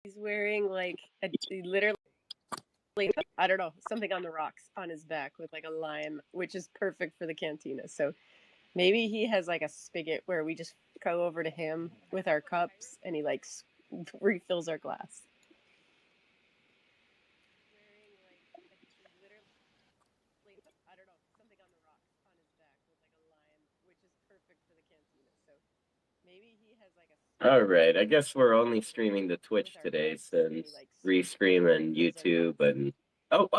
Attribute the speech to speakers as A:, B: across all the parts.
A: He's wearing like literally, I don't know, something on the rocks on his back with like a lion, which is perfect for the cantina. So maybe he has like a spigot where we just go over to him with our cups and he like refills our glass. I don't know, something on the rocks on his back with like a lion, which is perfect for the cantina. So maybe he has like a.
B: All right, I guess we're only streaming to Twitch today since Restream and YouTube and oh,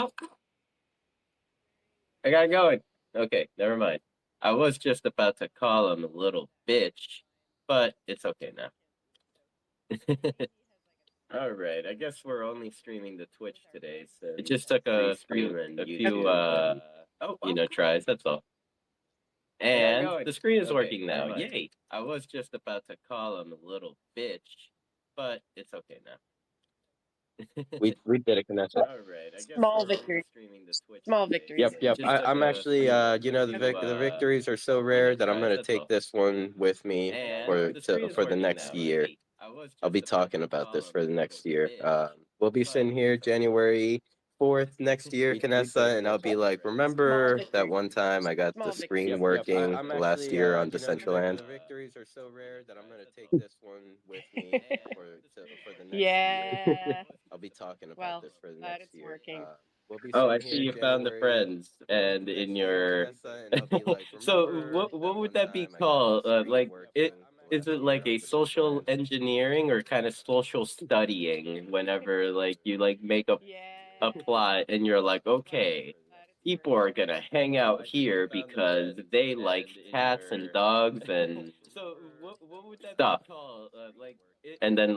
B: I got going. Okay, never mind. I was just about to call him a little bitch, but it's okay now. All right, I guess we're only streaming to Twitch today, so it just took a few tries, that's all. And the screen is working now. Yay! I was just about to call him a little bitch, but it's okay now.
C: we did it, Vanessa.
B: All right, I guess
A: Small
B: we're
A: victory.
B: streaming the Twitch.
A: Small victories.
C: Yep. I'm actually, the victories are so rare that I'm gonna take this one with me for the next year. I'll be talking about this for the next year. We'll be sitting here January 4th next year, Canessa, and I'll be like, remember that one time I got the screen working last year on Decentraland? The victories are so rare that I'm gonna take this one with me for the next year. I'll be talking about this for the next year.
A: Working.
B: Oh, I see you found the friends, and in your so what would that be called? Is it like a social engineering or kind of social studying? Whenever like you like make a plot and you're like, okay, people are gonna hang out here because they like cats and dogs and stuff. And then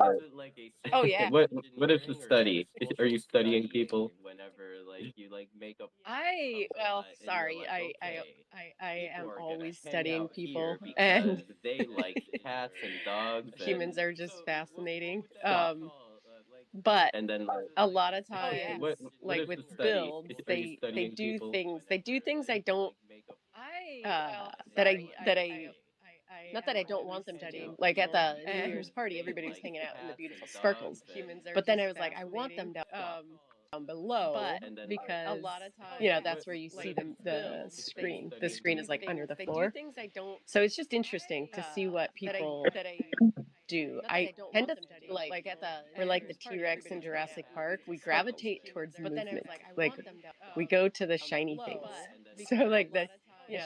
A: Oh yeah.
B: what is the study? Are you studying people?
A: Sorry, I am always studying people, and
B: they like cats and dogs.
A: humans are just fascinating. But
B: And then
A: a lot of times,
B: what
A: like
B: is
A: with
B: the study?
A: builds,
B: Are you
A: they
B: studying
A: do
B: people?
A: things. They do things I don't that I not that I don't want them to do. Like at the New Year's party, everybody was hanging out in the beautiful sparkles. But then I was like, I want them down below because that's where you see the screen. The screen is like under the floor. So it's just interesting to see what people do. I tend to like we're like the T-Rex in Jurassic Park. We gravitate towards movement. Like we go to the shiny things. So like the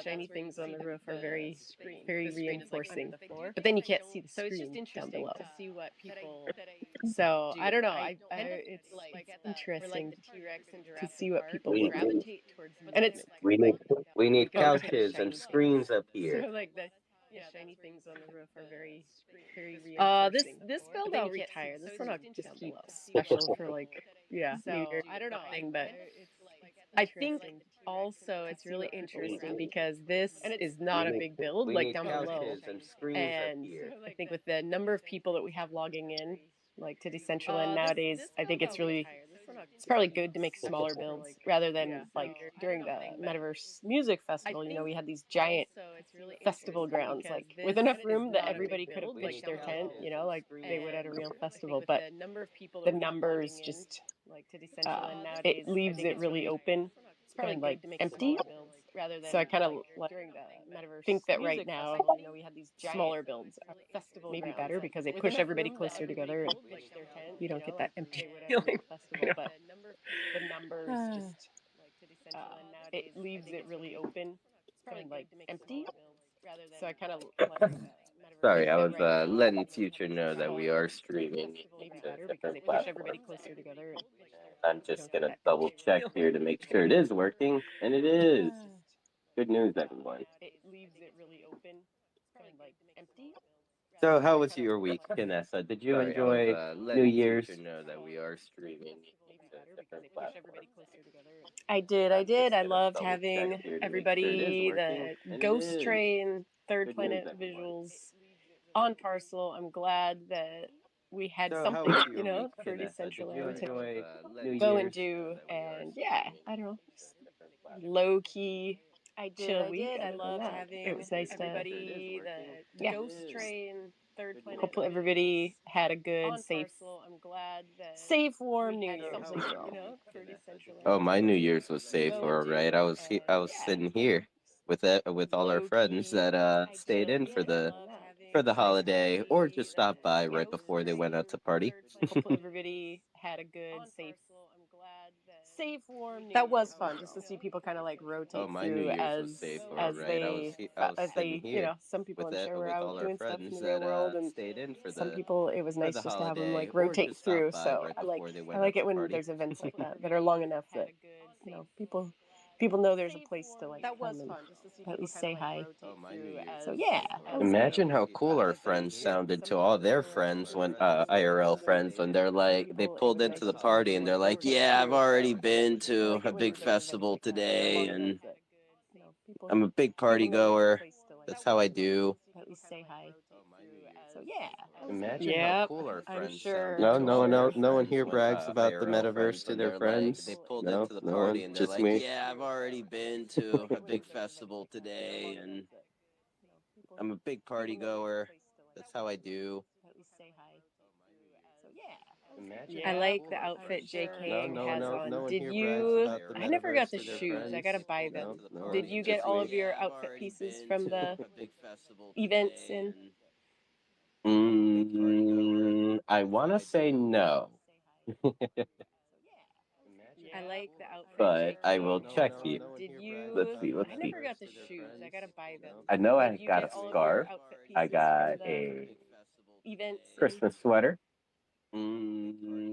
A: shiny things on the roof are very very reinforcing. But then you can't see the screen down below. So I don't know. It's interesting to see what people
C: We
A: look at. And it's
C: we need couches and screens up here.
A: so like the shiny things on the roof are very very this build I'll retire. This one I'll just keep special for like New Year thing. But I think also it's really interesting because this is not a big build
C: We
A: like
C: need
A: down below,
C: couches and screens up
A: and
C: here.
A: I think with the number of people that we have logging in like to Decentraland nowadays, I think it's probably good to make smaller builds rather than like during the Metaverse Music Festival. We had these giant festival grounds, like with enough room that everybody could have pitched their tent, like they would at a real festival. But the numbers just it leaves it really open and like empty. So I kind of like think that right now smaller builds are maybe better because they push everybody closer together and you don't get that empty feeling. The numbers just it leaves it really open and like empty. So I kind of like
C: Sorry,
A: think
C: I
A: that
C: was
A: right now
C: letting Future know that we are
A: like
C: streaming
A: maybe
C: to
A: better because
C: different
A: they push everybody
C: platforms.
A: closer together and
C: I'm
A: you
C: just
A: don't get
C: gonna
A: that
C: double
A: empty
C: check
A: feeling.
C: here to make sure it is working, and it is. Good news, everyone.
A: It leaves it really open and like empty.
C: So,
A: So
C: how
A: I
C: was
A: kind of
C: your week,
A: like
C: Vanessa? Did you
A: think that right
C: enjoy
A: now
C: New
A: like
C: Year's? Know that we are streaming
A: maybe
C: to
A: better because
C: different
A: they push everybody
C: platforms.
A: closer together. I did.
C: Just
A: I
C: gonna
A: loved
C: double check
A: having
C: here to make sure it is
A: everybody,
C: working,
A: the
C: and it
A: Ghost
C: is.
A: Train, Third
C: Good news,
A: Planet
C: everyone.
A: visuals on Parcel. I'm glad that we had
C: So, how
A: something,
C: was your week,
A: for
C: Vanessa? Did you
A: Decentraland to
C: enjoy New
A: go
C: Year's?
A: and do.
C: Know that we are
A: And yeah,
C: streaming
A: I don't know,
C: to
A: just
C: different platforms.
A: low key, chill week. Other than that, it was nice to,
C: Sure it is working, and
A: yeah.
C: it is.
A: Hopefully everybody had a good, safe, warm New Year's as well.
C: Oh, my New Year's was safe, all right. I was sitting here with all our friends that stayed in for the holiday or just stopped by right before they went out to party.
A: Hopefully everybody had a good, safe, warm New Year's. That was fun just to see people kind of like
C: Oh,
A: rotate
C: my New
A: through
C: Year's was safe, all right. I was sitting here
A: some people I'm sure were
C: with
A: out
C: all our
A: doing stuff in
C: friends
A: the real
C: that
A: world, and
C: stayed in
A: some people it was
C: for
A: nice
C: the
A: just to have them
C: holiday
A: like
C: or
A: rotate
C: just stopped
A: through.
C: by
A: So
C: right
A: I like
C: before they
A: I
C: went out
A: like
C: to
A: it when
C: party.
A: there's events like that that are long enough that people know there's a place to like come and at least say hi.
C: Oh, my New Year's
A: So
C: was
A: yeah,
C: safe,
A: that
C: all
A: was
C: right.
A: good.
C: Imagine how cool our friends sounded to all their friends when IRL friends when they're like they
A: People, it
C: pulled
A: was
C: into
A: nice
C: the
A: just to have
C: party
A: them
C: and
A: like
C: they're like,
A: rotate
C: "Yeah, I've
A: through.
C: already
A: So
C: been
A: I
C: to
A: like
C: a
A: it when
C: big
A: there's events
C: festival
A: like that that are long
C: today
A: enough
C: and
A: that
C: I'm a big party
A: people know there's a
C: goer.
A: place to like
C: That's how
A: come
C: I
A: and
C: do."
A: at least say hi. So yeah, that was good.
C: Imagine how
A: Yep,
C: cool our
A: I'm
C: friends
A: sure.
C: sounded
A: I'm
C: to all their
A: sure.
C: no one here brags about the metaverse to their friends.
A: They
C: pulled into the no party one, and they're just like, me. "Yeah, I've already been to a big festival today and I'm a big party goer. That's how I do."
A: At least say hi. So yeah, that was good.
C: Imagine
A: I
C: how
A: like
C: cool
A: the
C: our
A: outfit
C: friends sounded to
A: JK
C: all
A: has
C: their
A: on.
C: no one
A: Did
C: here brags
A: you?
C: about the
A: I never got
C: metaverse
A: the
C: to their
A: shoes. I
C: friends.
A: gotta buy them.
C: No,
A: Did you get
C: just
A: all
C: me.
A: of your
C: "Yeah, I've
A: outfit
C: already
A: pieces
C: been
A: from
C: to
A: the
C: a big festival
A: events
C: today
A: in?
C: and I want to say no,
A: I like the outfit
C: but I
A: JK
C: will
A: has
C: check you.
A: on. Did
C: Let's
A: you?
C: see. Let's
A: I
C: see.
A: never got the shoes. I gotta buy them.
C: I know
A: Did
C: I
A: you
C: got
A: get
C: a
A: all of your
C: scarf.
A: outfit
C: I
A: pieces from
C: got
A: the
C: a
A: events in?
C: Christmas sweater.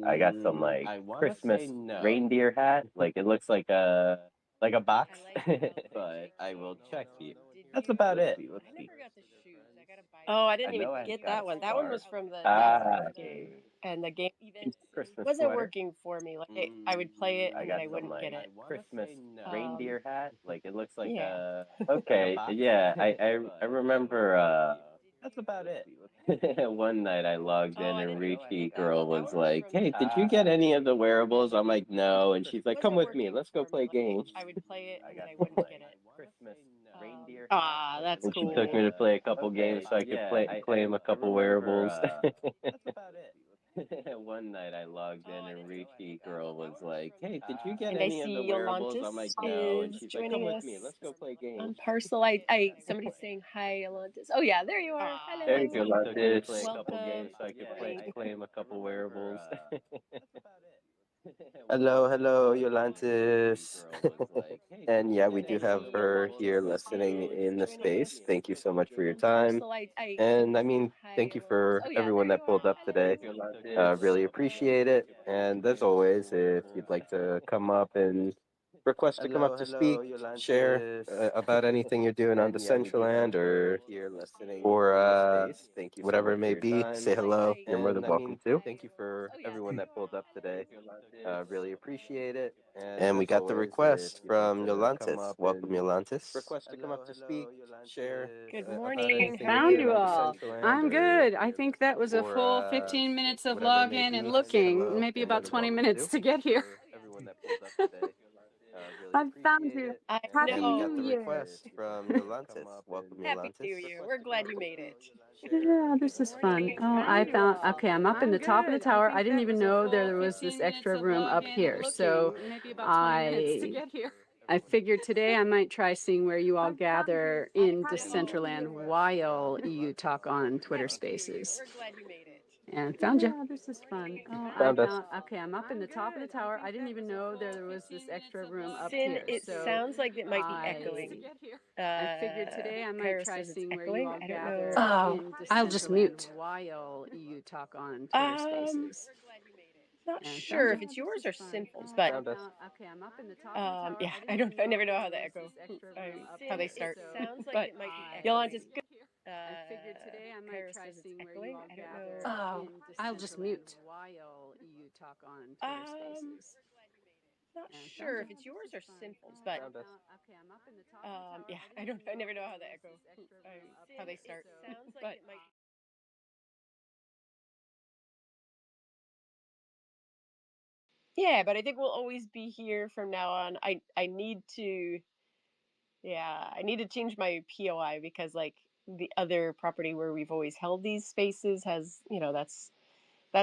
C: I got some like
B: I want to say
C: Christmas
B: no,
C: reindeer hat. Like it looks like a
A: I
C: box,
A: like the outfit
C: but I
A: JK
C: will check
A: has
C: you.
A: on. Did
C: That's
A: you?
C: about it.
A: I never got the shoes. I gotta buy them. Oh, I
C: I
A: didn't even
C: know I
A: get
C: got
A: that
C: a
A: one. That one was
C: scarf.
A: from the
C: Ah,
A: Decentraland game, and the game
C: Christmas
A: wasn't
C: sweater.
A: working for me. Like I would play it
C: I
A: and then
C: got
A: I
C: some
A: wouldn't get
C: like
A: it.
C: Christmas
A: Um,
C: reindeer hat. Like it looks like
A: yeah.
C: a okay. Yeah, I remember that's about it. One night I logged
A: Oh,
C: in
A: I
C: and
A: didn't even
C: Rishi
A: get that
C: girl
A: one. That
C: was
A: one was
C: like,
A: from the
C: "Hey, did you get any of the wearables?" I'm like, "No," and she's like, "Come
A: wasn't
C: with me.
A: working
C: Let's go
A: for me.
C: play
A: Like
C: games."
A: I would play it
C: I
A: and then
C: got
A: I
C: some
A: wouldn't get
C: like
A: it.
C: Christmas reindeer hat.
A: Ah, that's
C: And she took me
A: cool.
C: to play a couple games
B: okay,
C: so I could
B: yeah,
C: play claim a
B: I
C: couple
B: remember.
C: wearables. That's about it. One night I logged
A: Oh,
C: in
A: I
C: and
A: didn't even
C: Rishi
A: get that
C: girl
A: one. That
C: was
A: one was
C: like,
A: from the
C: "Hey, did you get
A: and I
C: any of the
A: see
C: wearables?" I'm
A: Yolantis
C: like, "No," and
A: is
C: she's like, "Come
A: joining
C: with me.
A: us
C: Let's go play
A: on
C: games."
A: Parcel. Somebody's saying hi, Yolantis. Oh yeah, there you are.
B: Ah,
C: There you
A: Hello.
C: go,
B: she took me to play a
C: Lantis.
B: couple
A: Welcome.
B: games so
A: Good
B: I could
A: morning.
C: Claim a
B: I
C: couple
B: remember.
C: wearables. Hello, hello,
B: Rishi
C: Yolantis.
B: girl was like, "Hey, did
C: And
B: you
C: yeah,
B: get
C: we
A: And I
C: do
B: any of
C: have
B: the
A: see
C: her
B: wearables?"
C: here
A: Yolantis
C: listening
A: is
C: in the
A: joining
C: space.
A: us
C: Thank you so much for your
A: on
C: time.
A: Parcel.
C: And I
A: Somebody's
C: mean,
A: saying hi,
C: thank you
A: Yolantis.
C: for
A: Oh yeah,
C: everyone
A: there
C: that
A: you
C: pulled
A: are.
C: up today.
A: Hello.
B: She took me to play a
C: Really
B: couple games
C: appreciate
B: so I
C: it.
B: could
C: And as
B: claim a couple
C: always, if you'd
B: wearables.
C: like to come up and request to come up Hello, to hello, speak, share
B: Yolantis.
C: about anything you're doing on
B: And yeah, we do have
C: Decentraland
B: her here listening
C: or
B: in the space. Thank you so
C: whatever
B: much
C: it
B: for
C: may
B: your
C: be,
B: time.
C: say hello. You're more than
B: And I
C: welcome
B: mean,
C: to.
B: thank you for everyone that pulled up today.
C: Really appreciate it.
B: And
C: And we
B: as
C: got the
B: always, if
C: request
B: you'd like
C: from
B: to come
C: Yolantis.
B: up
C: Welcome,
B: and
C: Yolantis.
B: request to come up
C: Hello,
B: to
C: hello,
B: speak, share
C: Yolantis.
A: Good
C: About
A: morning.
C: anything
A: How are
C: you're
D: Found
C: doing
D: you
C: on
A: you?
D: all.
C: Decentraland
D: I'm
C: or
D: good. I think that was a full 15 minutes of
C: whatever it may
D: login and
C: be, say
D: looking,
C: hello.
D: maybe
C: You're more
D: about
C: than
D: 20
C: welcome
D: minutes
C: to.
D: to get here.
B: for everyone that pulled up today. Really
D: I found
B: appreciate
D: you.
B: it.
A: I
C: And
D: Happy
C: we
B: And
C: got
D: New
C: the
D: Year.
B: if
C: request
B: you'd like
C: from
B: to come
C: Yolantis.
B: up
C: Welcome,
B: and
A: Happy New
C: Yolantis.
A: Year.
B: request
A: We're
B: to come
A: glad
B: up
A: you
B: to
A: made
B: speak,
A: it.
B: share
D: Yeah, this
A: Good
D: is fun.
A: morning.
D: Oh,
A: How are
D: I
A: you
D: found,
A: all?
D: okay, I'm up in
B: and
D: the top of the
B: if you'd
D: tower.
B: like
D: I didn't
B: to
D: even
B: come
D: know
B: up
D: there was
B: and
D: this extra room up
B: request to come
D: here.
B: up to speak,
D: So I figured today I might try seeing where you all gather in Decentraland while you talk on Twitter
A: Happy New Year.
D: Spaces.
A: We're glad you made it.
D: And found you. Yeah, this is fun. Oh, I
C: Found us.
D: found. Okay, I'm up in the top of the tower. I didn't even know there was this extra room up
A: Sin,
D: here.
A: it
D: So
A: sounds like it might be echoing.
D: I figured today I might
A: Pyro
D: try
A: says it's
D: seeing where you
A: echoing.
D: all
A: I don't
D: gather
A: know.
D: in
A: I'll just mute.
D: Decentraland while you talk on Twitter
A: Um,
D: Spaces.
A: not
D: And found
A: sure
D: you.
A: if it's yours or Sinful's,
D: Oh,
A: but
D: I
C: Found us.
D: found. Okay, I'm up in the top of the tower.
A: yeah,
D: I didn't even
A: I
D: know
A: never know
D: there
A: how they
D: was
A: echo,
D: this extra room up
A: how they
D: here.
A: start.
D: So
A: But Yolanta's good.
D: I figured today I might
A: Pyro
D: try
A: says it's
D: seeing where you
A: echoing.
D: all
A: I don't
D: gather
A: know.
D: in Decentraland while you talk on Twitter
A: Um,
D: Spaces.
A: not
D: And found
A: sure
D: you.
A: if it's yours or Sinful's,
D: Oh,
A: but
D: I
C: Found us.
D: found. Okay, I'm up in the top of the tower.
A: yeah,
D: I didn't even
A: I
D: know
A: never know
D: there
A: how they
D: was
A: echo,
D: this extra room up
A: how they
D: here.
A: start.
D: So
A: But yeah, but I think we'll always be here from now on. I need to, yeah, I need to change my POI because like the other property where we've always held these spaces has, you know, that's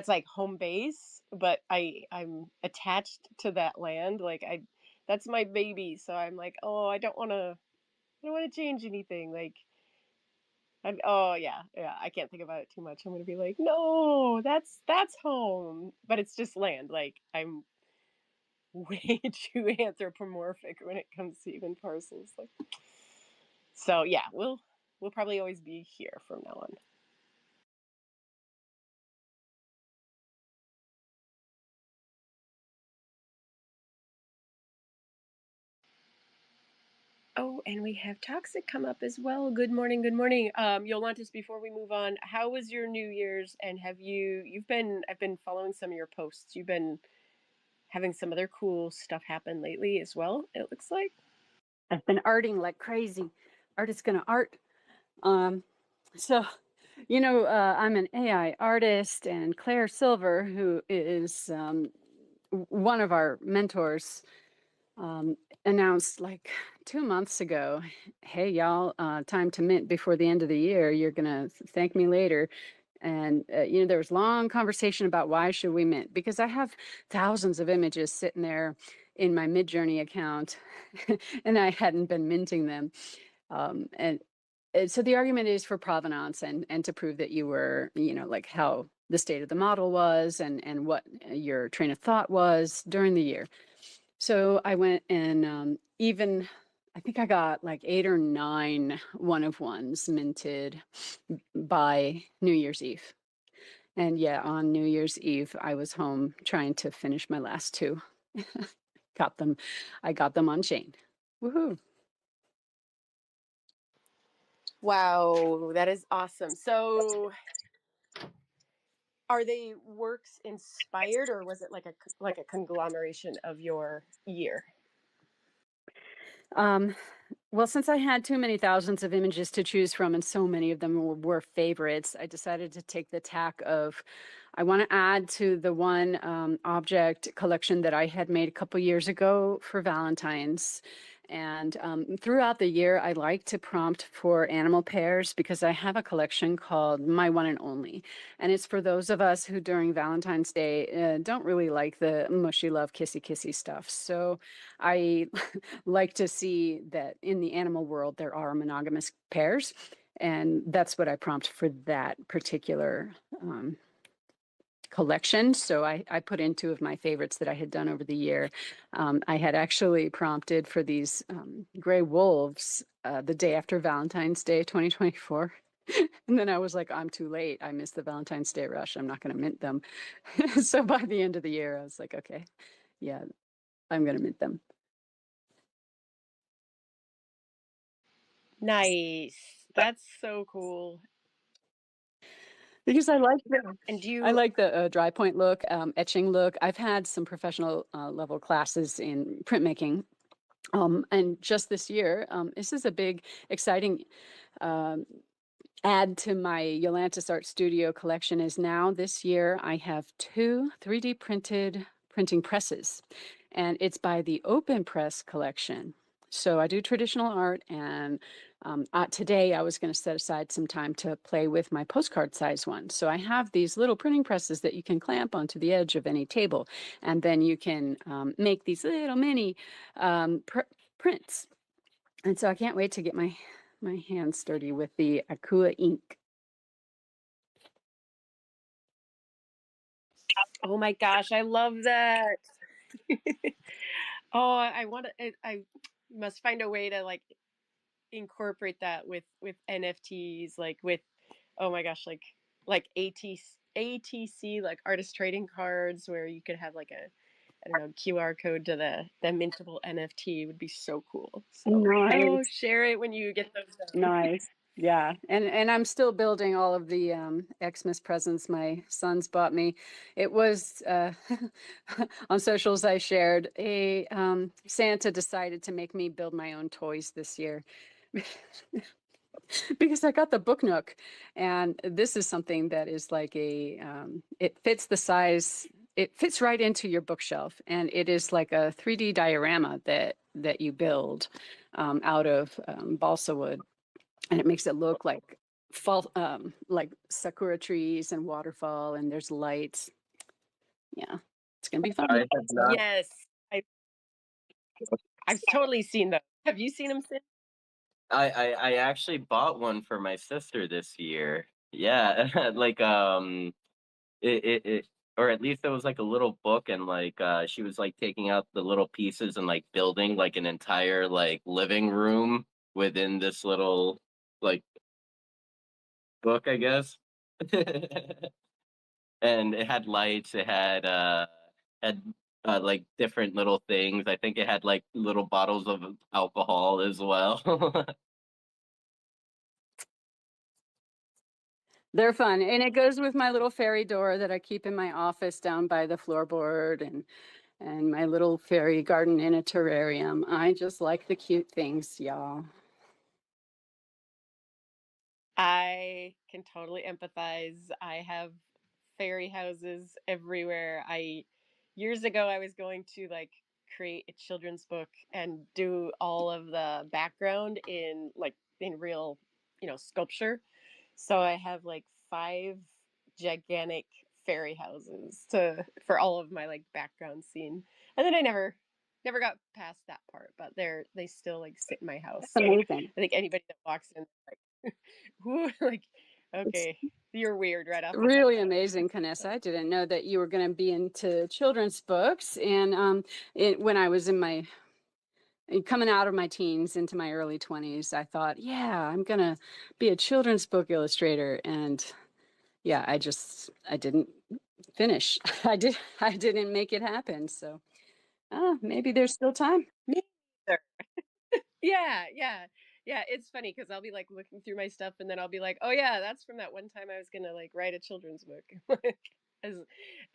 A: like home base, but I'm attached to that land. Like that's my baby. So I'm like, oh, I don't want to change anything. Like, oh yeah, yeah. I can't think about it too much. I'm gonna be like, no, that's home, but it's just land. Like I'm way too anthropomorphic when it comes to even parcels. Like, so yeah, we'll probably always be here from now on. Oh, and we have Toxic come up as well. Good morning, good morning. Yolantis, before we move on, how was your New Year's? And I've been following some of your posts. You've been having some other cool stuff happen lately as well, it looks like.
D: I've been arting like crazy. Art is gonna art. So, you know, I'm an AI artist, and Claire Silver, who is one of our mentors, announced like 2 months ago, hey, y'all, time to mint before the end of the year. You're going to thank me later. And, you know, there was long conversation about why should we mint? Because I have thousands of images sitting there in my Midjourney account, and I hadn't been minting them. And so the argument is for provenance and to prove that you were, you know, like how the state of the model was and what your train of thought was during the year. So I went and even I think I got like 8 or 9 one of ones minted by New Year's Eve. And yeah, on New Year's Eve, I was home trying to finish my last 2. I got them on chain. Woohoo.
A: Wow, that is awesome. So are they works inspired, or was it like a conglomeration of your year?
D: Well, since I had too many thousands of images to choose from and so many of them were favorites, I decided to take the tack of I want to add to the one object collection that I had made a couple years ago for Valentine's. And throughout the year, I like to prompt for animal pairs because I have a collection called My One and Only. And it's for those of us who during Valentine's Day don't really like the mushy love, kissy, kissy stuff. So I like to see that in the animal world, there are monogamous pairs. And that's what I prompt for that particular collection. So I put in 2 of my favorites that I had done over the year. I had actually prompted for these gray wolves the day after Valentine's Day 2024. And then I was like, I'm too late. I missed the Valentine's Day rush. I'm not going to mint them. So by the end of the year, I was like, okay, yeah, I'm going to mint them.
A: Nice. That's so cool.
D: Because I like
A: I
D: like the dry point look, etching look. I've had some professional level classes in printmaking. And just this year, this is a big, exciting add to my Yolantis Art Studio collection is now this year I have 2 3D printed printing presses, and it's by the Open Press collection. So I do traditional art, and today I was going to set aside some time to play with my postcard size one. So I have these little printing presses that you can clamp onto the edge of any table, and then you can make these little mini prints. And so I can't wait to get my hands dirty with the Akua ink.
A: Oh my gosh, I love that. Oh, I want to. I must find a way to like incorporate that with NFTs, like with oh my gosh, like ATC, like artist trading cards, where you could have like a I don't know QR code to the mintable NFT would be so cool. So
D: Nice.
A: share it when you get those done.
D: Nice. Yeah. And I'm still building all of the Xmas presents my sons bought me. It was on socials I shared a Santa decided to make me build my own toys this year. Because I got the Book Nook, and this is something that is like it fits the size, it fits right into your bookshelf, and it is like a 3D diorama that you build out of balsa wood. and it makes it look like fall, like sakura trees and waterfall, and there's lights. Yeah, it's gonna be fun.
C: I have not.
A: Yes, I've totally seen those. Have you seen them since?
B: I actually bought one for my sister this year. Yeah, like it or at least it was like a little book, and like she was like taking out the little pieces and like building like an entire like living room within this little like book, I guess. And it had lights, it had like different little things. I think it had like little bottles of alcohol as well.
D: They're fun, and it goes with my little fairy door that I keep in my office down by the floorboard, and my little fairy garden in a terrarium. I just like the cute things, y'all.
A: I can totally empathize. I have fairy houses everywhere. I Years ago I was going to like create a children's book and do all of the background in like in real, sculpture. So I have like 5 gigantic fairy houses to for all of my like background scene. And then I never got past that part, but they still like sit in my house.
D: That's
A: So
D: amazing.
A: I think anybody that walks in like who like
D: It's
A: okay, you're weird right off the bat.
D: really amazing, Vanessa. I didn't know that you were going to be into children's books. And when I was coming out of my teens into my early 20s, I thought, yeah, I'm going to be a children's book illustrator. And yeah, I didn't finish. I didn't make it happen. So maybe there's still time.
A: Me either. Yeah. It's funny because I'll be like looking through my stuff and then I'll be like, oh yeah, that's from that one time I was gonna like write a children's book. Like, as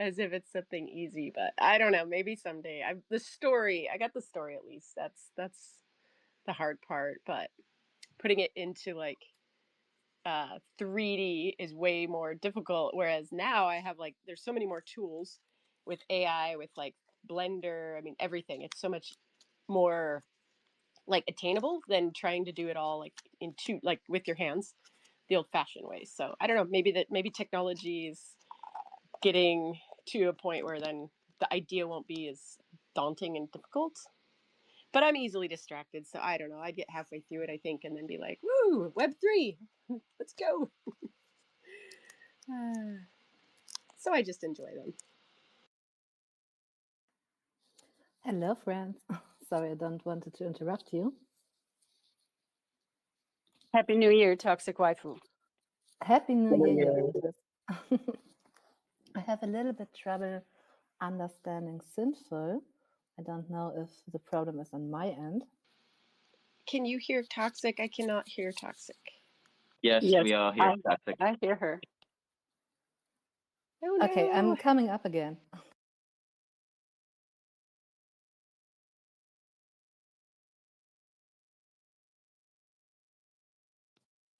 A: as if it's something easy, but I don't know, maybe someday. I got the story at least. That's the hard part, but putting it into like 3D is way more difficult. Whereas now I have like there's so many more tools with AI, with like Blender. I mean everything. It's so much more like attainable than trying to do it all like in two like with your hands the old fashioned way. So I don't know, maybe technology is getting to a point where then the idea won't be as daunting and difficult. But I'm easily distracted, so I don't know. I'd get halfway through it, I think, and then be like, "Woo, Web3, let's go!" So I just enjoy them.
E: Hello, friends. Sorry, I don't wanted to interrupt you.
D: Happy New Year, Toxic Waifu.
E: Happy New Year, you. I have a little bit trouble understanding Sinful. I don't know if the problem is on my end.
A: Can you hear Toxic? I cannot hear Toxic.
B: Yes,
D: Yes,
B: we all hear Toxic.
D: I hear her.
A: Oh, no.
E: Okay, I'm coming up again.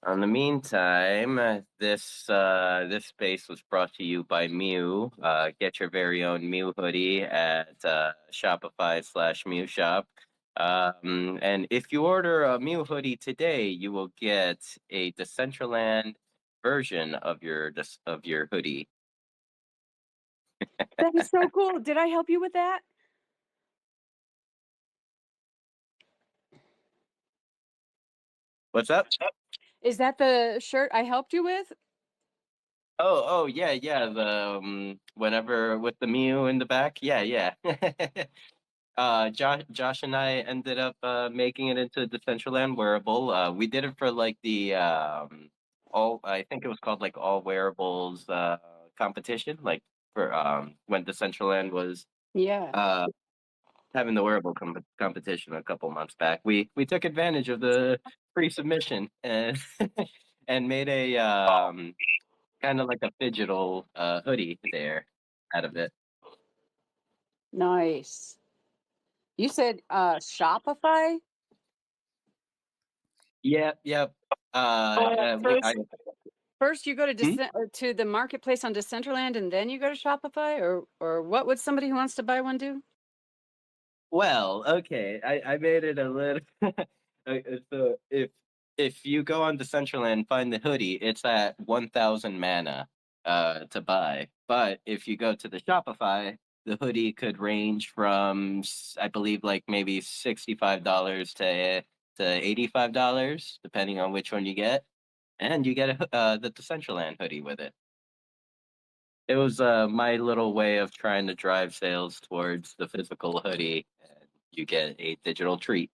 B: In the meantime, this space was brought to you by Mew. Get your very own Mew hoodie at Shopify/Mew Shop. And if you order a Mew hoodie today, you will get a Decentraland version of your hoodie.
D: That is so cool. Did I help you with that?
B: What's up?
D: Is that the shirt I helped you with?
B: Oh, yeah. The whenever with the Mew in the back, yeah. Josh and I ended up making it into the Decentraland wearable. We did it for like the all I think it was called like all wearables competition, like for when Decentraland was
D: Yeah.
B: having the wearable competition a couple months back. We took advantage of the free submission and and made a kind of like a digital hoodie there out of it.
D: Nice. You said Shopify?
B: Yep.
D: First you go to the marketplace on Decentraland and then you go to Shopify, or what would somebody who wants to buy one do?
B: Well, okay, I made it a little. So if if you go on Decentraland and find the hoodie, it's at 1,000 mana to buy. But if you go to the Shopify, the hoodie could range from I believe like maybe $65 to $85, depending on which one you get, and you get the Decentraland hoodie with it. It was my little way of trying to drive sales towards the physical hoodie, and you get a digital treat.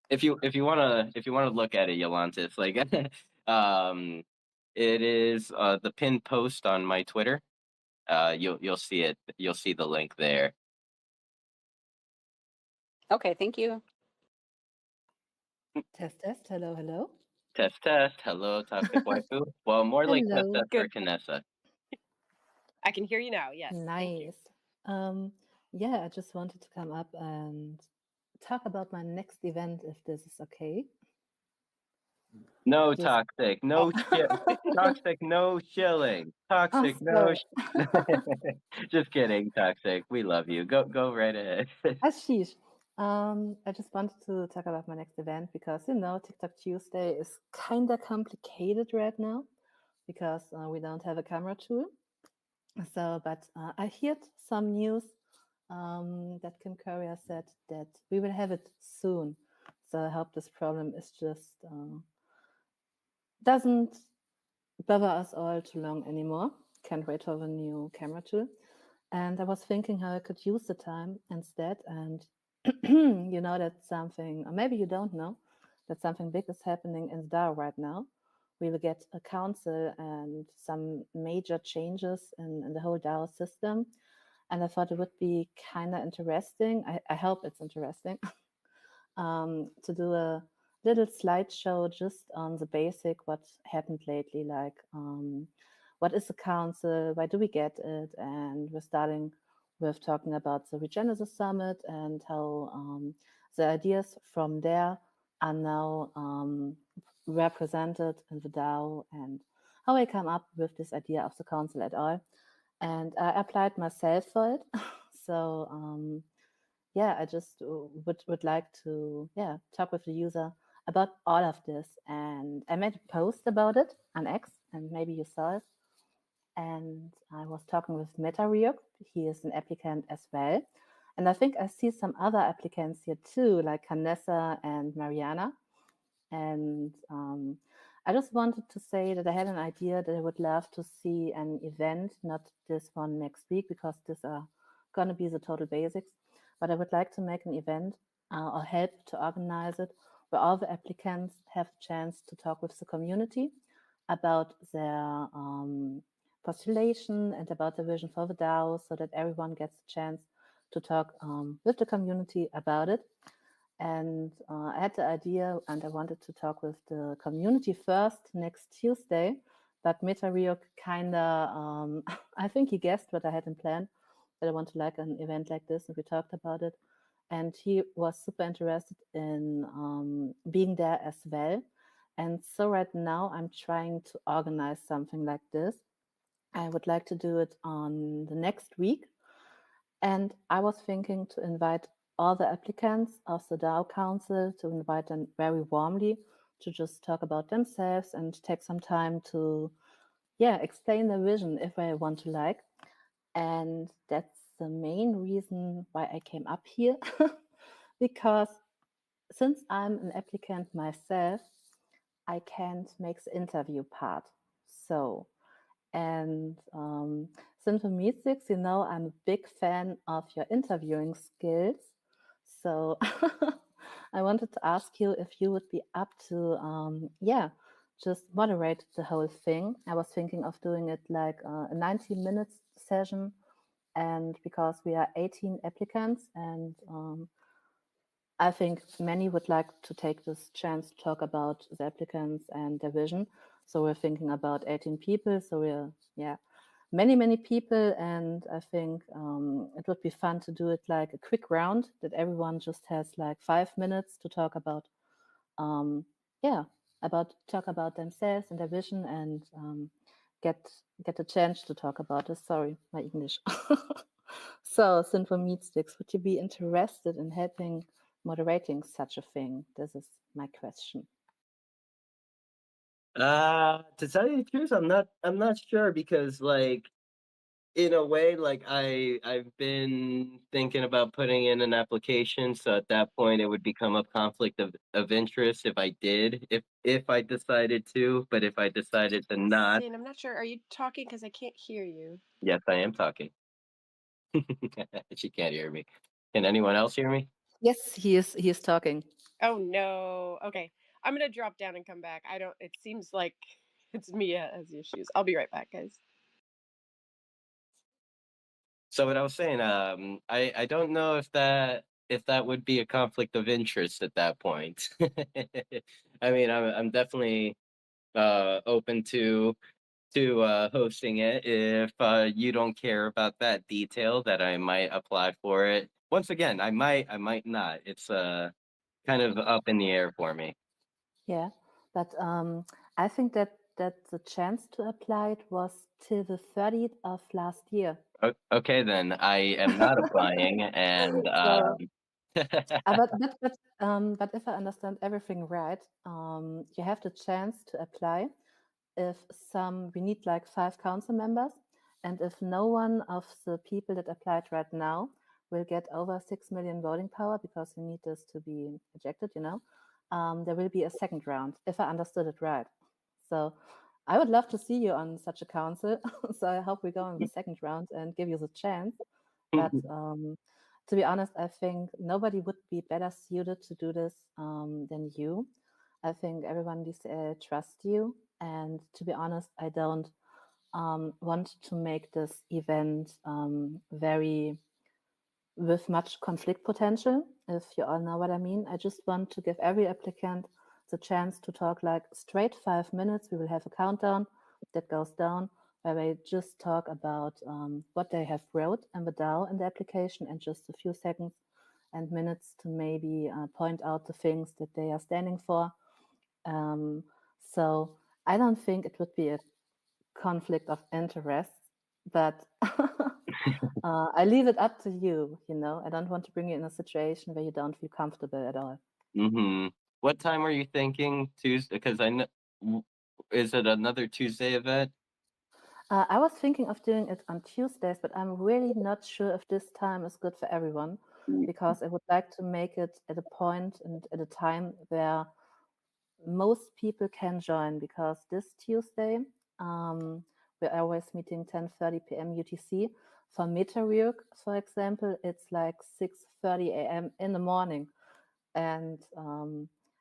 B: If you wanna look at it, Yolantis, like it is the pinned post on my Twitter. You'll see it. You'll see the link there.
D: Okay, thank you.
E: Test, test. Hello, hello.
B: Test test. Hello, toxic waifu. Well, more like test
E: Hello.
B: test for
A: Good.
B: Kanessa.
A: I can hear you now. Yes. Thank you.
E: Nice. Yeah, I just wanted to come up and talk about my next event, if this is okay.
B: No
E: Just
B: toxic. No shit. Toxic. No shilling. Toxic. No.
E: sorry.
B: Just kidding. Toxic. We love you. Go right ahead.
E: Ashish, I just wanted to talk about my next event because TikTok Tuesday is kind of complicated right now because we don't have a camera tool. So, but I heard some news that Kim Courier said that we will have it soon. So I hope this problem is just doesn't bother us all too long anymore. Can't wait for the new camera tool. And I was thinking how I could use the time instead. And you know that something, or maybe you don't know, that something big is happening in DAO right now. We will get a council and some major changes in the whole DAO system. And I thought it would be kind of interesting. I hope it's interesting to do a little slideshow just on the basic what happened lately, like what is the council, why do we get it, and we're starting with talking about the Regenesis Summit and how the ideas from there are now represented in the DAO and how I come up with this idea of the council at all. And I applied myself for it. So yeah, I just would like to talk with the user about all of this. And I made a post about it on X, and maybe you saw it. And I was talking with MetaRyuk. He is an applicant as well. And I think I see some other applicants here too, like Canessa and Mariana. And I just wanted to say that I had an idea that I would love to see an event, not this one next week, because these are going to be the total basics. But I would like to make an event or help to organize it where all the applicants have a chance to talk with the community about their postulation and about the vision for the DAO, so that everyone gets a chance to talk with the community about it. And I had the idea and I wanted to talk with the community first next Tuesday, but MetaRyuk kind of, I think he guessed what I had in plan, that I want to like an event like this, and we talked about it. And he was super interested in being there as well. And so right now I'm trying to organize something like this. I would like to do it on the next week. And I was thinking to invite all the applicants of the DAO Council, to invite them very warmly to just talk about themselves and take some time to, explain their vision if I want to like. And that's the main reason why I came up here, because since I'm an applicant myself, I can't make the interview part. So, and Symphometrics, I'm a big fan of your interviewing skills. So I wanted to ask you if you would be up to, just moderate the whole thing. I was thinking of doing it like a 90 minutes session. And because we are 18 applicants, and I think many would like to take this chance to talk about the applicants and their vision. So we're thinking about 18 people. So we're, many people. And I think it would be fun to do it like a quick round, that everyone just has like 5 minutes to talk about, talk about themselves and their vision, and get a chance to talk about this. Sorry, my English. So, Sinful Meat Sticks, would you be interested in helping moderating such a thing? This is my question.
B: To tell you the truth, I'm not sure because like in a way, like I've been thinking about putting in an application, so at that point it would become a conflict of interest if I did, if I decided to, but if I decided to not,
A: Sin, I'm not sure. Are you talking? Because I can't hear you.
B: yes, I am talking. She can't hear me. Can anyone else hear me?
E: Yes, he is talking.
A: Oh no. Okay. I'm gonna drop down and come back. I don't. It seems like it's Mia has issues. I'll be right back, guys.
B: So what I was saying, I don't know if that would be a conflict of interest at that point. I mean, I'm definitely open to hosting it if you don't care about that detail that I might apply for it. Once again, I might not. It's kind of up in the air for me.
E: Yeah, but I think that the chance to apply it was till the 30th of last year.
B: Okay, then I am not applying, and
E: So, but if I understand everything right, you have the chance to apply if we need like 5 council members, and if no one of the people that applied right now will get over 6 million voting power, because you need this to be ejected, there will be a second round, if I understood it right. So I would love to see you on such a council. So I hope we go in the second round and give you the chance. But to be honest, I think nobody would be better suited to do this than you. I think everyone needs to trust you. And to be honest, I don't want to make this event very with much conflict potential, if you all know what I mean. I just want to give every applicant the chance to talk like straight 5 minutes. We will have a countdown that goes down where they just talk about what they have wrote in the DAO in the application, and just a few seconds and minutes to maybe point out the things that they are standing for. So I don't think it would be a conflict of interest, but I leave it up to you. I don't want to bring you in a situation where you don't feel comfortable at all.
B: What time are you thinking? Tuesday? Because I know, is it another Tuesday event?
E: I was thinking of doing it on Tuesdays, but I'm really not sure if this time is good for everyone, because I would like to make it at a point and at a time where most people can join, because this Tuesday we're always meeting 10:30 p.m. UTC. For Metawork, for example, it's like 6:30 a.m. in the morning, and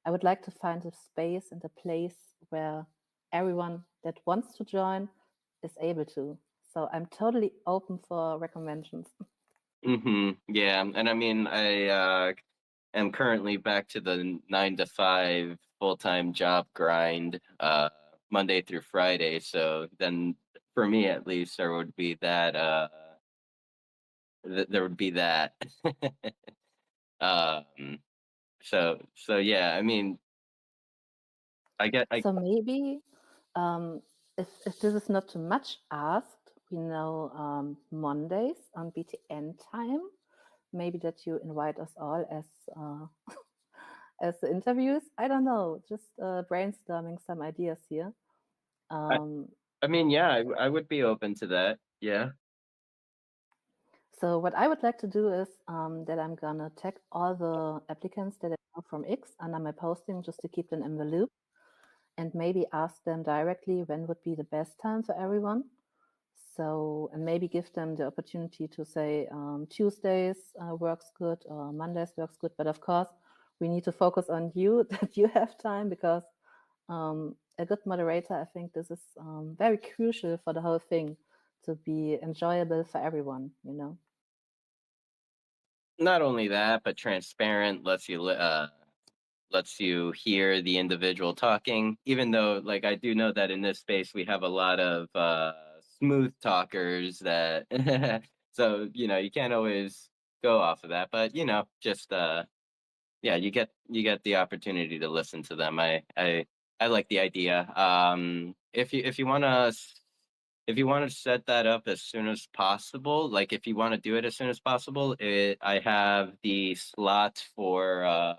E: I would like to find a space and a place where everyone that wants to join is able to. So I'm totally open for recommendations.
B: Yeah, and I mean, I am currently back to the 9 to 5 full-time job grind, Monday through Friday. So then, for me at least, there would be that. There would be that. um. So yeah. I mean, I get.
E: So maybe if this is not too much asked, we know Mondays on BTN time. Maybe that you invite us all as the interviews. I don't know, just brainstorming some ideas here.
B: I mean, yeah, I would be open to that. Yeah.
E: So what I would like to do is that I'm gonna tag all the applicants that I know from X under my posting, just to keep them in the loop, and maybe ask them directly when would be the best time for everyone. So, and maybe give them the opportunity to say Tuesdays works good or Mondays works good. But of course, we need to focus on you, that you have time, because a good moderator, I think this is very crucial for the whole thing to be enjoyable for everyone,
B: Not only that, but transparent, lets you hear the individual talking. Even though, like, I do know that in this space we have a lot of smooth talkers that, so you can't always go off of that. But just yeah, you get the opportunity to listen to them. I like the idea. If you want to if you want to set that up as soon as possible, like if you want to do it as soon as possible, I have the slot for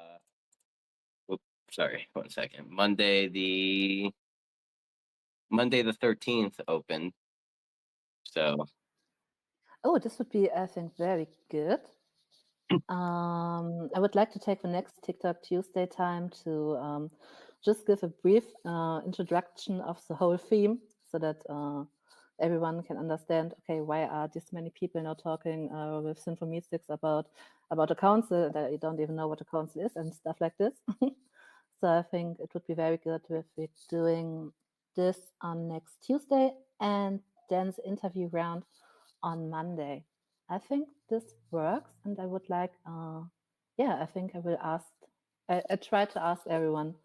B: sorry, 1 second. Monday the 13th open. So
E: Oh, this would be, I think, very good. I would like to take the next TikTok Tuesday time to just give a brief introduction of the whole theme so that everyone can understand, okay, why are this many people now talking with Synfomestics about a council that you don't even know what a council is and stuff like this. So I think it would be very good if we're doing this on next Tuesday and then the interview round on Monday. I think this works, and I would like, yeah, I think I will ask. I try to ask everyone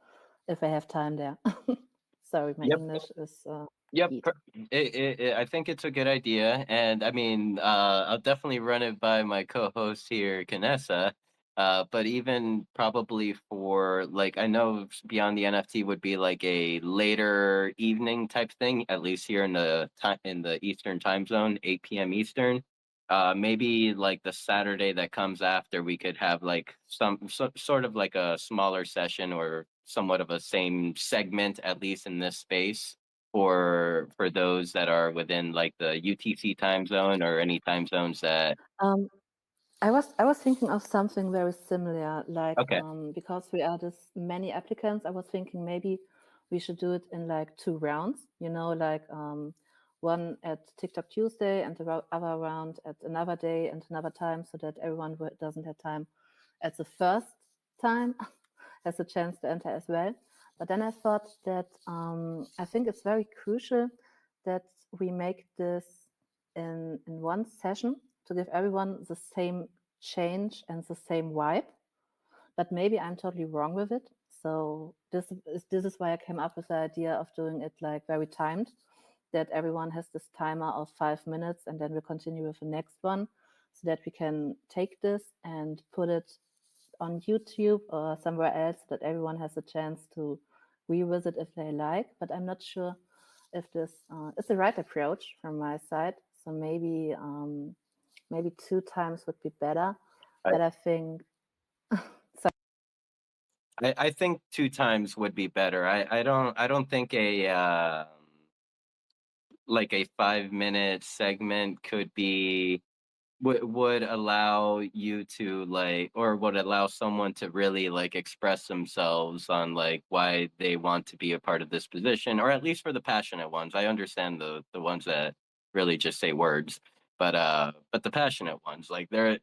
E: if I have time there. Sorry, my
B: Yep.
E: English is.
B: Yep,
E: Heat.
B: I think it's a good idea, and I mean, I'll definitely run it by my co-host here, Kanessa. But even probably for like, I know Beyond the NFT would be like a later evening type thing, at least here in the time in the Eastern time zone, 8 p.m. Eastern. Maybe like the Saturday that comes after, we could have like sort of like a smaller session or somewhat of a same segment, at least in this space for those that are within like the UTC time zone or any time zones that
E: Um, I was thinking of something very similar, like
B: okay.
E: because we are this many applicants, I was thinking maybe we should do it in like 2 rounds, like one at TikTok Tuesday and the other round at another day and another time, so that everyone who doesn't have time at the first time has a chance to enter as well. But then I thought that I think it's very crucial that we make this in one session to give everyone the same change and the same vibe. But maybe I'm totally wrong with it. So this is why I came up with the idea of doing it like very timed, that everyone has this timer of 5 minutes and then we'll continue with the next one, so that we can take this and put it on YouTube or somewhere else, so that everyone has a chance to revisit if they like. But I'm not sure if this is the right approach from my side. So maybe 2 times would be better.
B: I,
E: But I think
B: I think 2 times would be better. I don't think a like a 5 minute segment could be would allow you to like or would allow someone to really like express themselves on like why they want to be a part of this position, or at least for the passionate ones. I understand the ones that really just say words, but the passionate ones, like they're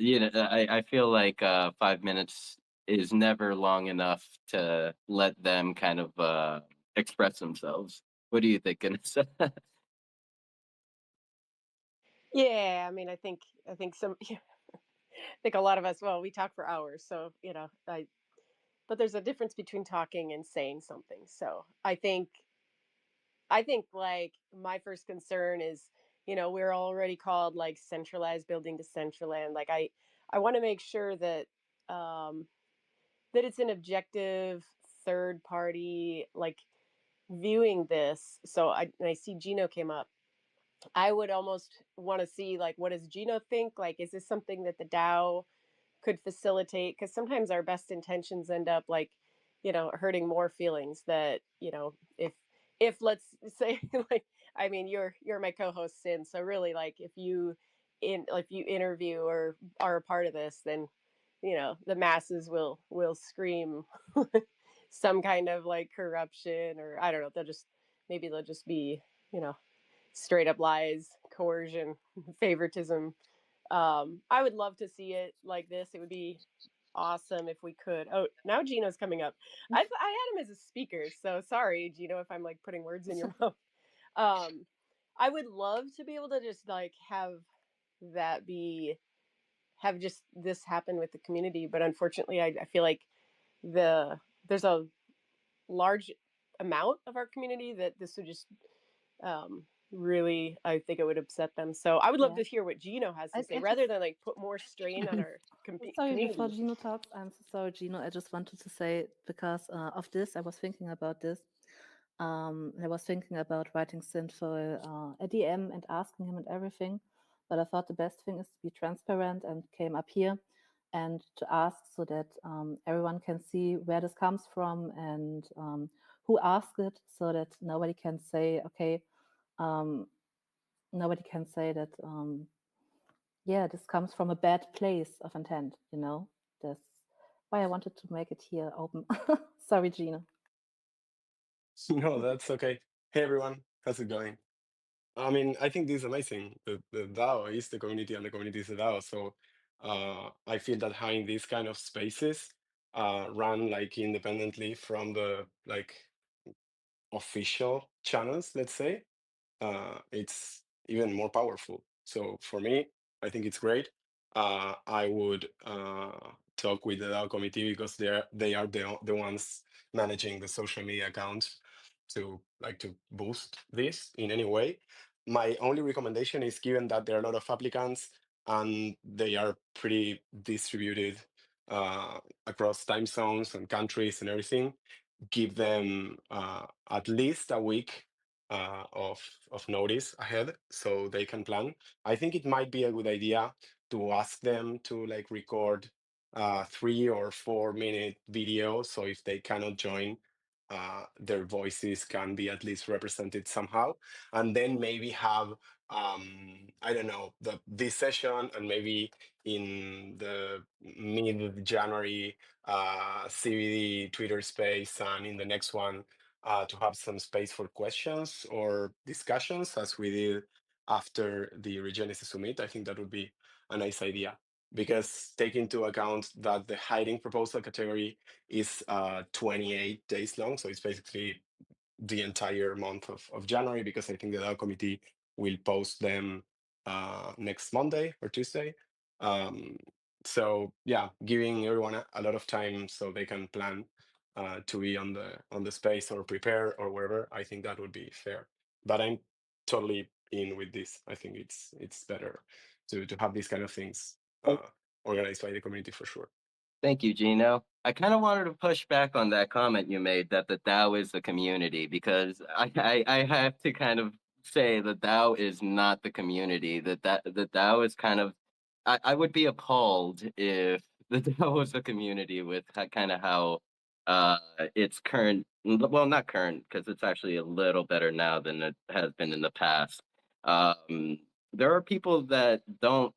B: I feel like 5 minutes is never long enough to let them kind of express themselves. What do you think, Vanessa?
A: Yeah, I mean, I think some I think a lot of us, well, we talk for hours, so I but there's a difference between talking and saying something. So I think like my first concern is, we're already called like centralized building to Decentraland. Like I want to make sure that that it's an objective third party like viewing this. So I see Gino came up. I would almost want to see like what does Gino think? Like is this something that the DAO could facilitate? Because sometimes our best intentions end up like hurting more feelings that if let's say like I mean you're my co-host Sin, so really like if you interview or are a part of this, then the masses will scream some kind of like corruption, or I don't know, they'll just be you know straight up lies, coercion, favoritism. I would love to see it like this. It would be awesome if we could. Oh, now Gino's coming up. I had him as a speaker, so sorry, Gino, if I'm like putting words in your mouth. Um, I would love to be able to just like that be have just this happen with the community, but unfortunately, I feel like there's a large amount of our community that this would just really, I think it would upset them. So I would love
E: yeah.
A: to hear what Gino has to
E: I
A: say
E: just
A: rather than like put more strain on our
E: sorry, before
A: community.
E: Gino talks, I'm so sorry, Gino. I just wanted to say, because of this, I was thinking about this. I was thinking about writing Sinful a DM and asking him and everything, but I thought the best thing is to be transparent and came up here and to ask so that everyone can see where this comes from and who asked it, so that nobody can say, okay, nobody can say that, yeah, this comes from a bad place of intent, you know? That's why I wanted to make it here open. Sorry, Gina.
F: No, that's okay. Hey everyone, how's it going? I mean, I think this is amazing. The DAO is the community and the community is the DAO. So I feel that having these kind of spaces run like independently from the like official channels, let's say, it's even more powerful. So for me, I think it's great. I would talk with the DAO committee because they are the ones managing the social media accounts to like to boost this in any way. My only recommendation is, given that there are a lot of applicants and they are pretty distributed across time zones and countries and everything, give them at least a week of notice ahead so they can plan. I think it might be a good idea to ask them to like record 3 or 4 minute video, so if they cannot join, their voices can be at least represented somehow, and then maybe have I don't know, this session, and maybe in the mid January CBD Twitter space, and in the next one to have some space for questions or discussions, as we did after the Regenesis Summit. I think that would be a nice idea, because take into account that the hiding proposal category is 28 days long. So it's basically the entire month of January, because I think the DAO committee will post them next Monday or Tuesday. So yeah, giving everyone a lot of time so they can plan to be on the space or prepare or wherever. I think that would be fair. But I'm totally in with this. I think it's better to have these kind of things organized by the community for sure.
B: Thank you, Gino. I kind of wanted to push back on that comment you made that the DAO is the community, because I have to kind of say the DAO is not the community. That the DAO is kind of, I would be appalled if the DAO was a community with kind of how it's current. Well, not current, because it's actually a little better now than it has been in the past. There are people that don't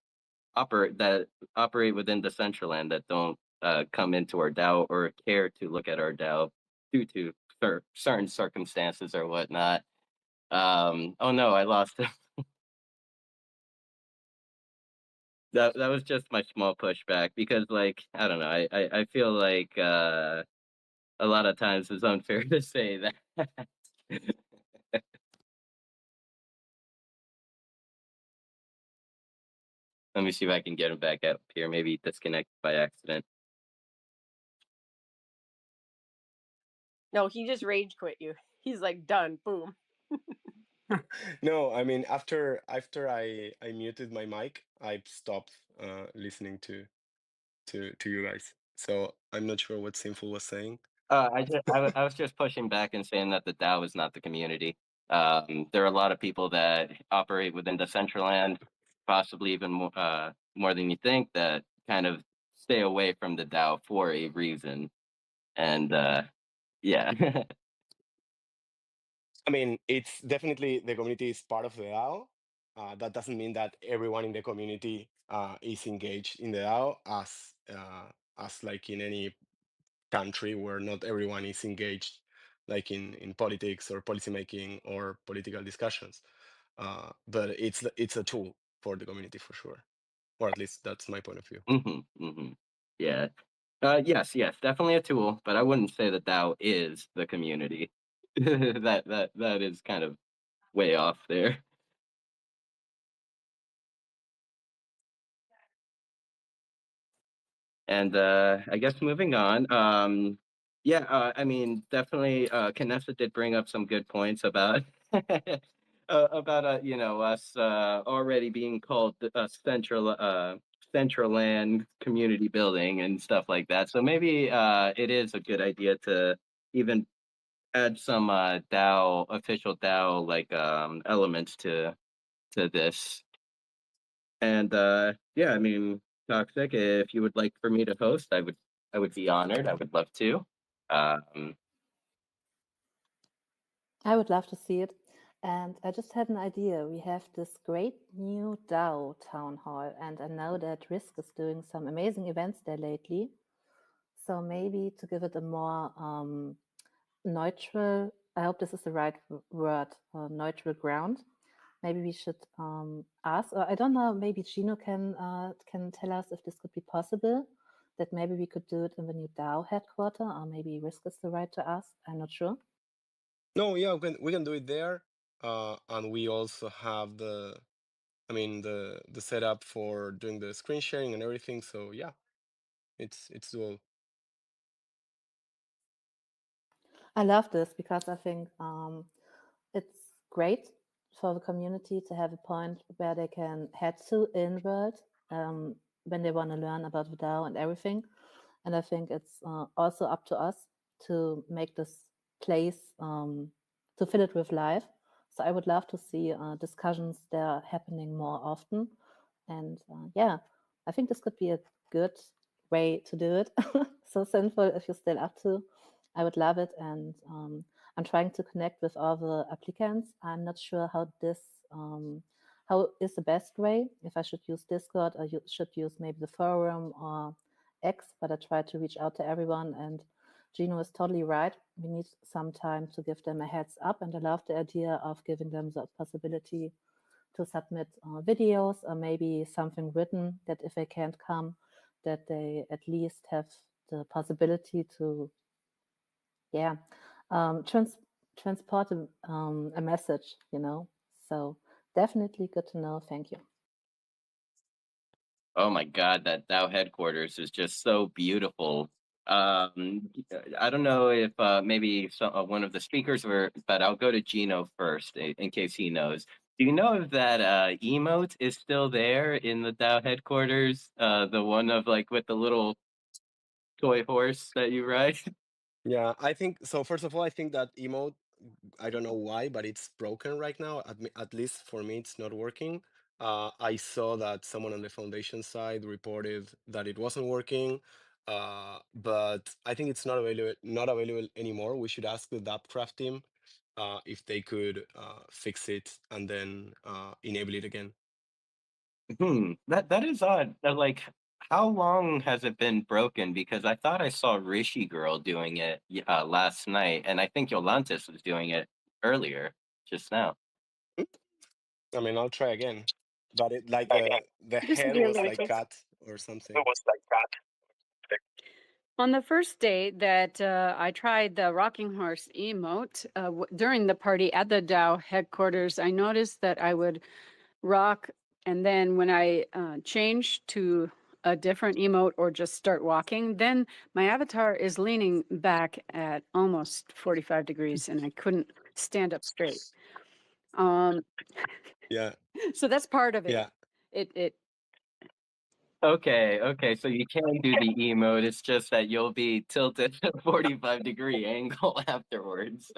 B: operate within Decentraland that don't come into our DAO or care to look at our DAO due to certain circumstances or whatnot. Oh no, I lost him. That was just my small pushback, because like I don't know, I feel like a lot of times it's unfair to say that. Let me see if I can get him back up here. Maybe he disconnected by accident.
A: No, he just rage quit you. He's like done. Boom.
F: No, I mean, after I muted my mic, I stopped listening to you guys. So I'm not sure what Sinful was saying.
B: I was just pushing back and saying that the DAO is not the community. There are a lot of people that operate within Decentraland, possibly even more than you think, that kind of stay away from the DAO for a reason. And yeah.
F: I mean, it's definitely, the community is part of the DAO. That doesn't mean that everyone in the community is engaged in the DAO, as like in any country where not everyone is engaged, like in politics or policymaking or political discussions. But it's a tool for the community for sure, or at least that's my point of view.
B: Yeah. Yes, definitely a tool, but I wouldn't say that DAO is the community. That is kind of way off there. And I guess moving on, I mean, definitely, Canessa did bring up some good points about about us already being called central land community building and stuff like that. So maybe it is a good idea to even add some DAO official DAO like elements to this. And yeah, I mean, Toxic, if you would like for me to host, I would be honored. I would love to. Um,
E: I would love to see it. And I just had an idea. We have this great new DAO town hall, and I know that Risk is doing some amazing events there lately. So maybe to give it a more neutral, I hope this is the right word, neutral ground. Maybe we should ask, or I don't know, maybe Gino can tell us if this could be possible, that maybe we could do it in the new DAO headquarter, or maybe Risk is the right to ask. I'm not sure.
F: No, yeah, we can do it there. And we also have the setup for doing the screen sharing and everything. So yeah, it's doable.
E: I love this because I think it's great for the community to have a point where they can head to in world when they want to learn about the DAO and everything. And I think it's also up to us to make this place, to fill it with life. So I would love to see discussions there happening more often. And yeah, I think this could be a good way to do it. So sinful if you're still up to. I would love it. And I'm trying to connect with all the applicants. I'm not sure how is the best way, if I should use Discord or you should use maybe the forum or X, but I try to reach out to everyone. And Gino is totally right. We need some time to give them a heads up. And I love the idea of giving them the possibility to submit videos or maybe something written that if they can't come, that they at least have the possibility to, yeah, transport a message, So definitely good to know. Thank you.
B: oh my God, that DAO headquarters is just so beautiful. I don't know if maybe one of the speakers were, but I'll go to Gino first in case he knows. Do you know if that emote is still there in the DAO headquarters? The one of like with the little toy horse that you ride?
F: Yeah, I think so. First of all, I think that emote, I don't know why, but it's broken right now. At least for me, it's not working. I saw that someone on the foundation side reported that it wasn't working, but I think it's not available anymore. We should ask the Dapcraft team if they could fix it and then enable it again.
B: That is odd. Like, how long has it been broken? Because I thought I saw Rishi Girl doing it last night, and I think Yolantis was doing it earlier, just now.
F: I mean, I'll try again, but it like the
D: Just
F: head
D: be a
F: was
D: little
F: like
D: bit.
F: cut or something.
D: On the first day that I tried the rocking horse emote during the party at the DAO headquarters, I noticed that I would rock, and then when I change to a different emote or just start walking, then my avatar is leaning back at almost 45 degrees, and I couldn't stand up straight.
F: Yeah,
D: So that's part of it.
F: yeah.
D: It
B: Okay, so you can do the emote. It's just that you'll be tilted at a 45-degree angle afterwards.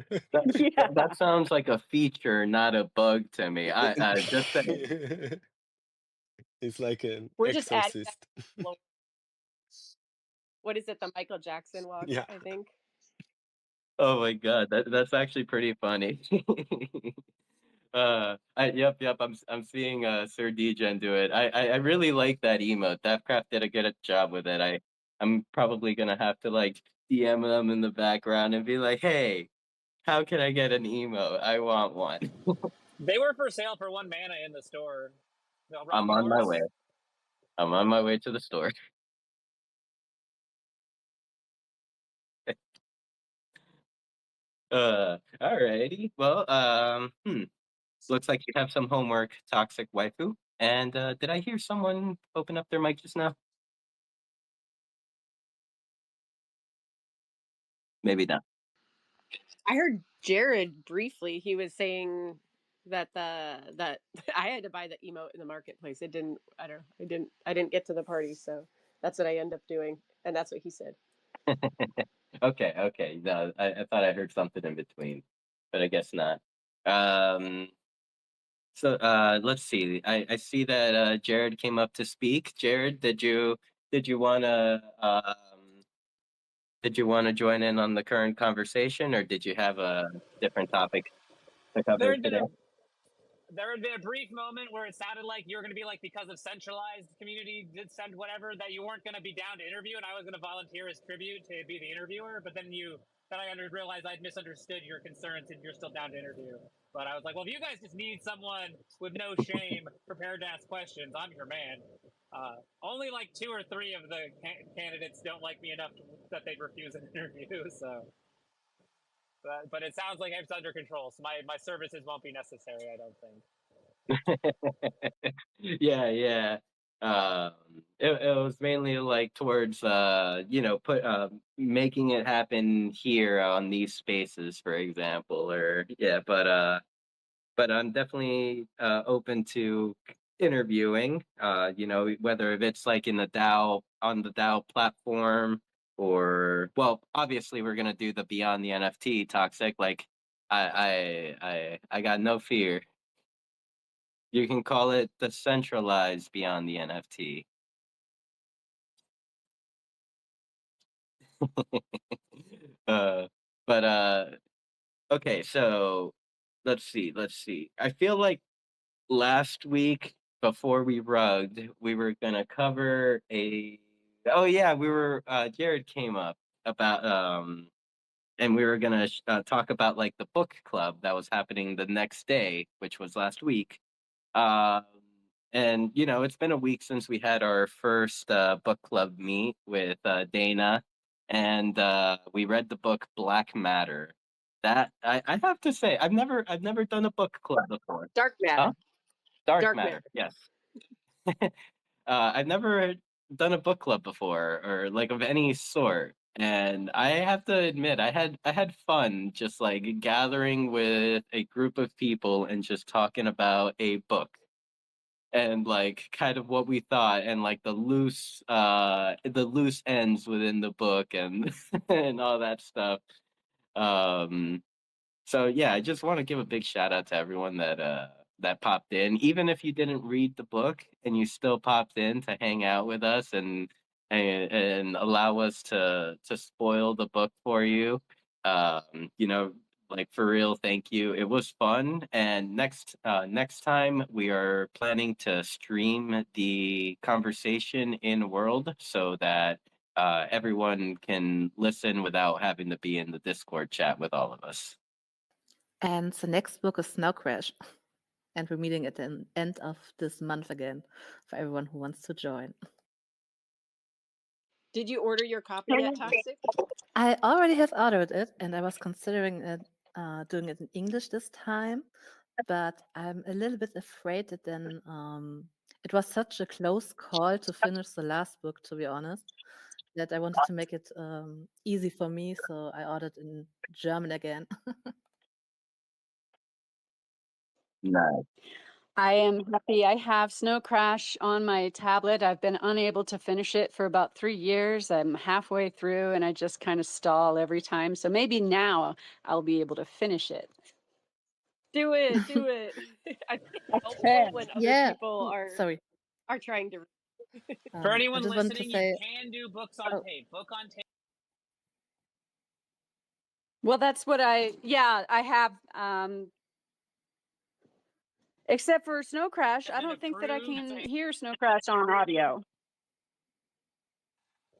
D: yeah.
B: That sounds like a feature, not a bug to me. I just saying.
F: It's like an
A: We're just adding that.
F: exorcist.
A: What is it? The Michael Jackson walk,
F: Yeah.
A: I think.
B: Oh my God, that's actually pretty funny. Yep. I'm seeing Sir Degen do it. I really like that emote. That did a good job with it. I'm probably gonna have to like DM them in the background and be like, hey, how can I get an emote? I want one.
G: They were for sale for 1 mana in the store. The
B: I'm
G: rocking
B: on my
G: horse.
B: way. I'm on my way to the store. Alrighty. Well, looks like you have some homework, toxic waifu. And did I hear someone open up their mic just now? Maybe not.
A: I heard Jared briefly. He was saying that that I had to buy the emote in the marketplace. It didn't. I don't know. I didn't get to the party, so that's what I end up doing, and that's what he said.
B: Okay. No, I thought I heard something in between, but I guess not. Um, let's see. I see that Jared came up to speak. Jared, did you wanna did you wanna join in on the current conversation, or did you have a different topic to
G: There
B: cover
G: had been
B: today?
G: a there had been a brief moment where it sounded like you were going to be like, because of centralized community did send whatever, that you weren't going to be down to interview, and I was going to volunteer as tribute to be the interviewer. But then I realized I'd misunderstood your concerns, and you're still down to interview. But I was like, well, if you guys just need someone with no shame, prepared to ask questions, I'm your man. Only like 2 or 3 of the candidates don't like me enough that they'd refuse an interview. So. But it sounds like it's under control, so my services won't be necessary, I don't think.
B: Yeah. It was mainly like towards making it happen here on these spaces, for example, or yeah, but I'm definitely open to interviewing. Whether if it's like in the DAO on the DAO platform, or well, obviously we're gonna do the Beyond the NFT toxic. Like I got no fear. You can call it decentralized Beyond the NFT. uh, but okay, so let's see. I feel like last week before we rugged, we were gonna cover a. Oh yeah, we were. Jared came up about and we were gonna talk about like the book club that was happening the next day, which was last week. Um, and it's been a week since we had our first book club meet with Dana, and we read the book Black Matter. That I have to say, I've never done a book club before.
A: Dark
B: Huh?
A: matter.
B: Dark
A: Dark
B: Matter,
A: matter.
B: yes. I've never done a book club before, or like of any sort, and I have to admit, I had fun just like gathering with a group of people and just talking about a book and like kind of what we thought and like the loose ends within the book and and all that stuff. Um, so yeah, I just want to give a big shout out to everyone that popped in. Even if you didn't read the book and you still popped in to hang out with us and allow us to spoil the book for you. Like for real, thank you. It was fun. And next time we are planning to stream the conversation in world so that everyone can listen without having to be in the Discord chat with all of us.
E: And the next book is Snow Crash. And we're meeting at the end of this month again for everyone who wants to join.
A: Did you order your copy yet, Toxic?
E: I already have ordered it, and I was considering doing it in English this time, but I'm a little bit afraid that then it was such a close call to finish the last book, to be honest, that I wanted to make it easy for me, so I ordered in German again.
B: Nice.
D: I am happy. I have Snow Crash on my tablet. I've been unable to finish it for about 3 years. I'm halfway through and I just kind of stall every time. So maybe now I'll be able to finish it.
A: Do it. I think it's helpful
D: Okay.
A: when other
E: Yeah.
A: people
E: Oh,
A: are
E: sorry.
A: trying to.
G: For
E: I
G: anyone
E: just wanted to
G: listening,
E: say,
G: you can do books on
E: oh,
G: tape. Book on tape.
D: Well, that's what I have. Except for Snow Crash, I don't think that I can hear Snow Crash on audio.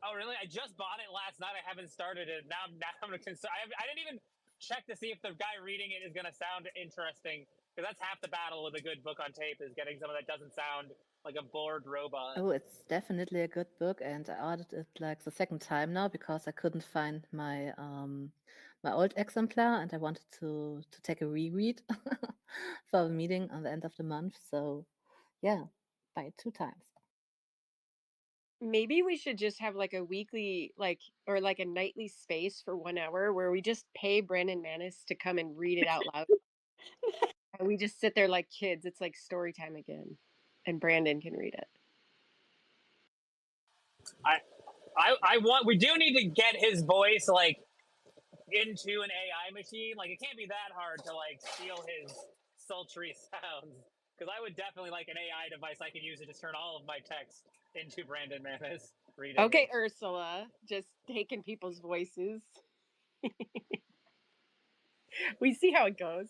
G: Oh, really? I just bought it last night. I haven't started it. Now I'm gonna consider. I didn't even check to see if the guy reading it is gonna sound interesting, because that's half the battle with a good book on tape, is getting someone that doesn't sound like a bored robot.
E: oh, it's definitely a good book, and I ordered it like the second time now because I couldn't find my my old exemplar, and I wanted to take a reread for the meeting on the end of the month. So, yeah, buy it 2 times.
A: Maybe we should just have like a weekly, or like a nightly space for 1 hour where we just pay Brandon Manis to come and read it out loud. And we just sit there like kids. It's like story time again. And Brandon can read it.
G: I want. We do need to get his voice like into an AI machine. Like, it can't be that hard to like steal his sultry sounds. Because I would definitely like an AI device I could use to just turn all of my text into Brandon Manis reading.
A: Okay,
G: it.
A: Ursula, just taking people's voices. We see how it goes.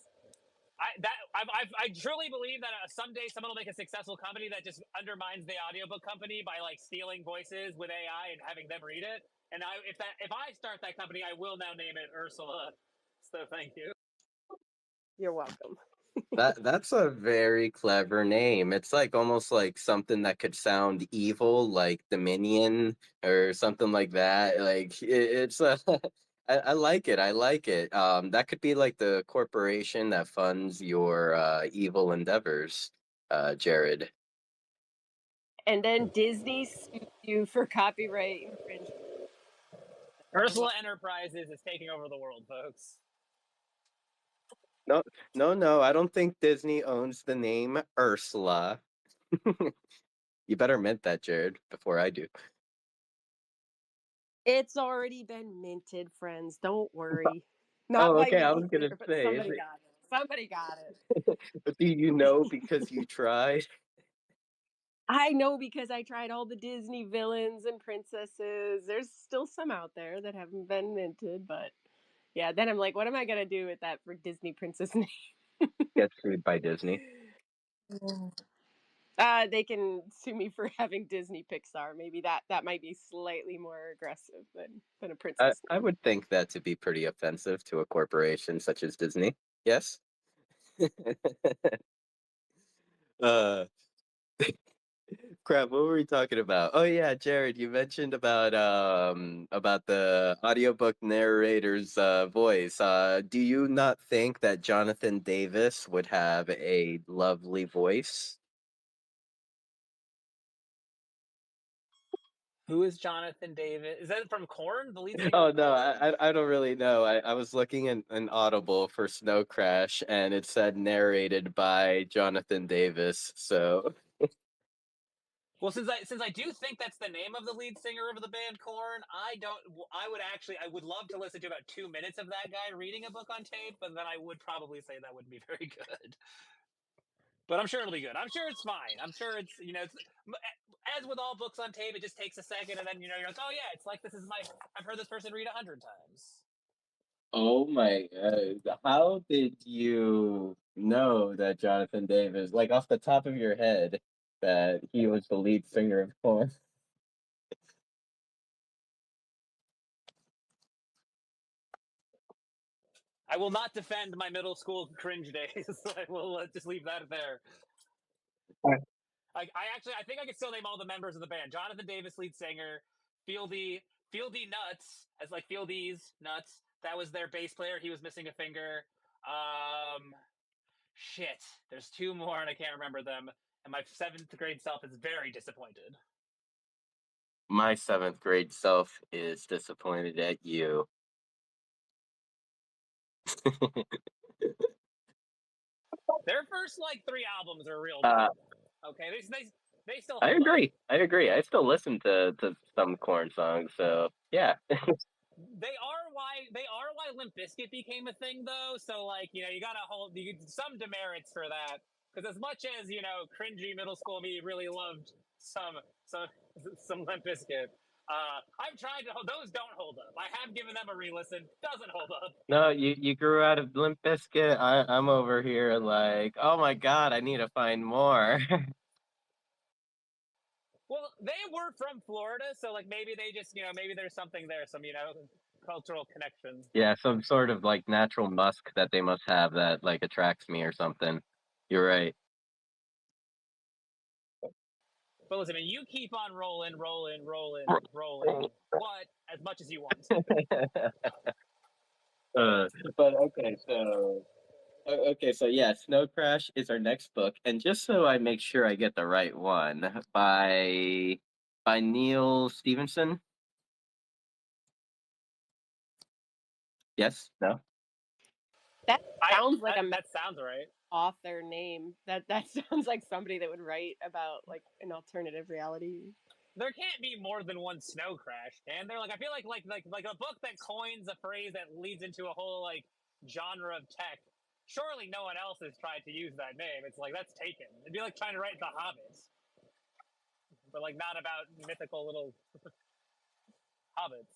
G: I truly believe that someday someone will make a successful company that just undermines the audiobook company by like stealing voices with AI and having them read it. And if I start that company, I will now name it Ursula. So thank you.
A: You're welcome.
C: That's a very clever name. It's like almost like something that could sound evil, like Dominion or something like that. Like it's I like it. I like it. That could be like the corporation that funds your evil endeavors, Jared.
A: And then Disney sued you for copyright infringement.
G: Ursula Enterprises is taking over the world, folks.
C: No, no. I don't think Disney owns the name Ursula. You better mint that, Jared, before I do.
A: It's already been minted, friends. Don't worry. Not
C: Oh,
A: by
C: okay. I
A: me
C: was gonna
A: here, but
C: say,
A: somebody got it. Somebody got it.
C: but do you know because you tried?
A: I know because I tried all the Disney villains and princesses. There's still some out there that haven't been minted, but yeah, then I'm like, what am I gonna do with that for Disney princess name?
C: Get sued by Disney.
A: They can sue me for having Disney Pixar. Maybe that might be slightly more aggressive than a princess.
C: I would think that to be pretty offensive to a corporation such as Disney. Yes. uh, crap. What were we talking about? Oh yeah, Jared, you mentioned about the audiobook narrator's voice. Do you not think that Jonathan Davis would have a lovely voice?
G: Who is Jonathan Davis? Is that from Korn, the lead singer?
C: Oh
G: of
C: no,
G: Korn?
C: I don't really know. I was looking in an Audible for Snow Crash, and it said narrated by Jonathan Davis. So
G: Well, since I do think that's the name of the lead singer of the band Korn, I would love to listen to about 2 minutes of that guy reading a book on tape, but then I would probably say that wouldn't be very good. But I'm sure it'll be good. I'm sure it's fine. I'm sure it's as with all books on tape, it just takes a second, and then you're like, oh yeah, it's like I've heard this person read 100 times.
C: oh my god, how did you know that Jonathan Davis, like off the top of your head, that he was the lead singer of Korn?
G: I will not defend my middle school cringe days. I will just leave that there. I think I can still name all the members of the band. Jonathan Davis, lead singer. Fieldy Nuts, as like Fieldy's Nuts. That was their bass player. He was missing a finger. Shit. There's two more and I can't remember them. And my 7th grade self is very disappointed.
C: My 7th grade self is disappointed at you.
G: Their first like 3 albums are real good. Okay, they still.
C: I
G: hold up.
C: agree. I agree. I still listen to some Korn songs, so yeah.
G: They are why Limp Bizkit became a thing, though. So like you gotta hold some demerits for that. Because as much as cringy middle school me really loved some Limp Bizkit, I've tried to hold those. Don't hold up. I have given them a re-listen. Doesn't hold up.
C: No, you grew out of Limp Bizkit. I'm over here like, oh my god, I need to find more.
G: Well, they were from Florida, so like maybe they just maybe there's something there, some cultural connection.
C: Yeah, some sort of like natural musk that they must have that like attracts me or something. You're right.
G: But listen, man, you keep on rolling. What as much as you want to.
C: But okay, so yeah, Snow Crash is our next book, and just so I make sure I get the right one, by Neil Stevenson. Yes, no.
A: That sounds like
G: that sounds right.
A: Author name. That sounds like somebody that would write about like an alternative reality.
G: there can't be more than one Snow Crash, can there? Like, I feel like a book that coins a phrase that leads into a whole like genre of tech. Surely no one else has tried to use that name. It's like that's taken. It'd be like trying to write The Hobbits, but like not about mythical little hobbits.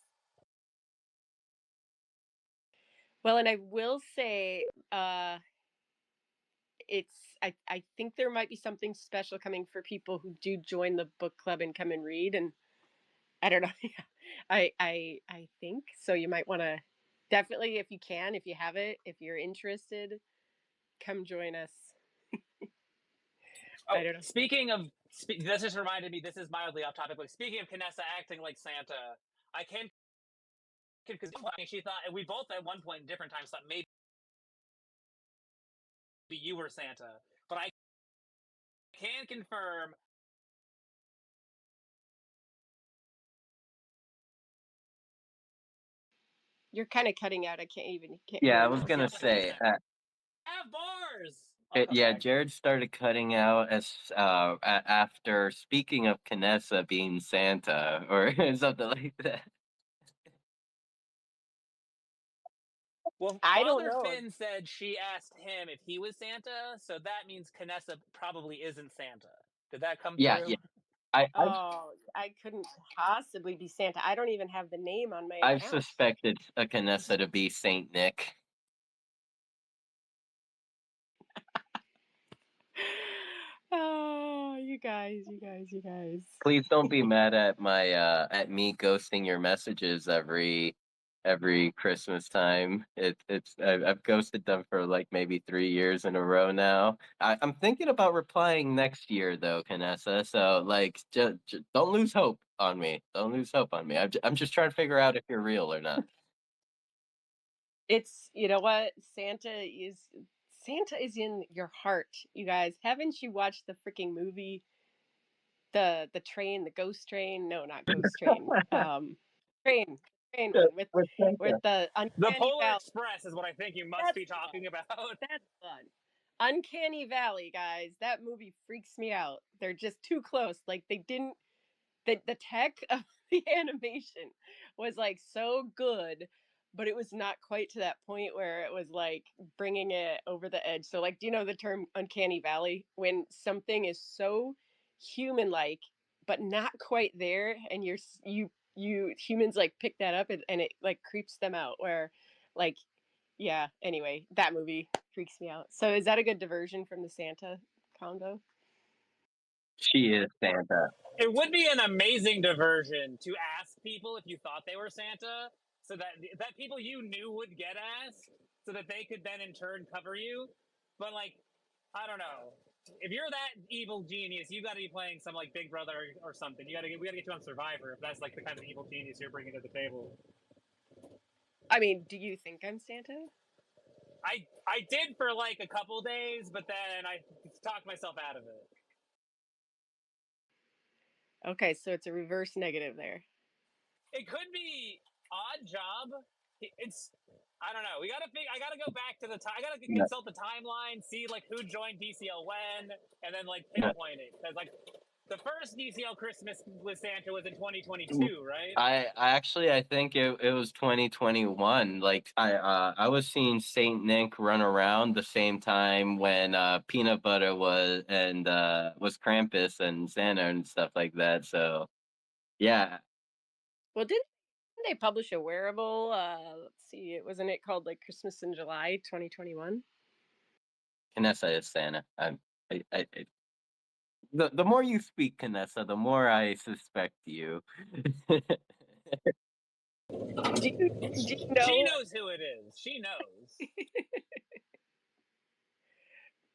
A: Well, and I will say, I think there might be something special coming for people who do join the book club and come and read. And I don't know. I think so. You might want to definitely, if you can, if you have it, if you're interested, come join us. I don't know.
G: Speaking of, this just reminded me. This is mildly off topic, but speaking of Canessa acting like Santa, I can because she thought, and we both at one point in different times thought maybe you were Santa, but I can confirm.
A: You're kind of cutting out. I can't
B: Yeah,
A: hear
B: I
A: you
B: was
A: now.
B: gonna say.
G: Have bars.
B: Yeah, Jared started cutting out as after speaking of Canessa being Santa or something like that.
G: Well,
A: I don't
G: Father
A: know.
G: Finn said she asked him if he was Santa, so that means Canessa probably isn't Santa. Did that come
B: Yeah,
G: through?
B: yeah.
A: I couldn't possibly be Santa. I don't even have the name on my
B: I've
A: account.
B: suspected a Canessa to be Saint Nick.
A: Oh, you guys.
B: Please don't be mad at my at me ghosting your messages every Christmas time. I've ghosted them for like maybe 3 years in a row now. I'm thinking about replying next year though, Canessa. So like, just don't lose hope on me. Don't lose hope on me. I'm just trying to figure out if you're real or not.
A: It's, you know what? Santa is in your heart, you guys. Haven't you watched the freaking movie, the train, the ghost train? No, not ghost train. Train, train one with the
G: The
A: Uncanny
G: Polar
A: Valley.
G: Express is what I think you must
A: That's
G: be talking about.
A: That's fun. Uncanny Valley, guys. That movie freaks me out. They're just too close. Like they didn't the tech of the animation was like so good, but it was not quite to that point where it was like bringing it over the edge. So like, do you know the term uncanny valley, when something is so human like but not quite there, and you humans like pick that up, and it like creeps them out, where like, yeah, anyway, that movie freaks me out. So is that a good diversion from the Santa combo?
B: She is Santa.
G: It would be an amazing diversion to ask people if you thought they were Santa, so that people you knew would get asked, so that they could then in turn cover you. But like, I don't know. If you're that evil genius, you got to be playing some like Big Brother or something. We got to get you on Survivor if that's like the kind of evil genius you're bringing to the table.
A: I mean, do you think I'm Santa?
G: I did for like a couple days, but then I talked myself out of it.
A: Okay, so it's a reverse negative there.
G: It could be odd job. It's I don't know. I gotta go back to the time. I gotta consult the timeline, see like who joined DCL when, and then like pinpoint it. Because like the first DCL Christmas with Santa was in 2022, right?
B: I think it was 2021. Like I was seeing Saint Nick run around the same time when Peanut Butter was Krampus and Santa and stuff like that. So yeah.
A: Well, didn't they publish a wearable? Let's see, wasn't it called like Christmas in July 2021?
B: Canessa is Santa. The more you speak, Canessa, the more I suspect you.
A: Do you know?
G: She knows who it is. She knows.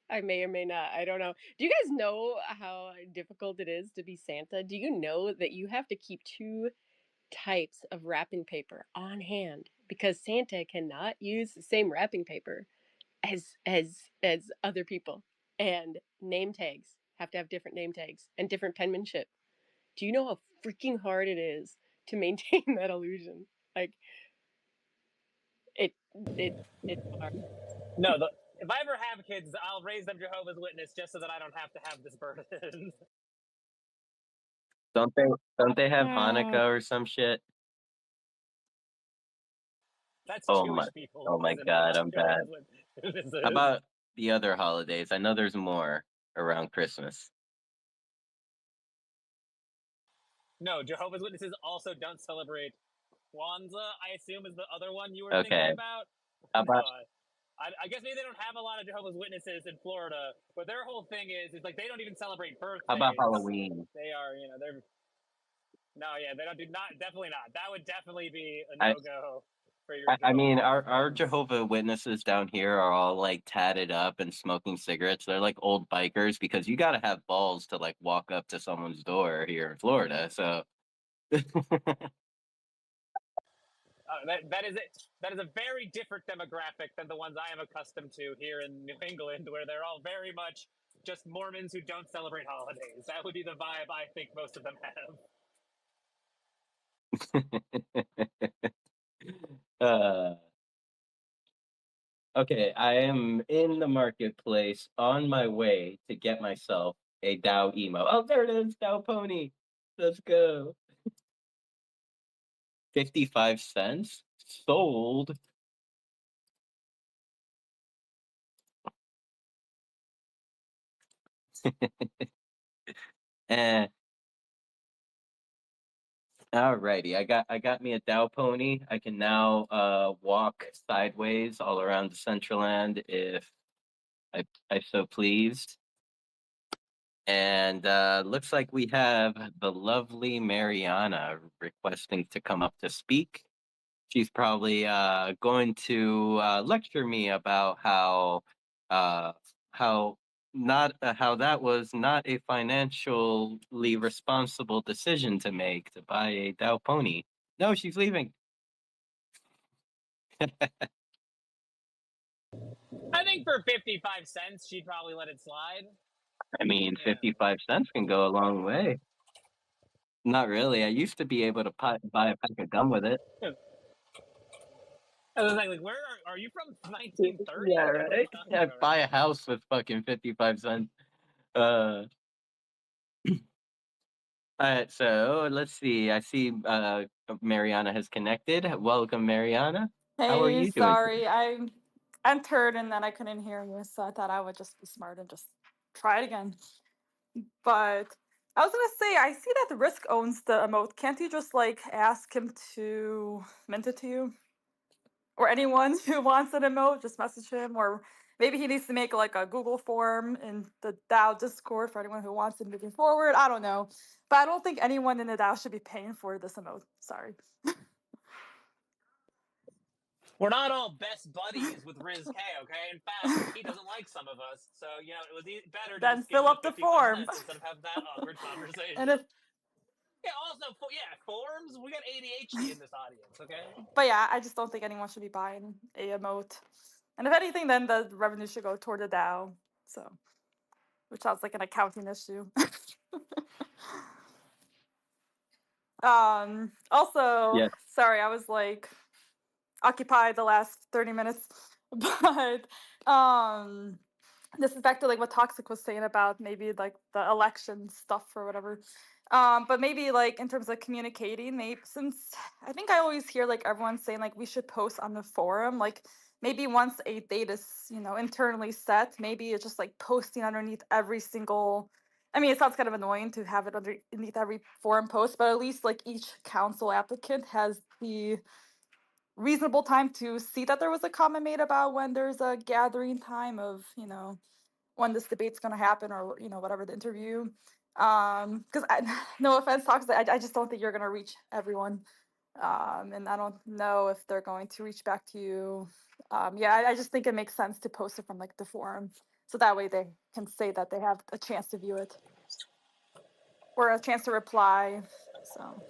A: I may or may not. I don't know. Do you guys know how difficult it is to be Santa? Do you know that you have to keep two types of wrapping paper on hand, because Santa cannot use the same wrapping paper as other people, and name tags have to have different name tags and different penmanship. Do you know how freaking hard it is to maintain that illusion? Like it's hard.
G: No, if I ever have kids, I'll raise them Jehovah's Witness just so that I don't have to have this burden.
B: Don't they have Hanukkah or some shit?
G: That's
B: Oh
G: Jewish
B: my
G: people.
B: oh my god, I'm bad. How about the other holidays? I know there's more around Christmas.
G: No, Jehovah's Witnesses also don't celebrate Kwanzaa, I assume is the other one you were
B: Okay.
G: thinking about.
B: How about
G: I guess maybe they don't have a lot of Jehovah's Witnesses in Florida, but their whole thing is like they don't even celebrate birthdays.
B: how about Halloween?
G: They are, they're they don't do definitely not. That would definitely be a
B: I-
G: no-go for your
B: I mean,
G: Jehovah's
B: our
G: Witnesses.
B: Jehovah Witnesses down here are all like tatted up and smoking cigarettes. They're like old bikers because you got to have balls to like walk up to someone's door here in Florida. So
G: That is a very different demographic than the ones I am accustomed to here in New England, where they're all very much just Mormons who don't celebrate holidays. That would be the vibe I think most of them have.
B: Okay, I am in the marketplace on my way to get myself a Dow emo. Oh, there it is, Dow Pony. Let's go. 55 cents? Sold. Eh. Alrighty, I got me a Dow Pony. I can now walk sideways all around the Decentraland if I so pleased. And looks like we have the lovely Mariana requesting to come up to speak. She's probably going to lecture me about how not how that was not a financially responsible decision to make to buy a Dow Pony. No, she's leaving.
G: I think for 55 cents, she'd probably let it slide.
B: I mean,
G: Yeah.
B: 55 cents can go a long way. Not really. I used to be able to buy a pack of gum with it.
G: I was like, where are you from? 1930?
B: Yeah, right. Yeah, buy a house with fucking 55 cents. All right, so let's see. I see Mariana has connected. Welcome, Mariana. How are
H: Hey,
B: you doing
H: sorry, I entered and then I couldn't hear you, so I thought I would just be smart and just try it again. But I was gonna say, I see that Risk owns the emote. Can't you just like ask him to mint it to you? Or anyone who wants an emote, just message him. Or maybe he needs to make like a Google form in the DAO Discord for anyone who wants it moving forward. I don't know. But I don't think anyone in the DAO should be paying for this emote. Sorry.
G: We're not all best buddies with Riz K, okay? In fact, he doesn't like some of us, so it was better to
H: Then
G: just give
H: fill
G: him
H: up the
G: 55
H: form.
G: cents instead of have that awkward conversation.
H: And if
G: Yeah, also, forms. We got ADHD in this audience, okay?
H: But yeah, I just don't think anyone should be buying a emote. And if anything, then the revenue should go toward the DAO. So, which sounds like an accounting issue. Also,
B: Yes.
H: sorry, I was like occupied the last 30 minutes, but this is back to like what Toxic was saying about maybe like the election stuff or whatever. But maybe like in terms of communicating, maybe since I think I always hear like everyone saying like we should post on the forum, like maybe once a date is internally set, maybe it's just like posting underneath every single. I mean, it sounds kind of annoying to have it underneath every forum post, but at least like each council applicant has the reasonable time to see that there was a comment made about when there's a gathering time of when this debate's going to happen or whatever the interview because no offense talks I just don't think you're going to reach everyone and I don't know if they're going to reach back to you I just think it makes sense to post it from like the forum so that way they can say that they have a chance to view it or a chance to reply. So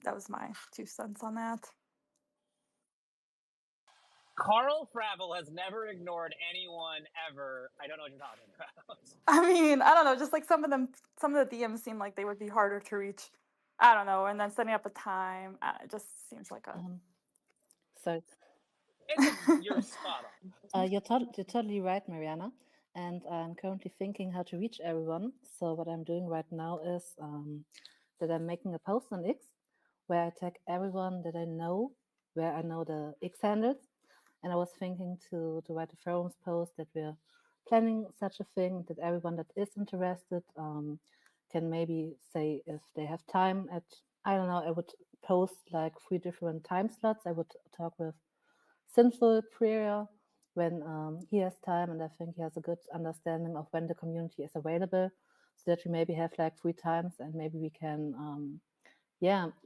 H: that was my 2 cents on that.
G: Carl Fravel has never ignored anyone ever. I don't know what you're talking about.
H: I mean, I don't know, just like some of the DMs seem like they would be harder to reach. I don't know, and then setting up a time, it just seems like a.
E: So
G: You're spot on.
E: you're totally right, Mariana. and I'm currently thinking how to reach everyone. So what I'm doing right now is that I'm making a post on X where I tag everyone that I know, where I know the X handles. And I was thinking to write a forums post that we're planning such a thing, that everyone that is interested can maybe say if they have time at, I don't know, I would post like 3 different time slots. I would talk with Sinful Prayer when he has time, and I think he has a good understanding of when the community is available, so that we maybe have like 3 times, and maybe we can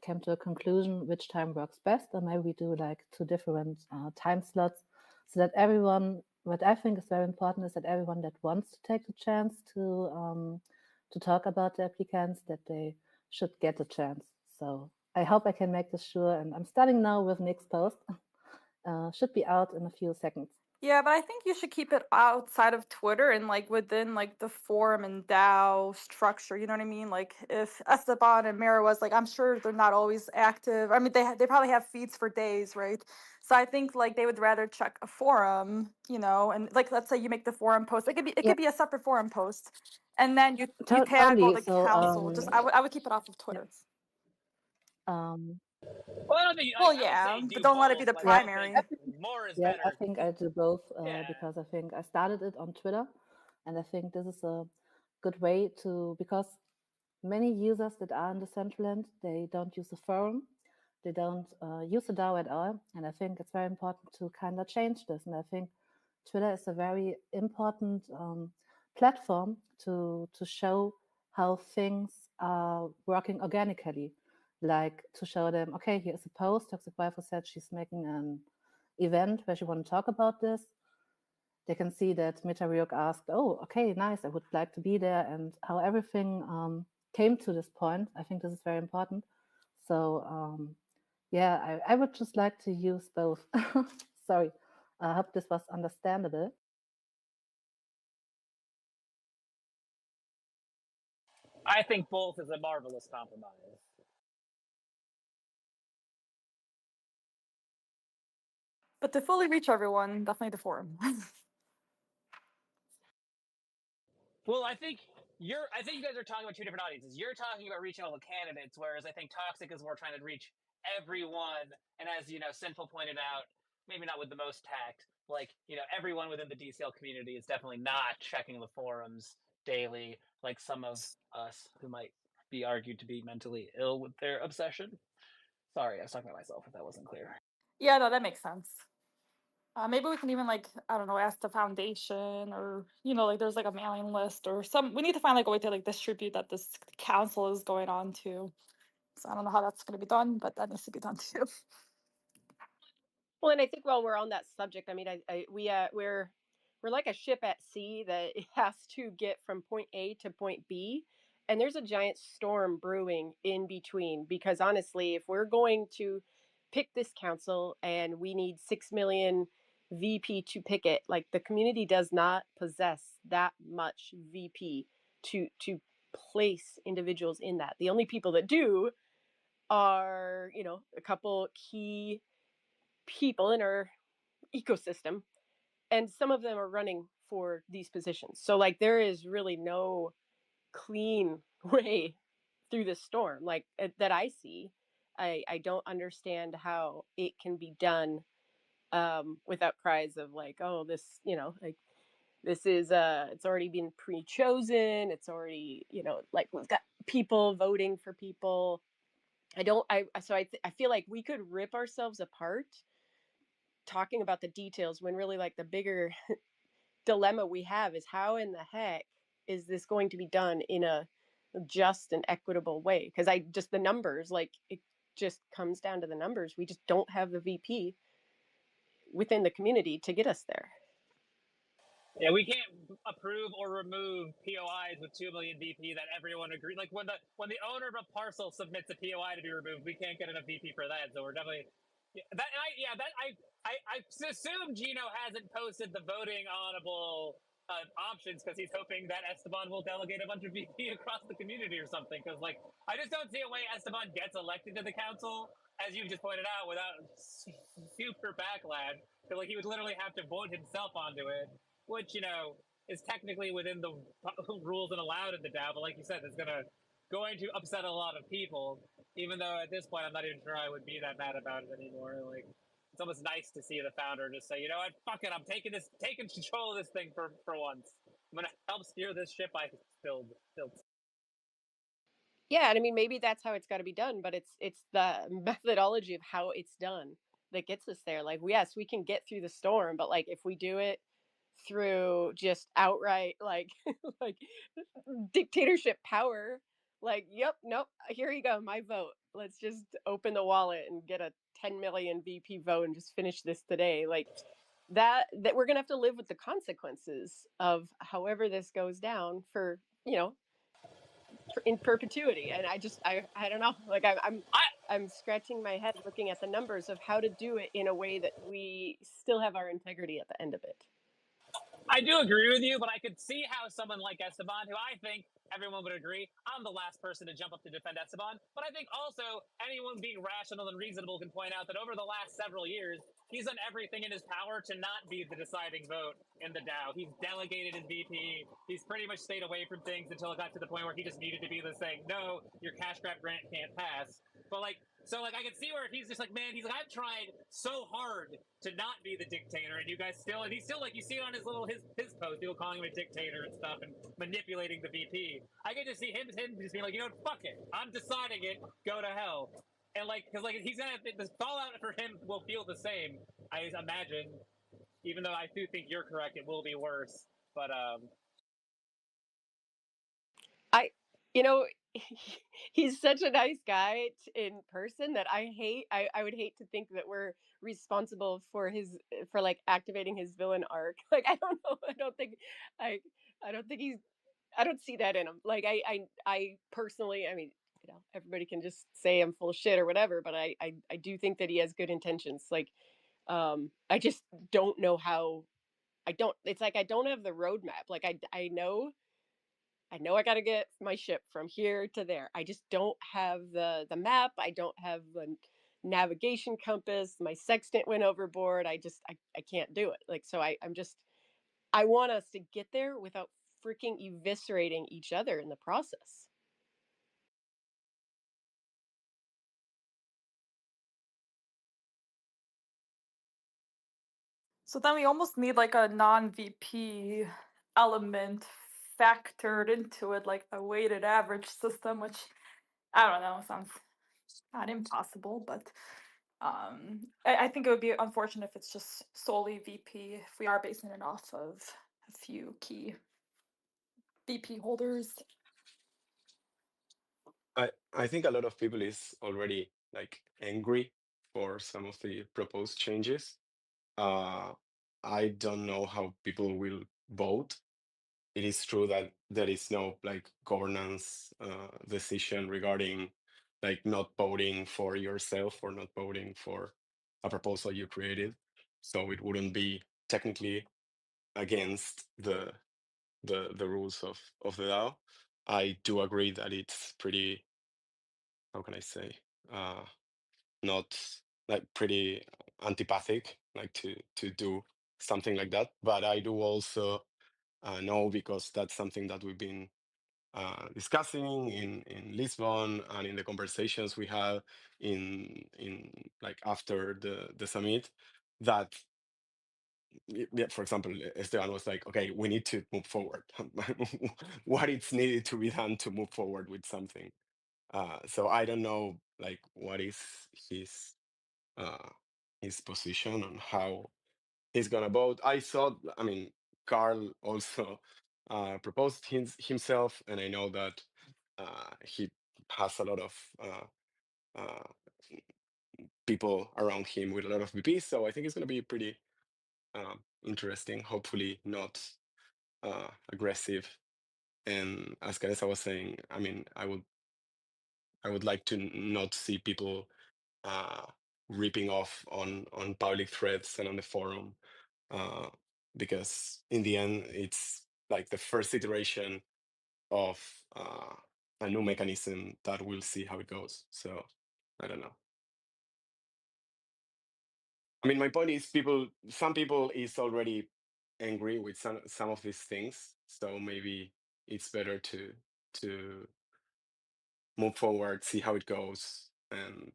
E: come to a conclusion which time works best, or maybe we do like 2 different time slots, so that everyone, what I think is very important is that everyone that wants to take the chance to talk about the applicants, that they should get a chance. So I hope I can make this sure, and I'm starting now with Nick's post. Should be out in a few seconds.
H: Yeah, but I think you should keep it outside of Twitter and like within like the forum and DAO structure. You know what I mean? Like if Esteban and Mara was like, I'm sure they're not always active. I mean, they probably have feeds for days, right? So I think like they would rather check a forum, you know, and like let's say you make the forum post. It could be a separate forum post, and then you tag all
E: Totally.
H: the
E: So
H: council. Just I would keep it off of Twitter.
G: Well, I don't think.
H: Well,
G: I would
H: yeah,
G: say
H: but
G: do
H: don't let it be
G: both.
H: the
G: Like, I don't
H: primary.
G: think more is
E: yeah, I
G: better.
E: think I do both
G: Yeah.
E: because I think I started it on Twitter, and I think this is a good way to, because many users that are in Decentraland, they don't use the forum, they don't use the DAO at all, and I think it's very important to kind of change this. And I think Twitter is a very important platform to show how things are working organically, like to show them, okay, here's a post. Toxic Waifu said she's making an event where she want to talk about this. They can see that Mitaryuk asked, oh, okay, nice, I would like to be there, and how everything came to this point. I think this is very important. So yeah, I would just like to use both. Sorry, I hope this was understandable.
G: I think both is a marvelous compromise.
H: But to fully reach everyone, definitely the forum.
G: Well, I think you guys are talking about 2 different audiences. You're talking about reaching all the candidates, whereas I think Toxic is more trying to reach everyone. And as you know, Sinful pointed out, maybe not with the most tact, like, you know, everyone within the DCL community is definitely not checking the forums daily, like some of us who might be argued to be mentally ill with their obsession. Sorry, I was talking about myself if that wasn't clear.
H: Yeah, no, that makes sense. Maybe we can even like, I don't know, ask the foundation, or you know, like there's like a mailing list or some. We need to find like a way to like distribute that this council is going on to. So I don't know how that's going to be done, but that needs to be done too.
A: Well, and I think while we're on that subject, I mean, we're like a ship at sea that has to get from point A to point B, and there's a giant storm brewing in between. Because honestly, if we're going to pick this council and we need 6 million VP to pick it, like the community does not possess that much VP to place individuals in that. The only people that do are, you know, a couple key people in our ecosystem, and some of them are running for these positions. So like there is really no clean way through this storm, like that I see. I don't understand how it can be done without cries of like, oh, this, you know, like this is it's already been pre-chosen, it's already, you know, like we've got people voting for people. I feel like we could rip ourselves apart talking about the details when really like the bigger dilemma we have is how in the heck is this going to be done in a just and equitable way? Because I just, the numbers, like it just comes down to the numbers. We just don't have the VP within the community to get us there.
G: Yeah, we can't approve or remove POIs with 2 million VP that everyone agrees. Like when the owner of a parcel submits a POI to be removed, we can't get enough VP for that. So we're definitely I assume Gino hasn't posted the voting audible options because he's hoping that Esteban will delegate a bunch of VP across the community or something. Because like I just don't see a way Esteban gets elected to the council, as you just pointed out, without super backlash. So like he would literally have to vote himself onto it, which, you know, is technically within the rules and allowed in the DAO. But like you said, it's going to upset a lot of people. Even though at this point, I'm not even sure I would be that mad about it anymore. Like, it's almost nice to see the founder just say, you know what, fuck it, I'm taking control of this thing for once. I'm gonna help steer this ship I built.
A: Yeah, and I mean maybe that's how it's got to be done, but it's the methodology of how it's done that gets us there. Like, yes, we can get through the storm, but like if we do it through just outright like like dictatorship power, like, yep, nope, here you go, my vote. Let's just open the wallet and get a 10 million VP vote and just finish this today. Like that we're going to have to live with the consequences of however this goes down for, in perpetuity. And I don't know, like I'm scratching my head looking at the numbers of how to do it in a way that we still have our integrity at the end of it.
G: I do agree with you, but I could see how someone like Esteban, who I think everyone would agree, I'm the last person to jump up to defend Esteban, but I think also anyone being rational and reasonable can point out that over the last several years, he's done everything in his power to not be the deciding vote in the DAO. He's delegated his VP. He's pretty much stayed away from things until it got to the point where he just needed to be the saying, no, your cash grab grant can't pass. But I can see where he's just like, man, he's like, I've tried so hard to not be the dictator, and you guys still, and he's still like, you see it on his post, people calling him a dictator and stuff, and manipulating the VP. I get to see him just being like, you know what, fuck it, I'm deciding it, go to hell. And because he's gonna, the fallout for him will feel the same, I imagine, even though I do think you're correct, it will be worse. But
A: I, you know, he's such a nice guy in person that I would hate to think that we're responsible for for like activating his villain arc. Like, I don't know. I, I don't think I don't see that in him. Like, I personally, I mean, everybody can just say I'm full of shit or whatever, but I do think that he has good intentions. Like, I just don't know how, it's like, I don't have the roadmap. Like, I know I got to get my ship from here to there. I just don't have the map. I don't have the navigation compass. My sextant went overboard. I can't do it. Like, so I want us to get there without freaking eviscerating each other in the process.
H: So then we almost need like a non-VP element factored into it, like a weighted average system, which I don't know, sounds not impossible, but I think it would be unfortunate if it's just solely VP if we are basing it off of a few key VP holders.
F: I think a lot of people is already like angry for some of the proposed changes. I don't know how people will vote. It is true that there is no like governance decision regarding like not voting for yourself or not voting for a proposal you created. So it wouldn't be technically against the rules of the DAO. I do agree that it's pretty, how can I say, not like pretty antipathic, like to do something like that. But I do also know, because that's something that we've been discussing in Lisbon and in the conversations we had in like after the summit, that yeah, for example, Esteban was like, okay, we need to move forward. What it's needed to be done to move forward with something. So I don't know like what is uh his position on how he's gonna vote. I saw, I mean, Carl also proposed himself, and I know that he has a lot of uh, people around him with a lot of VPs, so I think it's gonna be pretty interesting. Hopefully, not aggressive. And as Caressa was saying, I mean, I would like to not see people uh, ripping off on public threads and on the forum, uh, because in the end, it's like the first iteration of a new mechanism that we'll see how it goes. So I don't know. I mean, my point is, some people is already angry with some of these things. So maybe it's better to move forward, see how it goes, and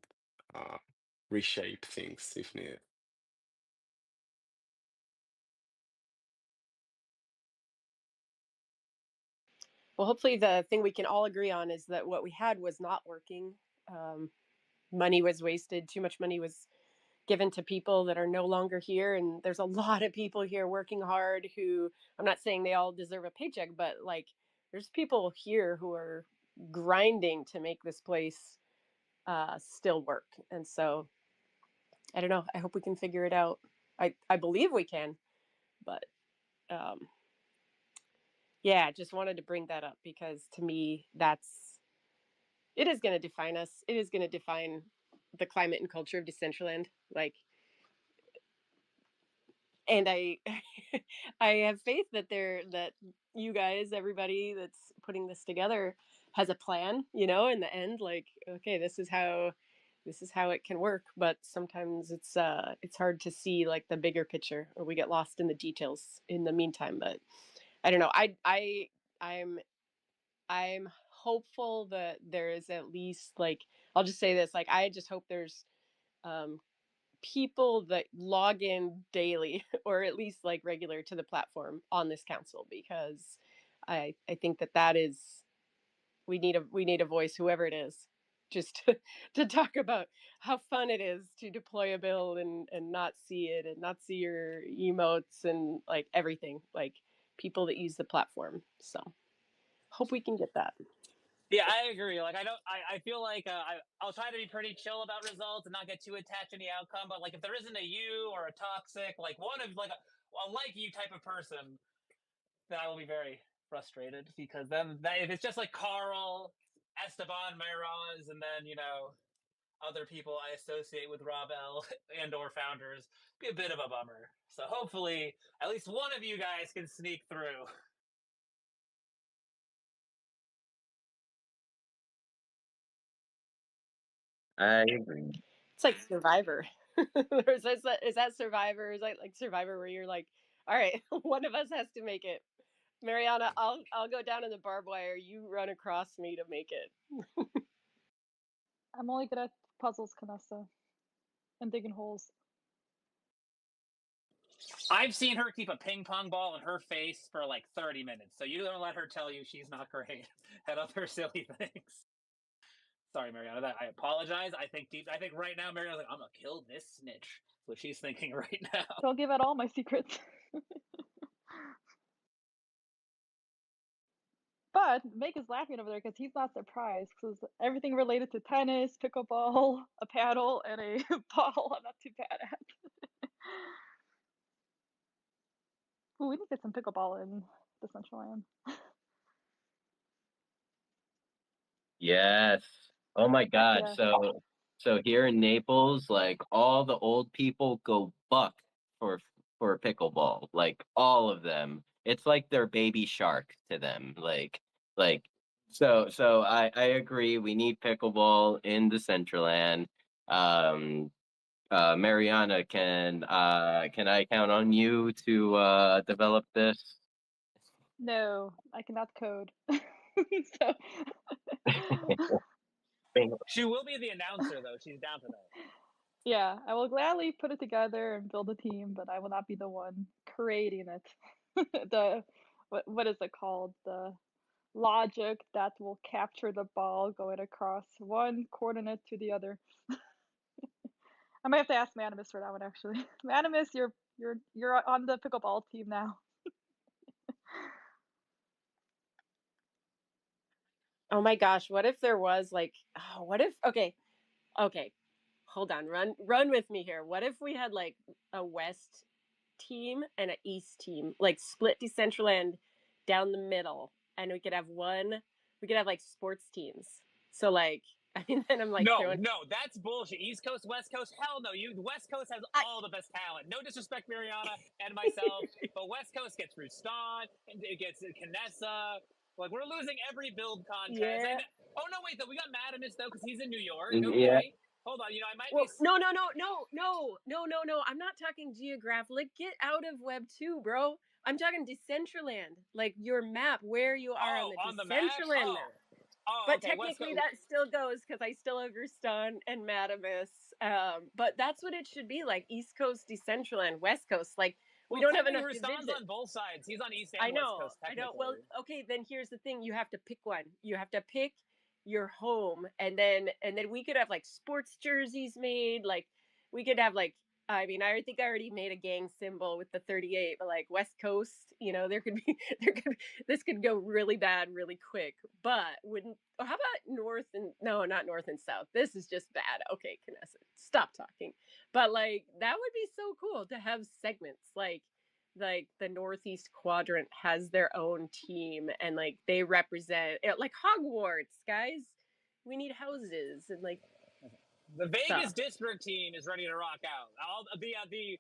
F: reshape things if needed.
A: Well, hopefully the thing we can all agree on is that what we had was not working. Money was wasted. Too much money was given to people that are no longer here. And there's a lot of people here working hard who, I'm not saying they all deserve a paycheck, but like there's people here who are grinding to make this place still work. And so I don't know. I hope we can figure it out. I believe we can, but um, yeah, just wanted to bring that up because to me, it is going to define us. It is going to define the climate and culture of Decentraland. Like, and I, I have faith that you guys, everybody that's putting this together, has a plan. You know, in the end, like, okay, this is how it can work. But sometimes it's hard to see like the bigger picture, or we get lost in the details in the meantime. But I don't know. I'm hopeful that there is at least like, I'll just say this, like I just hope there's um, people that log in daily or at least like regular to the platform on this council, because I think that is, we need a voice, whoever it is, just to talk about how fun it is to deploy a build and not see it and not see your emotes and like everything, like people that use the platform. So hope we can get that.
G: Yeah, I agree. Like, I feel like I'll try to be pretty chill about results and not get too attached to the outcome. But like, if there isn't a you or a toxic, like one of like a like you type of person, then I will be very frustrated, because then if it's just like Carl, Esteban, Mayraz, and then other people I associate with Rob L and or founders, be a bit of a bummer. So hopefully, at least one of you guys can sneak through.
C: I agree.
A: It's like Survivor. is that Survivor? Is that like Survivor where you're like, all right, one of us has to make it. Mariana, I'll go down in the barbed wire. You run across me to make it.
H: I'm only good at puzzles, Canessa, and digging holes.
G: I've seen her keep a ping pong ball in her face for like 30 minutes, so you don't let her tell you she's not great at other silly things. Sorry, Mariana. I apologize. I think right now Mariana's like, I'm gonna kill this snitch. That's what she's thinking right now.
H: Don't give out all my secrets. But Meg is laughing over there because he's not surprised, because everything related to tennis, pickleball, a paddle, and a ball, I'm not too bad at. Ooh, we need to get some pickleball in Decentraland.
C: Yes. Oh my
H: Heck
C: God.
H: yeah.
C: So here in Naples, like all the old people go buck for pickleball. Like all of them. It's like their baby shark to them. Like so I agree. We need pickleball in the Decentraland. Mariana, can I count on you to develop this?
H: No, I cannot code. So
G: She will be the announcer, though. She's down for that.
H: yeah, I will gladly put it together and build a team, but I will not be the one creating it. The what is it called? The logic that will capture the ball going across one coordinate to the other. I might have to ask Manimus for that one, actually. Manimus, you're on the pickleball team now.
A: Oh my gosh, what if there was like, oh, what if, okay, hold on, run with me here. What if we had like a West team and an East team, like split Decentraland down the middle, and we could have like sports teams. So like, I mean, then I'm like
G: No,
A: throwing.
G: that's bullshit. East Coast, West Coast, hell no. West Coast has all the best talent. No disrespect, Mariana and myself, but West Coast gets Rustan, and it gets Canessa. Like, we're losing every build contest.
A: Yeah.
G: Oh no, wait though, we got Madamus though because he's in New York.
C: Yeah.
G: Okay, hold on. I might
A: Well,
G: be.
A: no. I'm not talking geographic. Get out of Web 2, bro. I'm talking Decentraland, like your map where you are on the Decentraland map. But
G: okay,
A: technically that still goes because I still have Rustan and Madamus. But that's what it should be, like East Coast Decentraland, West Coast. Like we don't have enough
G: Rustan's on both sides. He's on East and
A: I know,
G: West Coast.
A: I know. Well, okay, then here's the thing: you have to pick one. You have to pick your home, and then we could have like sports jerseys made. Like we could have like, I mean, I think I already made a gang symbol with the 38, but like West Coast, you know, this could go really bad really quick. But wouldn't, how about North and, no, not North and South. This is just bad. Okay, Knesset, stop talking. But like, that would be so cool to have segments like the Northeast quadrant has their own team and like they represent it, like Hogwarts, guys. We need houses and like
G: the Vegas district team is ready to rock out. The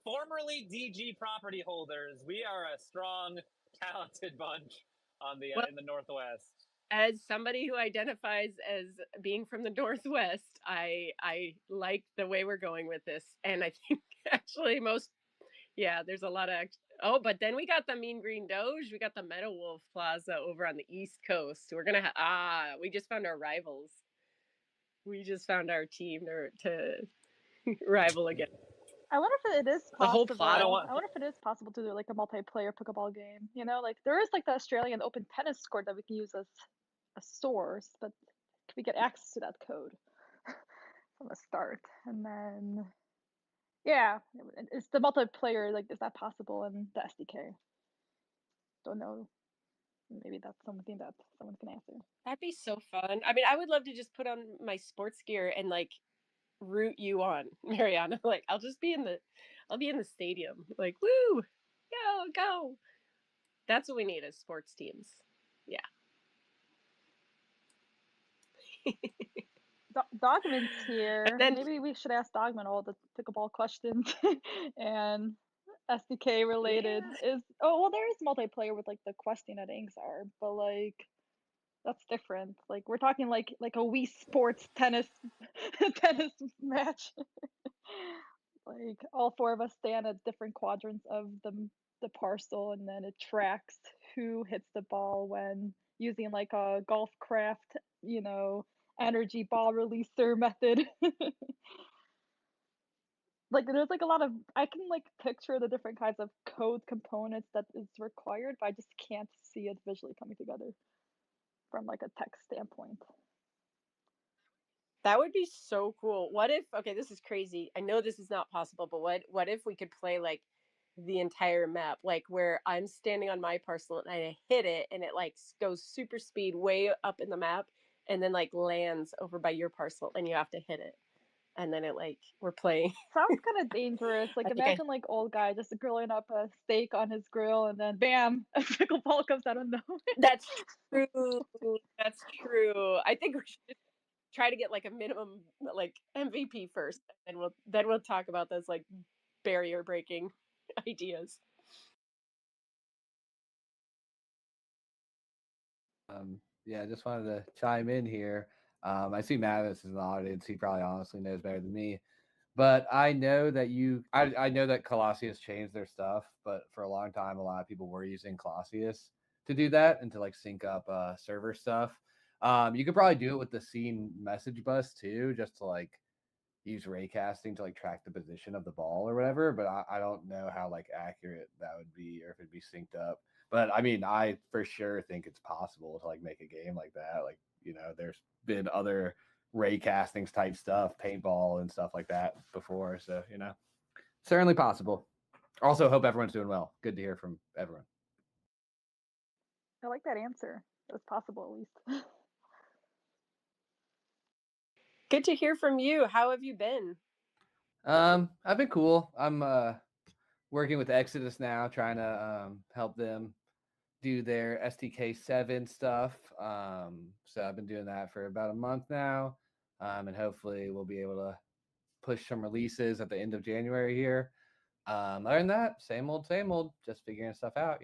G: formerly DG property holders, we are a strong, talented bunch on the in the Northwest.
A: As somebody who identifies as being from the Northwest, I like the way we're going with this, and I think actually there's a lot of. Oh, but then we got the Mean Green Doge. We got the Meadow Wolf Plaza over on the East Coast. We're gonna we just found our rivals. We just found our team to rival again.
H: I wonder if it is possible.
A: The whole plot.
H: I wonder if it is possible to do like a multiplayer pickleball game. You know, like there is like the Australian Open tennis court that we can use as a source, but can we get access to that code from the start? And then, yeah, it's the multiplayer. Like, is that possible in the SDK? Don't know. Maybe that's something that someone can answer.
A: That'd be so fun. I mean, I would love to just put on my sports gear and like root you on, Mariana. Like I'll be in the stadium. Like, woo, go. That's what we need as sports teams. Yeah.
H: Dogman's here. Maybe we should ask Dogman all the pickleball questions and SDK related is there is multiplayer with like the questing at Angsar, but like that's different. Like we're talking like a Wii Sports tennis match. Like all four of us stand at different quadrants of the parcel, and then it tracks who hits the ball when using like a golf craft, energy ball releaser method. Like there's like a lot of, I can like picture the different kinds of code components that is required, but I just can't see it visually coming together from like a tech standpoint.
A: That would be so cool. What if, okay, this is crazy. I know this is not possible, but what if we could play like the entire map, like where I'm standing on my parcel and I hit it and it like goes super speed way up in the map and then like lands over by your parcel and you have to hit it. And then it like we're playing.
H: Sounds kind of dangerous. Like imagine like old guy just grilling up a steak on his grill and then bam, a pickleball comes out of nowhere.
A: That's true. That's true. I think we should try to get like a minimum like MVP first, and then we'll talk about those like barrier breaking ideas.
I: Yeah, I just wanted to chime in here. I see Mavis in the audience. He probably honestly knows better than me. But I know that I know that Colossus changed their stuff, but for a long time, a lot of people were using Colossus to do that and to like sync up server stuff. You could probably do it with the scene message bus too, just to like use raycasting to like track the position of the ball or whatever. But I don't know how like accurate that would be or if it'd be synced up. But I mean, I for sure think it's possible to like make a game like that. Like, there's been other ray castings type stuff, paintball and stuff like that before. So, certainly possible. Also, hope everyone's doing well. Good to hear from everyone.
H: I like that answer. It's possible, at least.
A: Good to hear from you. How have you been?
I: I've been cool. I'm working with Exodus now, trying to help them do their STK 7 stuff. So I've been doing that for about a month now. And hopefully we'll be able to push some releases at the end of January here. Other than that, same old, just figuring stuff out,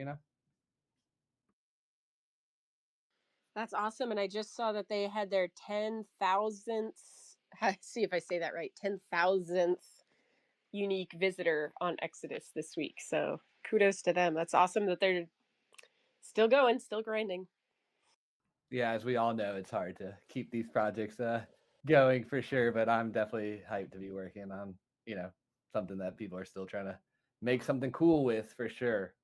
A: That's awesome. And I just saw that they had their 10,000th, see if I say that right, 10,000th unique visitor on Exodus this week. So kudos to them. That's awesome that they're still going, still grinding.
I: Yeah, as we all know, it's hard to keep these projects going for sure. But I'm definitely hyped to be working on something that people are still trying to make something cool with for sure.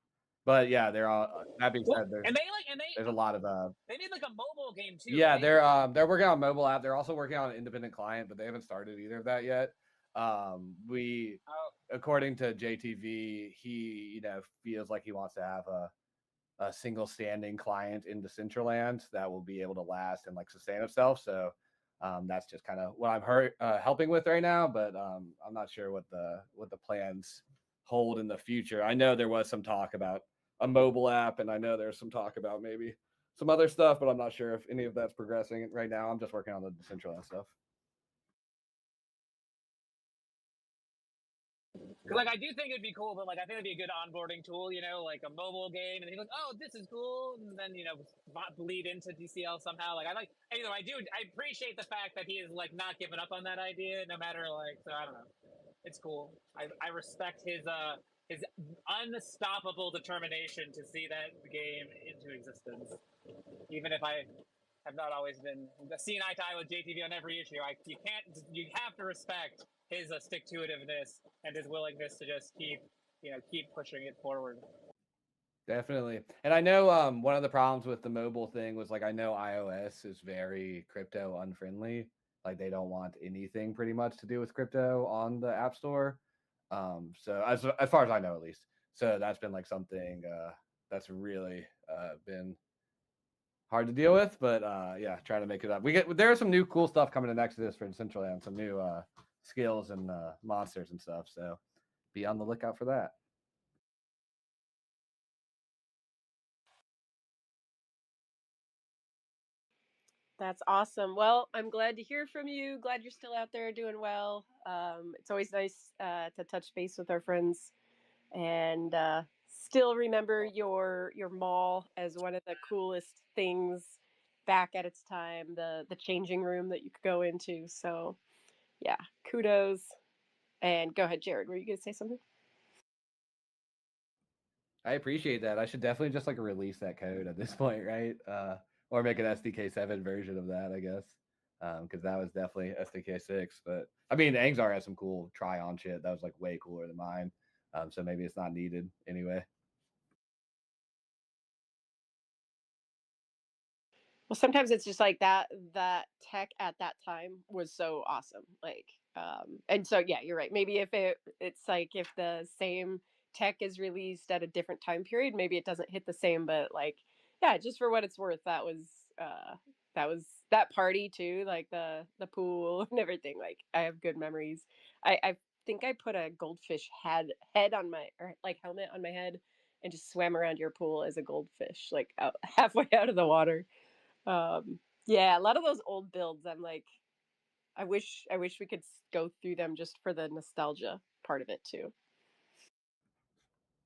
I: But yeah, they're all that being said, there's a lot of
G: they made like a mobile game too.
I: yeah,
G: right?
I: they're working on a mobile app. They're also working on an independent client, but they haven't started either of that yet. We according to JTV, he feels like he wants to have a single standing client in Decentraland that will be able to last and like sustain itself. So that's just kind of what I'm helping with right now. But I'm not sure what the plans hold in the future. I know there was some talk about a mobile app, and I know there's some talk about maybe some other stuff, but I'm not sure if any of that's progressing right now. I'm just working on the Decentraland stuff.
G: Because like I do think it'd be cool, but like I think it'd be a good onboarding tool, like a mobile game, and he's like, oh, this is cool, and then bleed into DCL somehow. Like I appreciate the fact that he is like not giving up on that idea, no matter like. So I don't know, it's cool. I respect his unstoppable determination to see that game into existence, even if I have not always been seeing eye to eye with JTV on every issue. You have to respect his stick to itiveness and his willingness to just keep pushing it forward.
I: Definitely. And I know one of the problems with the mobile thing was like I know iOS is very crypto unfriendly. Like they don't want anything pretty much to do with crypto on the App Store. So as far as I know at least. So that's been like something that's really been hard to deal with, but yeah, trying to make it up. There's some new cool stuff coming in Exodus for Decentraland, some new skills and monsters and stuff. So be on the lookout for that.
A: That's awesome. Well, I'm glad to hear from you. Glad you're still out there doing well. It's always nice to touch base with our friends and still remember your mall as one of the coolest things back at its time. The changing room that you could go into. So yeah, kudos. And go ahead, Jared. Were you gonna say something?
I: I appreciate that. I should definitely just like release that code at this point, right? Or make an SDK7 version of that, I guess. Because that was definitely SDK6. But I mean, Angzar has some cool try on shit. That was like way cooler than mine. So maybe it's not needed anyway.
A: Well, sometimes it's just like that tech at that time was so awesome. Like and so yeah, you're right. Maybe if it's like if the same tech is released at a different time period, maybe it doesn't hit the same, but like yeah, just for what it's worth, that was that party too, like the pool and everything. Like I have good memories. I think I put a goldfish head on my or like helmet on my head and just swam around your pool as a goldfish, like halfway out of the water. Yeah, a lot of those old builds, I'm like, I wish we could go through them just for the nostalgia part of it too.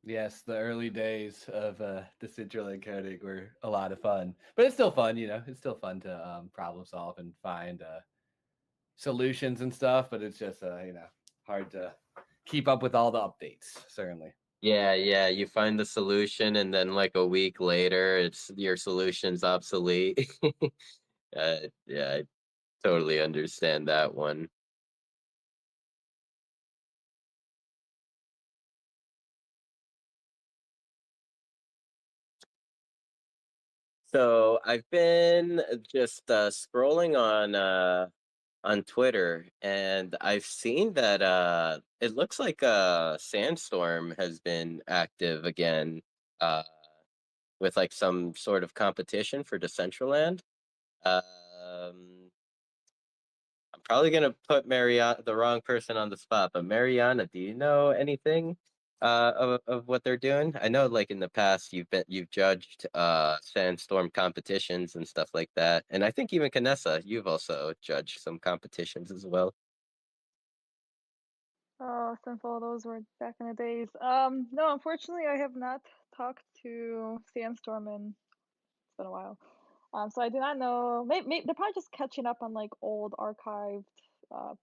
I: Yes, the early days of Decentraland coding were a lot of fun, but it's still fun. It's still fun to problem solve and find solutions and stuff. But it's just hard to keep up with all the updates. Certainly.
C: Yeah. You find the solution, and then like a week later, it's your solution's obsolete. Yeah, I totally understand that one. So I've been just scrolling on Twitter, and I've seen that it looks like Sandstorm has been active again uh, with like some sort of competition for Decentraland. Um, I'm probably gonna put Mariana, the wrong person on the spot, but Mariana, do you know anything of what they're doing? I know like in the past you've judged Sandstorm competitions and stuff like that. And I think even Canessa, you've also judged some competitions as well.
H: Oh, simple. Those were back in the days. No, unfortunately, I have not talked to Sandstorm in it's been a while. So I do not know. Maybe they're probably just catching up on like old archived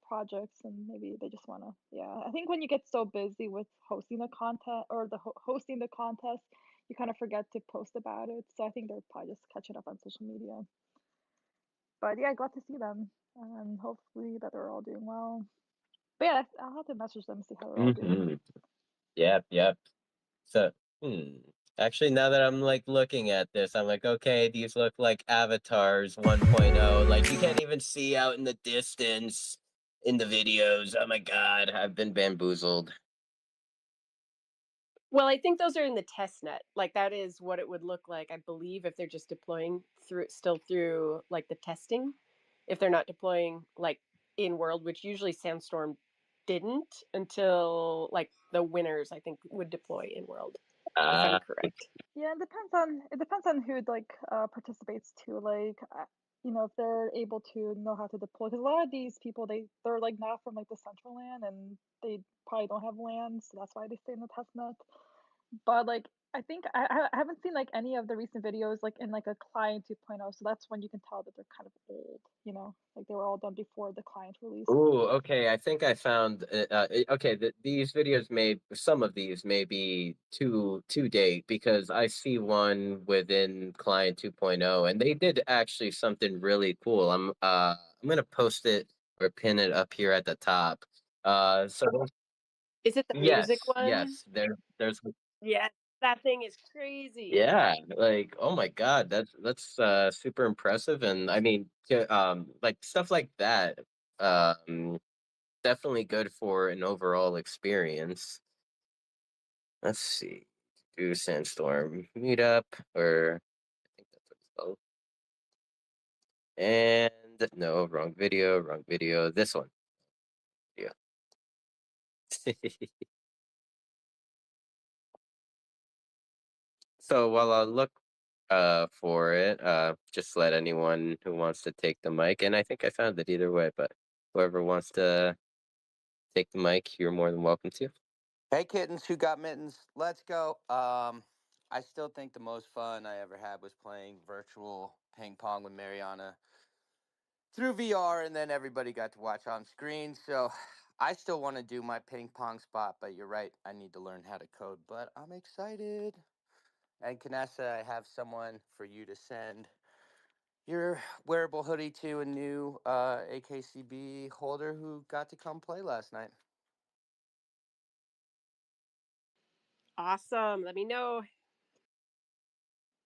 H: projects, and maybe they just want to. Yeah, I think when you get so busy with hosting the content or hosting the contest, you kind of forget to post about it. So I think they're probably just catching up on social media. But yeah, glad to see them, and hopefully that they're all doing well. But yeah, I'll have to message them, see how they're all doing.
C: Mm-hmm. Yep. So, actually, now that I'm like looking at this, I'm like, okay, these look like avatars 1.0. Like you can't even see out in the distance in the videos. Oh my God, I've been bamboozled.
A: Well, I think those are in the test net. Like that is what it would look like, I believe, if they're just deploying through like the testing. If they're not deploying like in world, which usually Sandstorm didn't until like the winners, I think, would deploy in world, if I'm correct.
H: Yeah, it depends on who like participates too. Like if they're able to know how to deploy, because a lot of these people they're like not from like the Decentraland, and they probably don't have land, so that's why they stay in the test net. But like I think I haven't seen like any of the recent videos like in like a client 2.0, so that's when you can tell that they're kind of old. Like they were all done before the client release.
C: Ooh, okay. I think I found. Okay, these videos some of these may be too date because I see one within Client 2.0, and they did actually something really cool. I'm gonna post it or pin it up here at the top.
A: Is it the music one?
C: There's
A: Yeah, that thing is crazy.
C: yeah, like oh my God, that's super impressive, and I mean, like stuff like that. Um, Definitely good for an overall experience. Let's see. Do Sandstorm meetup or I think that's what it's called. And no, wrong video. This one. Yeah. So while I look for it, just let anyone who wants to take the mic, and I think I found it either way, but whoever wants to take the mic, you're more than welcome to.
J: Hey kittens, who got mittens? Let's go. I still think the most fun I ever had was playing virtual ping pong with Mariana through VR, and then everybody got to watch on screen. So I still want to do my ping pong spot, but you're right, I need to learn how to code. But I'm excited. And Kanessa, I have someone for you to send your wearable hoodie to, a new AKCB holder who got to come play last night.
A: Awesome. Let me know.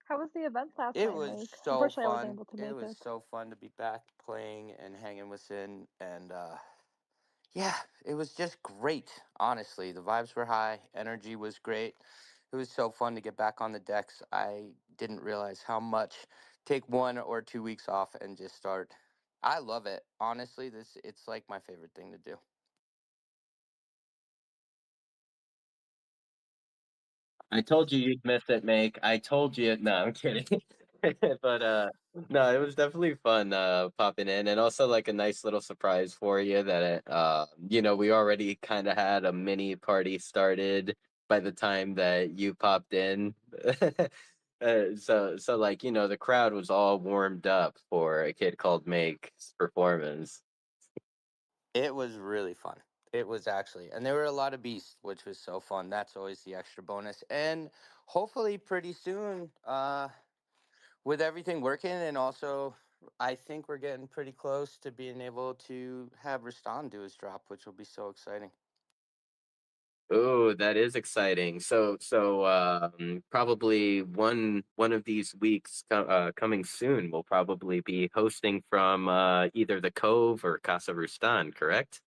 H: How was the event last
J: It
H: night,
J: was
H: Mike?
J: so
H: Unfortunately, I wasn't
J: fun.
H: able to
J: It
H: make
J: was
H: it.
J: so fun to be back playing and hanging with Sin. And yeah, it was just great. Honestly, the vibes were high. Energy was great. It was so fun to get back on the decks. I didn't realize how much take 1 or 2 weeks off and just start. I love it. Honestly, it's like my favorite thing to do.
C: I told you you'd miss it, Make. I told you. No, I'm kidding. But no, it was definitely fun popping in, and also like a nice little surprise for you that we already kind of had a mini party started by the time that you popped in. So like the crowd was all warmed up for a kid called Make's performance.
J: It was really fun. It was actually, and there were a lot of beasts, which was so fun. That's always the extra bonus. And hopefully, pretty soon, with everything working, and also, I think we're getting pretty close to being able to have Rastan do his drop, which will be so exciting.
C: Oh, that is exciting. So probably one of these weeks coming soon, we'll probably be hosting from either the Cove or Casa Rustan, correct?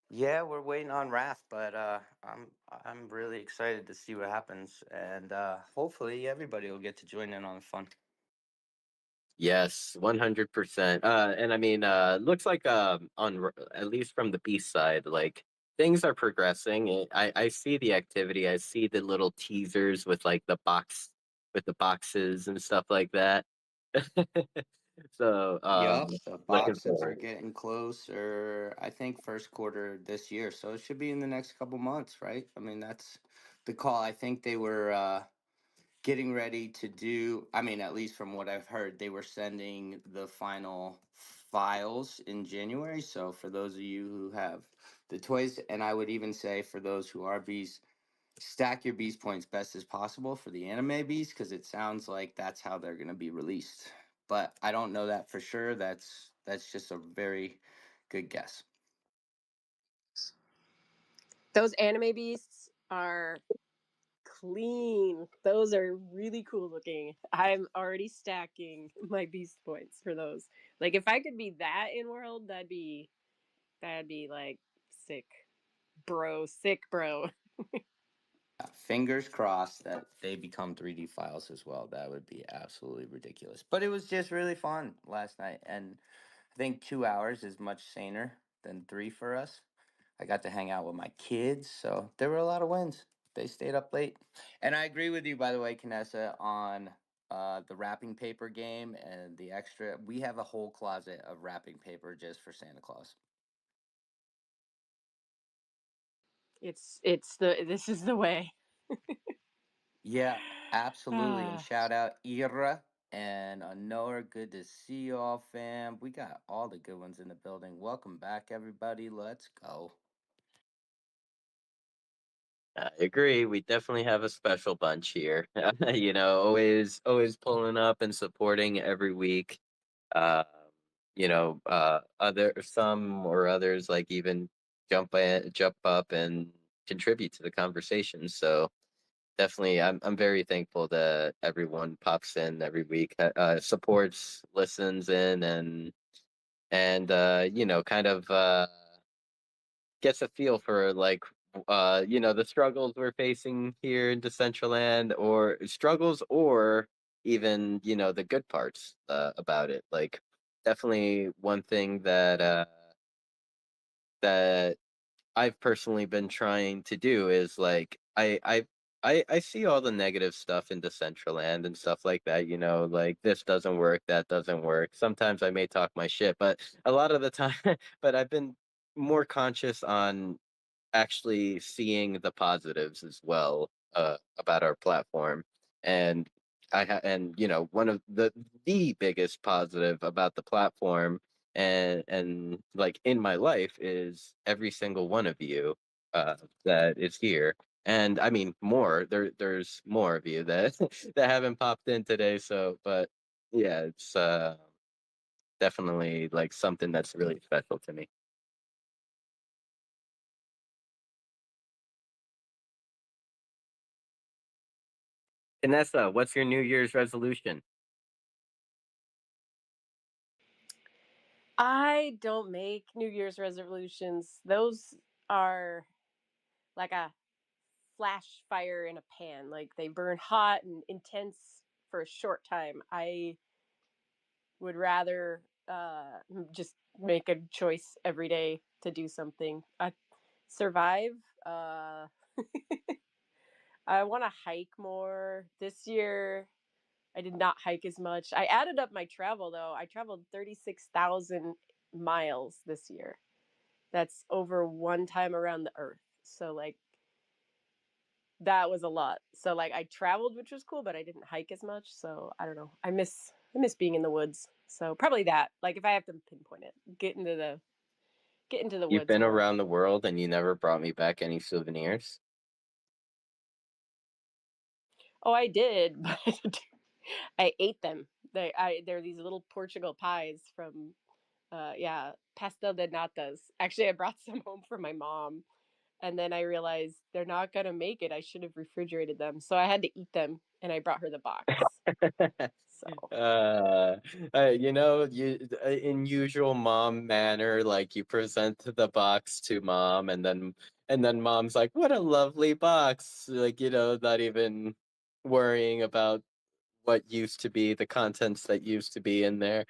J: Yeah, we're waiting on Raph, but I'm really excited to see what happens, and hopefully everybody will get to join in on the fun.
C: Yes, 100%. And I mean, looks like at least from the B side, like things are progressing. I see the activity. I see the little teasers with like with the boxes and stuff like that. So,
J: Yup, the
C: looking
J: boxes are
C: forward.
J: getting closer. I think first quarter this year, so it should be in the next couple months, right? I mean, that's the call. I think they were getting ready to do. I mean, at least from what I've heard, they were sending the final files in January. So for those of you who have the toys, and I would even say for those who are bees, stack your bees points best as possible for the anime bees, because it sounds like that's how they're going to be released. But I don't know that for sure. That's just a very good guess.
A: Those anime beasts are clean. Those are really cool looking. I'm already stacking my beast points for those. Like if I could be that in world, that'd be like sick. Sick bro.
J: Fingers crossed that they become 3D files as well. That would be absolutely ridiculous. But it was just really fun last night, and I think 2 hours is much saner than 3 for us. I got to hang out with my kids, so there were a lot of wins. They stayed up late. And I agree with you, by the way, Kanessa, on the wrapping paper game and the extra. We have a whole closet of wrapping paper just for Santa Claus.
A: This is the way.
J: Yeah, absolutely. And shout out Ira and Noah. Good to see you all, fam. We got all the good ones in the building. Welcome back, everybody. Let's go.
C: I agree. We definitely have a special bunch here. Always pulling up and supporting every week. Uh, other some or others like even jump up and contribute to the conversation. So definitely, I'm very thankful that everyone pops in every week, supports, listens in, and kind of gets a feel for like the struggles we're facing here in Decentraland, or struggles, or even the good parts about it. Like definitely one thing that I've personally been trying to do is like I see all the negative stuff in Decentraland and stuff like that, like this doesn't work, that doesn't work. Sometimes I may talk my shit, but a lot of the time but I've been more conscious on actually seeing the positives as well about our platform. And one of the biggest positive about the platform and like in my life is every single one of you that is here. And I mean more. There's more of you that that haven't popped in today. So, but yeah, it's definitely like something that's really special to me. Vanessa, what's your New Year's resolution?
A: I don't make New Year's resolutions. Those are like a flash fire in a pan. Like they burn hot and intense for a short time. I would rather just make a choice every day to do something. I survive. Uh, I want to hike more this year. I did not hike as much. I added up my travel though. I traveled 36,000 miles this year. That's over one time around the earth. So like that was a lot. So like I traveled, which was cool, but I didn't hike as much. So I don't know. I miss being in the woods. So probably that. Like if I have to pinpoint it, get into the
C: You've
A: woods
C: been
A: more.
C: around the world and you never brought me back any souvenirs.
A: Oh, I did, but I ate them. They're these little Portugal pies from yeah, pastel de natas. Actually, I brought some home for my mom, and then I realized they're not gonna make it. I should have refrigerated them, so I had to eat them, and I brought her the box. So
C: In usual mom manner, like you present the box to mom, and then mom's like, "What a lovely box!" Like not even worrying about what used to be the contents that used to be in there.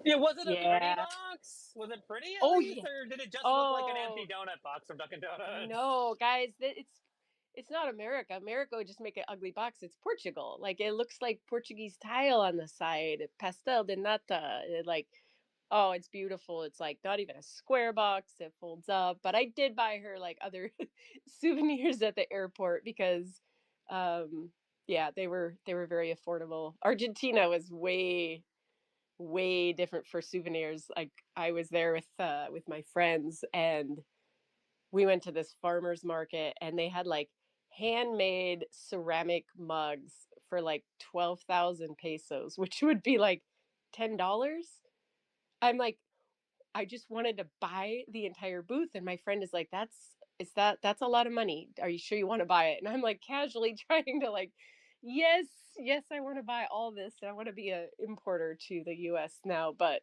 G: Yeah, was it a pretty
A: yeah.
G: box? Was it pretty at
A: Oh
G: least,
A: yeah.
G: or did it just look like an empty
A: Oh
G: donut box from Dunkin' Donuts?
A: no, guys, it's not America. America would just make an ugly box. It's Portugal. Like it looks like Portuguese tile on the side. Pastel de nata. Like, oh, it's beautiful. It's like not even a square box. It folds up. But I did buy her like other souvenirs at the airport because, yeah, they were very affordable. Argentina was way way different for souvenirs. Like I was there with my friends, and we went to this farmer's market, and they had like handmade ceramic mugs for like 12,000 pesos, which would be like $10. I'm like, I just wanted to buy the entire booth, and my friend is like, that's a lot of money. Are you sure you want to buy it? And I'm like casually trying to like, yes, yes, I want to buy all this. I want to be a importer to the US now, but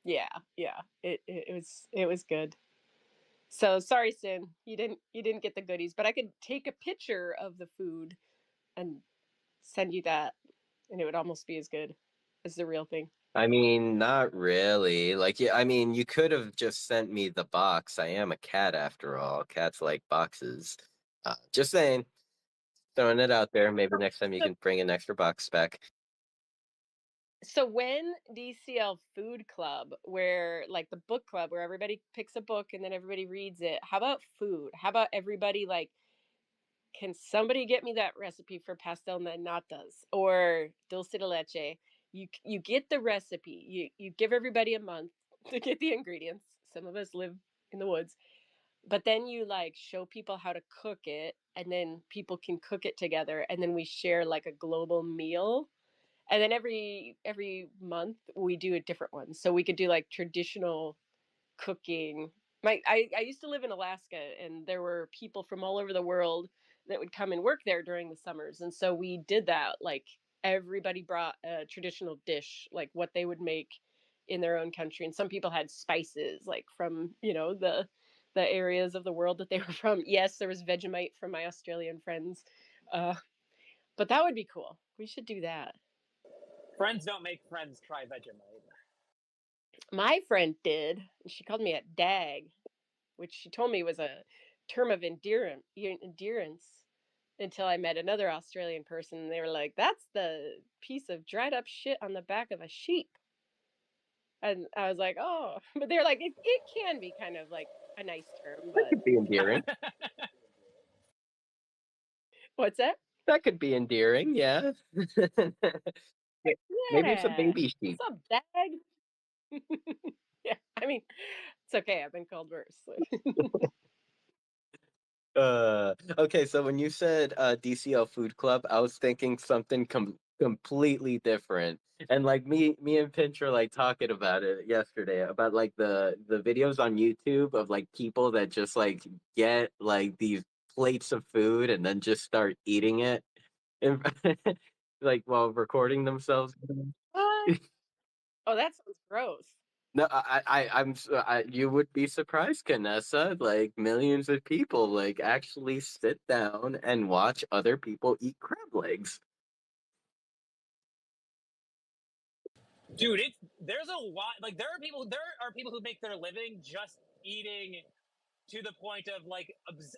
A: yeah, yeah. It was good. So sorry, Sin, you didn't get the goodies, but I could take a picture of the food and send you that, and it would almost be as good as the real thing.
C: I mean, not really. Like, yeah, I mean, you could have just sent me the box. I am a cat after all. Cats like boxes. Just saying, throwing it out there. Maybe next time you
A: So
C: can bring an extra box back.
A: So when DCL Food Club, where like the book club, where everybody picks a book and then everybody reads it, how about food? How about everybody like, can somebody get me that recipe for pastel natas or dulce de leche? You get the recipe. You give everybody a month to get the ingredients. Some of us live in the woods, but then you like show people how to cook it, and then people can cook it together, and then we share like a global meal, and then every month we do a different one, so we could do like traditional cooking. I used to live in Alaska, and there were people from all over the world that would come and work there during the summers, and so we did that. Like everybody brought a traditional dish, like what they would make in their own country, and some people had spices like from the areas of the world that they were from. Yes, there was Vegemite from my Australian friends, uh, but that would be cool. We should do that.
G: Friends don't make friends try Vegemite.
A: My friend did. She called me a dag, which she told me was a term of endearance until I met another Australian person, and they were like, "That's the piece of dried up shit on the back of a sheep." And I was like, "Oh," but they're like, "It can be kind of like a nice term,
C: That
A: but
C: could be endearing.
A: what's that?"
C: That could be endearing, yeah. Maybe it's a
A: Yeah,
C: baby sheep.
A: what's up, dag? Yeah, I mean, it's okay. I've been called worse.
C: Okay, so when you said DCL Food Club, I was thinking something completely different. And like me and Pinch were like talking about it yesterday about like the videos on YouTube of like people that just like get like these plates of food and then just start eating it in, like while recording themselves.
A: What? Oh, that sounds gross.
C: No, you would be surprised, Canessa. Like millions of people like actually sit down and watch other people eat crab legs.
G: Dude, there's a lot. Like there are people who make their living just eating to the point of like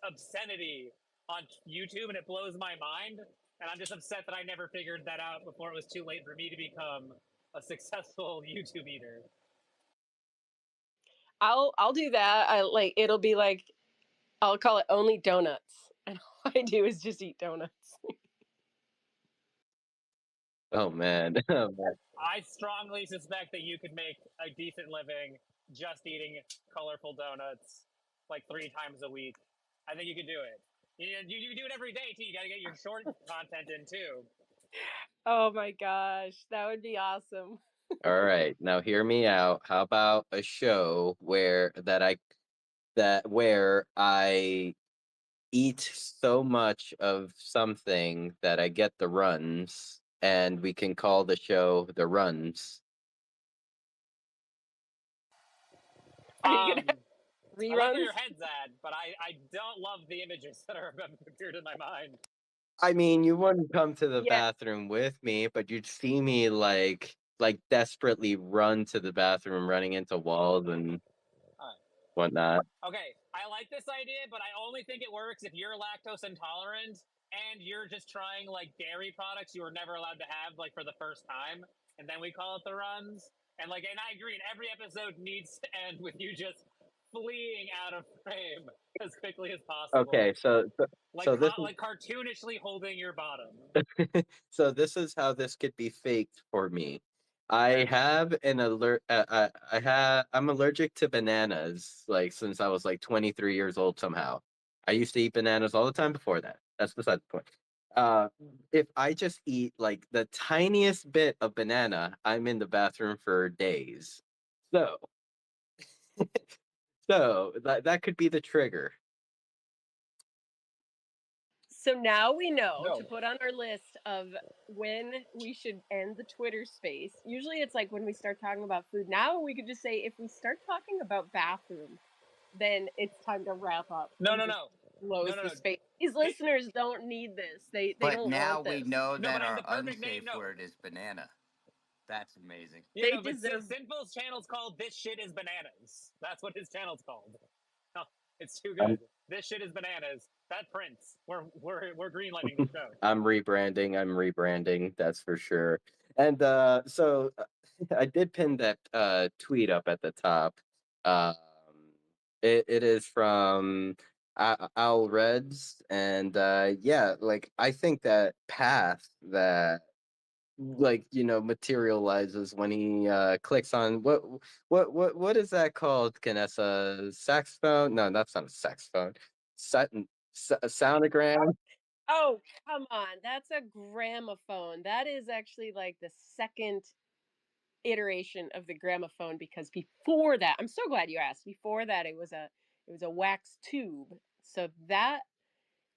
G: obscenity on YouTube, and it blows my mind. And I'm just upset that I never figured that out before it was too late for me to become a successful YouTube eater.
A: I'll do that. I like it'll be like I'll call it only donuts, and all I do is just eat donuts.
C: Oh man. Oh man.
G: I strongly suspect that you could make a decent living just eating colorful donuts like 3 times a week. I think you could do it. You do it every day too. You got to get your short content in too.
A: Oh my gosh, that would be awesome.
C: All right, now hear me out. How about a show where I eat so much of something that I get the runs, and we can call the show The Runs.
A: Are you gonna have
G: I like where
A: reruns?
G: your head's at, but I don't love the images that are appeared in my mind.
C: I mean, you wouldn't come to the
A: Yeah,
C: bathroom with me, but you'd see me like desperately run to the bathroom, running into walls and whatnot.
G: Okay, I like this idea, but I only think it works if you're lactose intolerant and you're just trying like dairy products you were never allowed to have like for the first time, and then we call it the runs. And I agree, and every episode needs to end with you just fleeing out of frame as quickly as possible.
C: Okay, so this
G: like cartoonishly holding your bottom.
C: so this is how this could be faked for me. I have an alert. I'm allergic to bananas. Like since I was like 23 years old. Somehow, I used to eat bananas all the time before that. That's beside the point. Uh, if I just eat like the tiniest bit of banana, I'm in the bathroom for days. So, so that could be the trigger.
A: So now we know
G: No.
A: to put on our list of when we should end the Twitter space. Usually it's like when we start talking about food. Now we could just say if we start talking about bathroom, then it's time to wrap up.
G: No,
A: and
G: no,
A: just
G: no.
A: Close
G: No, no,
A: the
G: no.
A: space. These listeners don't need this. They
J: But
A: don't
J: now
A: want
J: we
A: this.
J: know
G: No,
J: that
G: but I'm
J: our
G: the perfect name.
J: unsafe
G: No.
J: word is banana. That's amazing.
G: Yeah,
A: They
G: no, but
A: deserve.
G: Sinful's channel's called "This Shit Is Bananas." That's what his channel's called. No, it's too
C: I'm
G: good. This shit is bananas. That prints. We're greenlighting the show.
C: I'm rebranding. I'm rebranding. That's for sure. And so I did pin that tweet up at the top. Um, it is from Owl Reds, and yeah, like I think that path that like materializes when he clicks on what is that called, Canessa? Saxophone? No, that's not a saxophone. A sonogram.
A: Oh, come on. That's a gramophone. That is actually like the second iteration of the gramophone because before that, I'm so glad you asked. Before that it was a wax tube. So that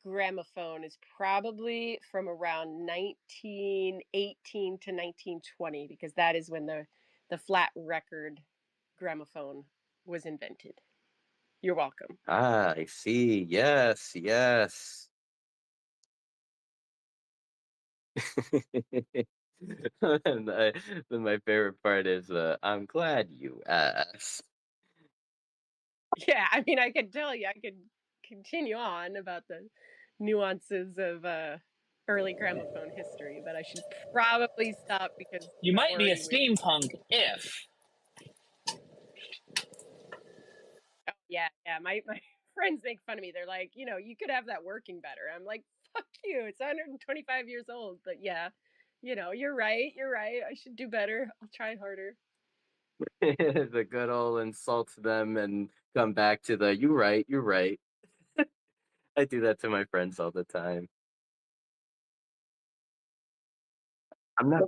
A: gramophone is probably from around 1918 to 1920 because that is when the flat record gramophone was invented. You're welcome.
C: Ah, I see. Yes, yes. and then my favorite part is I'm glad you asked.
A: Yeah, I mean, I could tell you, I could continue on about the nuances of early gramophone history, but I should probably stop because
G: You
A: I'm
G: might be a
A: already way.
G: steampunk if.
A: Oh, yeah, yeah. My friends make fun of me. They're like, you could have that working better. I'm like, fuck you. It's 125 years old, but yeah, you're right. You're right. I should do better. I'll try harder.
C: The good old insult them and come back to the you right, you're right. I do that to my friends all the time. I'm not.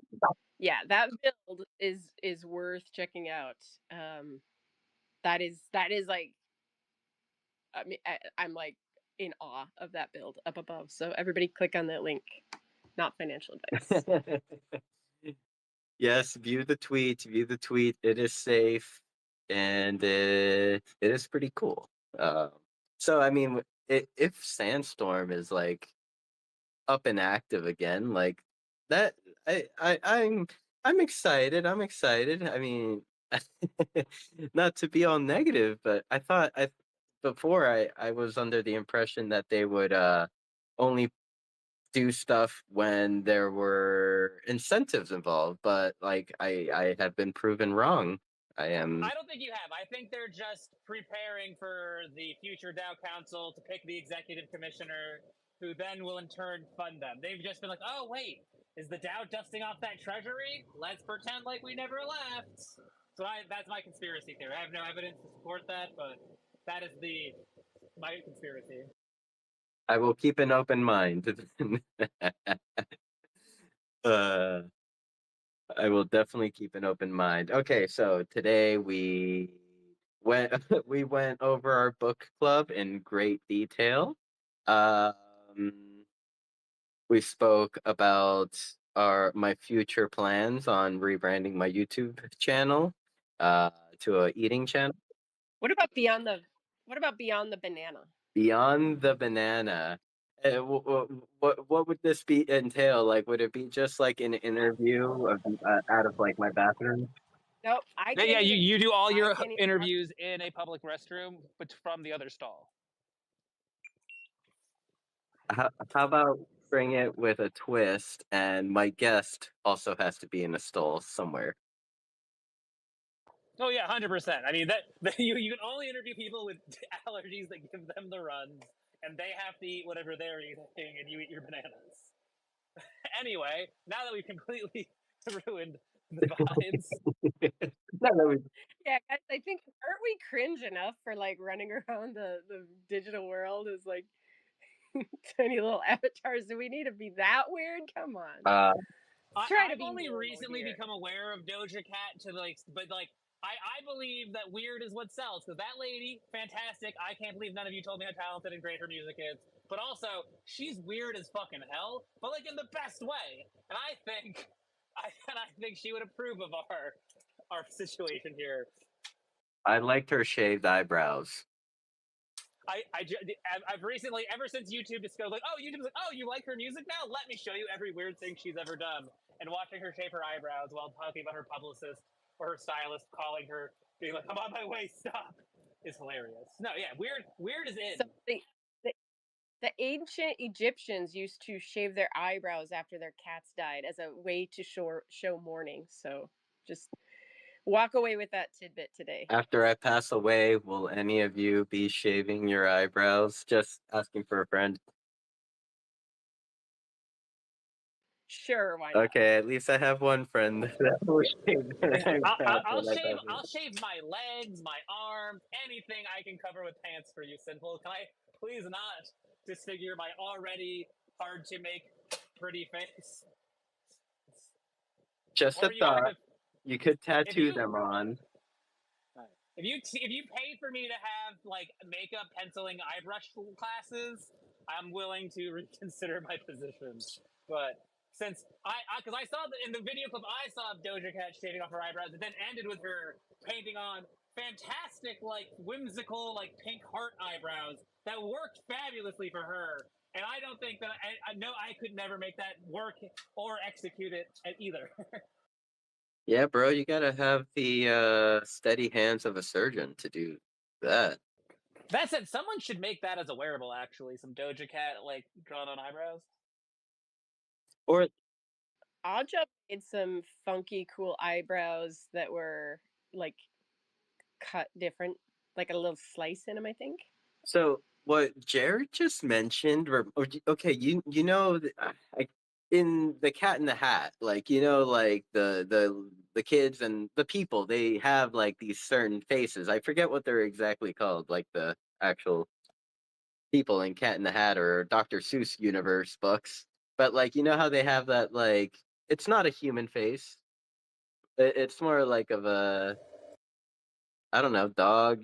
A: Yeah, that build is worth checking out. That is like I mean, I'm like in awe of that build up above. So everybody click on that link. Not financial advice.
C: Yes, view the tweet. View the tweet. It is safe, and it is pretty cool. So I mean, if Sandstorm is like up and active again, like that, I'm excited. I'm excited. I mean, not to be all negative, but I was under the impression that they would only do stuff when there were incentives involved, but like I have been proven wrong.
G: I don't think you have. I think they're just preparing for the future DAO Council to pick the executive commissioner, who then will in turn fund them. They've just been like, oh, wait, is the DAO dusting off that treasury? Let's pretend like we never left. So that's my conspiracy theory. I have no evidence to support that, but that is my conspiracy.
C: I will keep an open mind. uh, I will definitely keep an open mind. Okay, so today went we went over our book club in great detail. Um, we spoke about my future plans on rebranding my YouTube channel to a eating channel.
A: What about beyond the banana?
C: Beyond the banana. What would this be entail? Like, would it be just like an interview out of like my bathroom?
A: Nope, I
G: Yeah,
A: can't even.
G: you do all
A: I
G: your
A: can't even.
G: interviews in a public restroom, but from the other stall.
C: How about bring it with a twist, and my guest also has to be in a stall somewhere.
G: Oh yeah, 100%. I mean that you can only interview people with allergies that give them the runs, and they have to eat whatever they're eating, and you eat your bananas. Anyway, now that we've completely ruined the vibes.
A: Yeah, guys, I think aren't we cringe enough for like running around the digital world as like tiny little avatars? Do we need to be that weird? Come on. Try to
G: I've
A: be
G: only
A: normal
G: recently
A: here.
G: become aware of Doja Cat to like, but like I believe that weird is what sells because that lady, fantastic. I can't believe none of you told me how talented and great her music is. But also, she's weird as fucking hell, but like in the best way. And I think she would approve of our situation here.
C: I liked her shaved eyebrows.
G: I've recently, ever since YouTube discovered, like, oh, YouTube's like, oh, you like her music now? Let me show you every weird thing she's ever done. And watching her shave her eyebrows while talking about her publicist or her stylist calling her, being like, I'm on my way, stop, is hilarious. No, yeah, weird is in.
A: So the, the ancient Egyptians used to shave their eyebrows after their cats died as a way to show mourning. So just walk away with that tidbit today.
C: After I pass away, will any of you be shaving your eyebrows? Just asking for a friend.
A: Sure, why not?
C: Okay, at least I have one friend that will shave their eyebrows.
G: I'll shave my legs, my arms, anything I can cover with pants for you, Sinful. Can I please not disfigure my already hard to make pretty face?
C: Just a
G: Or you have
C: thought.
G: to,
C: You could tattoo
G: you-
C: them on.
G: if you pay for me to have like makeup penciling eye brush classes, I'm willing to reconsider my position. But since because I saw in the video clip I saw of Doja Cat shaving off her eyebrows, it then ended with her painting on fantastic, like whimsical, like pink heart eyebrows that worked fabulously for her. And I don't think that I know I could never make that work or execute it either.
C: Yeah, bro, you gotta have the steady hands of a surgeon to do that.
G: That said, someone should make that as a wearable. Actually, some Doja Cat like drawn on eyebrows.
C: Or
A: Aja made some funky, cool eyebrows that were like cut different, like a little slice in them, I think.
C: so what Jared just mentioned, okay, you know, in the Cat in the Hat, like you know, like the kids and the people, they have like these certain faces. I forget what they're exactly called, like the actual people in Cat in the Hat or Dr. Seuss universe books. But like you know how they have that like it's not a human face. It's more like of a I don't know, dog,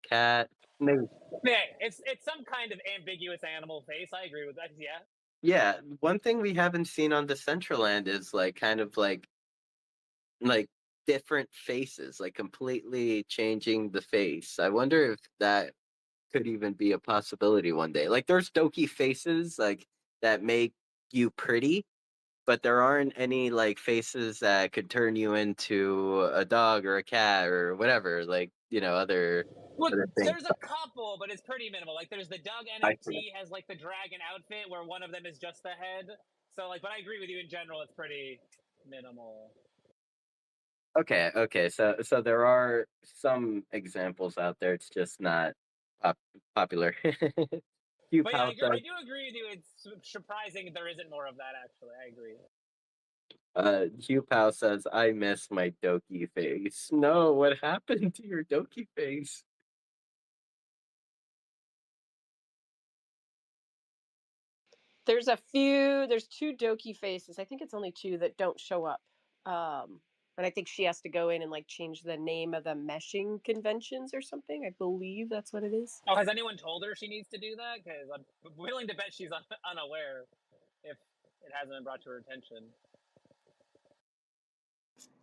C: cat, maybe.
G: Yeah, it's some kind of ambiguous animal face. I agree with that. Yeah.
C: Yeah, one thing we haven't seen on Decentraland is like kind of like different faces, like completely changing the face. I wonder if that could even be a possibility one day. Like there's dokey faces like that make you pretty, but there aren't any like faces that could turn you into a dog or a cat or whatever, like, you know,
G: Well,
C: other things.
G: there's a couple, but it's pretty minimal. Like there's the Doug
C: I
G: NFT has like the dragon outfit where one of them is just the head. So like, but I agree with you in general. It's pretty minimal.
C: Okay. So there are some examples out there. It's just not popular. Hugh
G: But yeah,
C: Powell
G: I
C: says,
G: do agree with you. It's surprising there isn't more of that. Actually, I agree.
C: Hugh Powell says, I miss my Doki face. No, what happened to your Doki face?
A: There's two Doki faces. I think it's only two that don't show up. And I think she has to go in and like change the name of the meshing conventions or something. I believe that's what it is.
G: Oh, has anyone told her she needs to do that? Because I'm willing to bet she's unaware if it hasn't been brought to her attention.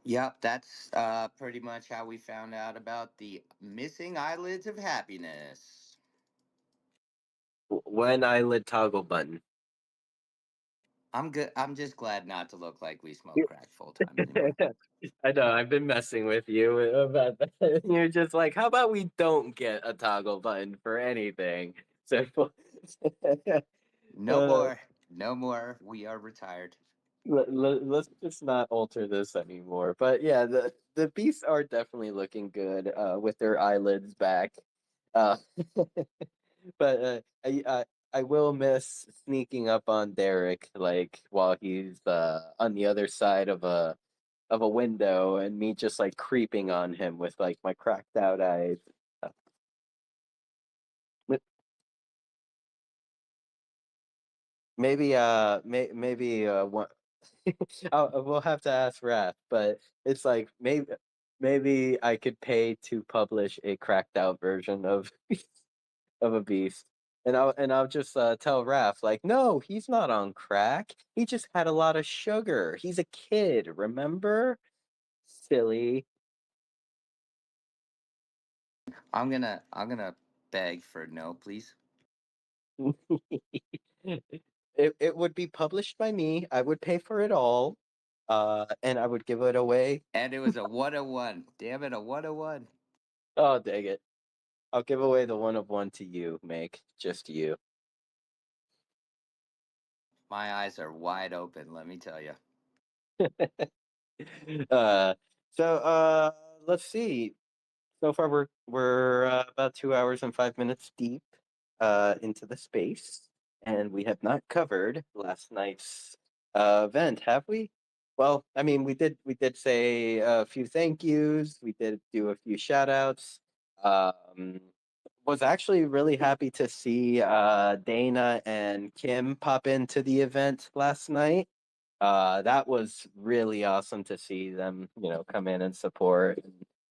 J: Yep, that's pretty much how we found out about the missing eyelids of happiness.
C: One eyelid toggle button.
J: I'm good. I'm just glad not to look like we smoke crack full time anymore.
C: I know, I've been messing with you about that. You're just like, how about we don't get a toggle button for anything? So,
J: No more. No more. We are retired.
C: let's just not alter this anymore. But yeah, the beasts are definitely looking good with their eyelids back. Uh, but I will miss sneaking up on Derek like while he's on the other side of a of a window and me just like creeping on him with like my cracked out eyes. But maybe one we'll have to ask Wrath, but it's like maybe I could pay to publish a cracked out version of of a beast. And I'll just tell Raph like, no, he's not on crack. He just had a lot of sugar. He's a kid, remember? Silly.
J: I'm gonna beg for no, please.
C: It would be published by me. I would pay for it all, and I would give it away.
J: And it was a 101. Damn it, a 101.
C: Oh, dang it! I'll give away the one of one to you, Make just you.
J: My eyes are wide open, let me tell you.
C: uh, so let's see. So far, we're about 2 hours and 5 minutes deep into the space, and we have not covered last night's event, have we? Well, I mean, we did say a few thank yous. We did do a few shout outs. Um, was actually really happy to see Dana and Kim pop into the event last night. That was really awesome to see them, come in and support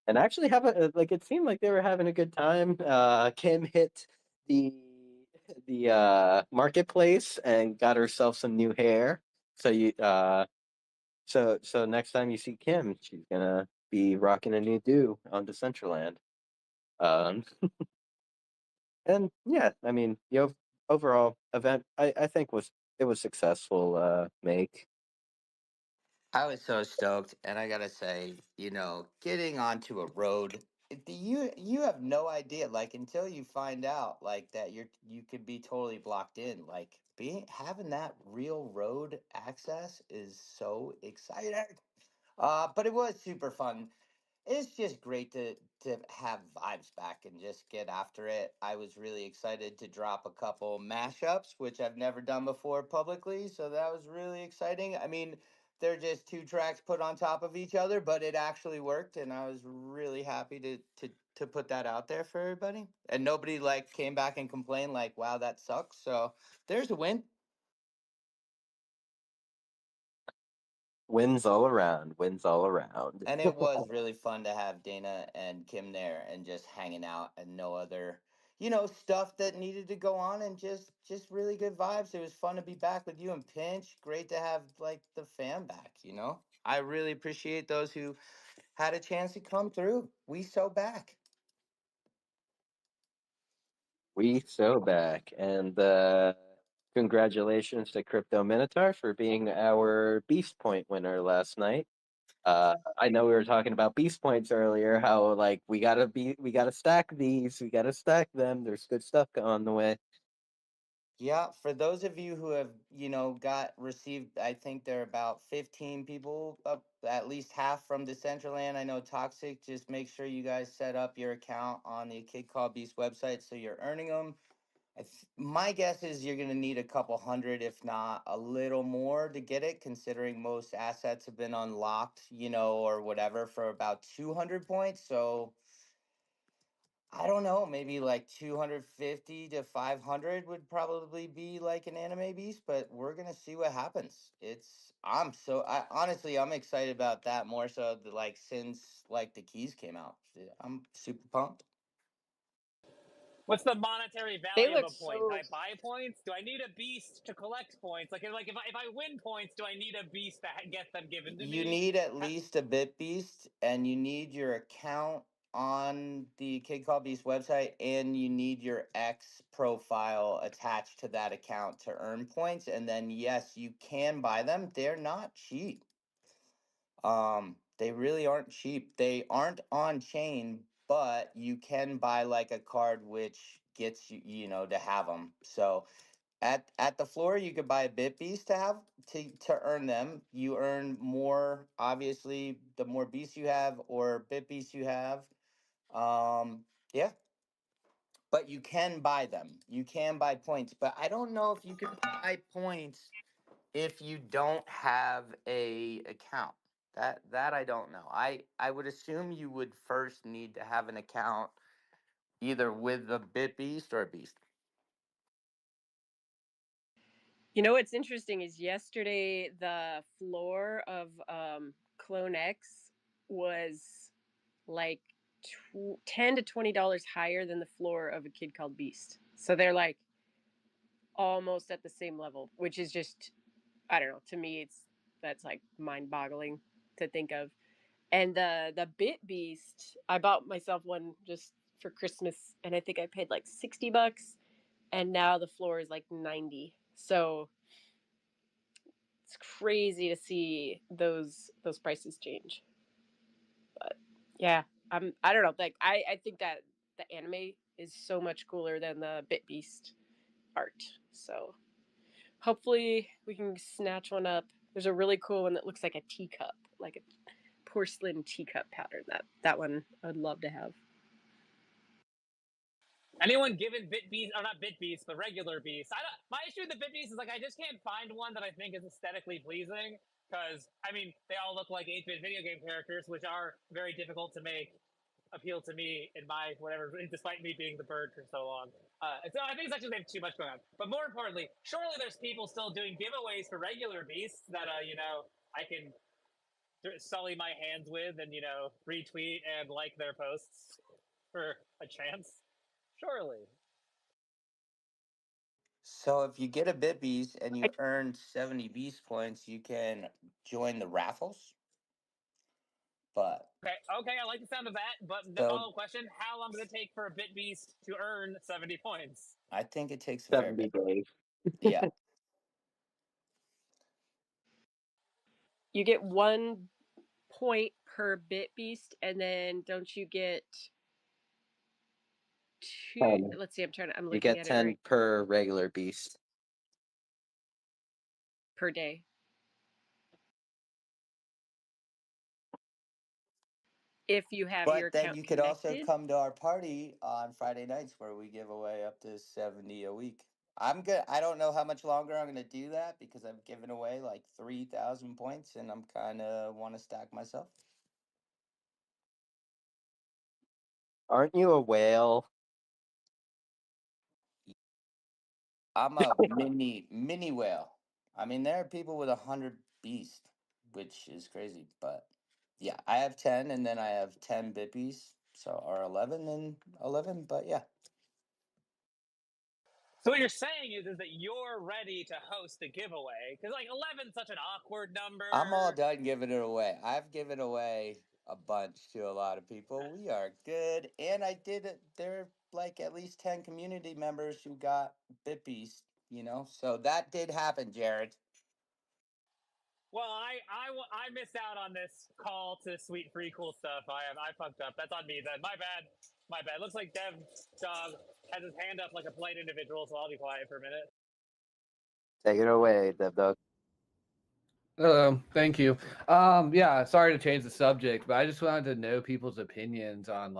C: and actually have a like it seemed like they were having a good time. Kim hit the marketplace and got herself some new hair. So so next time you see Kim, she's gonna be rocking a new do on Decentraland. Um, and yeah, I mean, overall event I think it was successful. Make
J: I was so stoked, and I gotta say, getting onto a road, you have no idea. Like until you find out, like that you could be totally blocked in. Like being having that real road access is so exciting. But it was super fun. It's just great to have vibes back and just get after it. I was really excited to drop a couple mashups, which I've never done before publicly, so that was really exciting. I mean, they're just two tracks put on top of each other, but it actually worked, and I was really happy to put that out there for everybody. And nobody like came back and complained like, "Wow, that sucks." So there's a win.
C: wins all around, wins all around.
J: And it was really fun to have Dana and Kim there and just hanging out and no other, stuff that needed to go on and just really good vibes. It was fun to be back with you and Pinch. Great to have like the fam back. I really appreciate those who had a chance to come through. We so back.
C: We so back. And congratulations to Crypto Minotaur for being our Beast Point winner last night. I know we were talking about Beast Points earlier, how like we gotta stack these, we gotta stack them. There's good stuff on the way.
J: Yeah, for those of you who have, got received, I think there are about 15 people, up at least half from Decentraland. I know Toxic, just make sure you guys set up your account on the Kid Call Beast website so you're earning them. My guess is you're going to need a couple hundred, if not a little more, to get it, considering most assets have been unlocked, or whatever, for about 200 points. So I don't know, maybe like 250 to 500 would probably be like an anime beast, but we're going to see what happens. I honestly, I'm excited about that more so like since like the keys came out. I'm super pumped.
G: What's the monetary
A: They
G: value of
A: look
G: a point? Can
A: so.
G: I buy points? Do I need a beast to collect points? If I win points, do I need a beast to get them given to
J: You
G: me?
J: need at least a bit beast and you need your account on the Kid Call Beast website and you need your X profile attached to that account to earn points. And then yes, you can buy them. They're not cheap. They really aren't cheap. They aren't on chain, but you can buy like a card which gets you, to have them. So at the floor, you could buy a bit beast to have to earn them. You earn more, obviously, the more beasts you have or bit beasts you have. Yeah, but you can buy them. You can buy points, but I don't know if you can buy points if you don't have a account. That I don't know. I would assume you would first need to have an account either with a Bit Beast or a Beast.
A: You know what's interesting is yesterday the floor of Clone X was like $10 to $20 higher than the floor of a kid called Beast. So they're like almost at the same level, which is just, I don't know, to me that's like mind-boggling to think of. And the Bit Beast, I bought myself one just for Christmas and I think I paid like $60 and now the floor is like 90. So it's crazy to see those prices change. But yeah, I don't know, like I think that the anime is so much cooler than the Bit Beast art. So hopefully we can snatch one up. There's a really cool one that looks like a teacup, like a porcelain teacup pattern. That one I'd love to have.
G: Anyone given Bit Beast, or not Bit Beast, but regular Beast? My issue with the Bit Beast is like I just can't find one that I think is aesthetically pleasing. Because I mean, they all look like 8-bit video game characters, which are very difficult to make appeal to me in my whatever, despite me being the bird for so long. So I think it's actually they have too much going on. But more importantly, surely there's people still doing giveaways for regular beasts that I can sully my hands with and retweet and like their posts for a chance. Surely.
J: So if you get a Bit Beast and you earn 70 Beast points, you can join the raffles. But
G: okay, I like the sound of that. But the
J: so
G: follow-up question: how long does it take for a Bit Beast to earn 70 points?
J: I think it takes a fair
B: 70
J: bit.
B: days.
J: Yeah.
A: You get 1 point per Bit Beast, and then don't you get two? Let's see, I'm
C: You
A: looking
C: get
A: at it
C: 10
A: right
C: per regular Beast.
A: per day. If you have your
J: But then
A: account
J: you could also
A: connected.
J: come to our party on Friday nights where we give away up to 70 a week. I'm good. I don't know how much longer I'm going to do that because I've given away like 3,000 points and I'm kind of want to stack myself.
C: Aren't you a whale?
J: I'm a mini whale. I mean, there are people with 100 beast, which is crazy. But yeah, I have 10 and then I have 10 bippies. So, or 11 and 11. But yeah.
G: So what you're saying is that you're ready to host a giveaway because like 11 is such an awkward number.
J: I'm all done giving it away. I've given away a bunch to a lot of people. We are good. And I did it. There are like at least 10 community members who got bippies, So that did happen, Jared.
G: Well, I missed out on this call to sweet free cool stuff. I fucked up. That's on me then. My bad. My bad. Looks like Dev Dog has his hand up like a polite individual, so I'll be quiet for a minute.
C: Take it away, Dev Dog.
I: Thank you. Yeah, sorry to change the subject, but I just wanted to know people's opinions on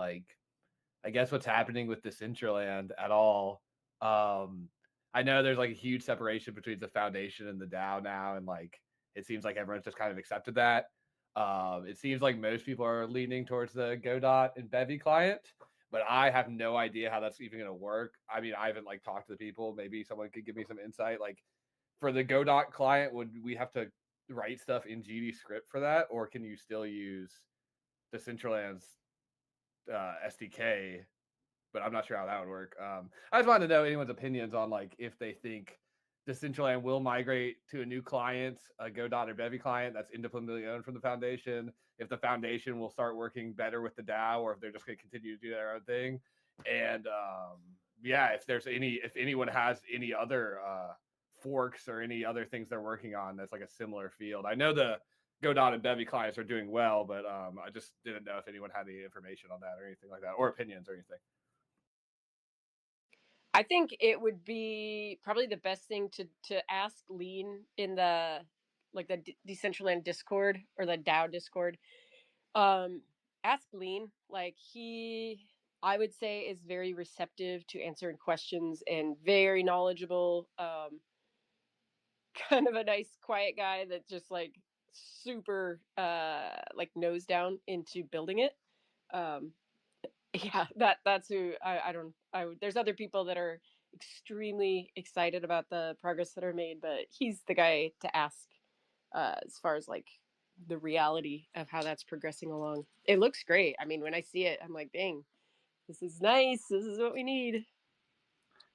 I: I guess what's happening with Decentraland at all. I know there's like a huge separation between the foundation and the DAO now, and it seems like everyone's just kind of accepted that. It seems like most people are leaning towards the Godot and Bevy client, but I have no idea how that's even going to work. I mean, I haven't talked to the people. Maybe someone could give me some insight. For the Godot client, would we have to write stuff in GD script for that, or can you still use Decentraland's SDK? But I'm not sure how that would work. I just wanted to know anyone's opinions on if they think Decentraland will migrate to a new client, a Godot or Bevy client that's independently owned from the foundation. If the foundation will start working better with the DAO, or if they're just going to continue to do their own thing. And if anyone has any other forks or any other things they're working on that's like a similar field. I know the Godot and Bevy clients are doing well, but I just didn't know if anyone had any information on that or anything like that, or opinions or anything.
A: I think it would be probably the best thing to ask Lean in the Decentraland Discord or the DAO Discord. Ask Lean. I would say is very receptive to answering questions and very knowledgeable. Kind of a nice, quiet guy that just super like nose down into building it. Um, yeah, that's who I don't there's other people that are extremely excited about the progress that are made, but he's the guy to ask as far as like the reality of how that's progressing along. It looks great. I mean, when I see it, I'm like, dang, this is nice. This is what we need.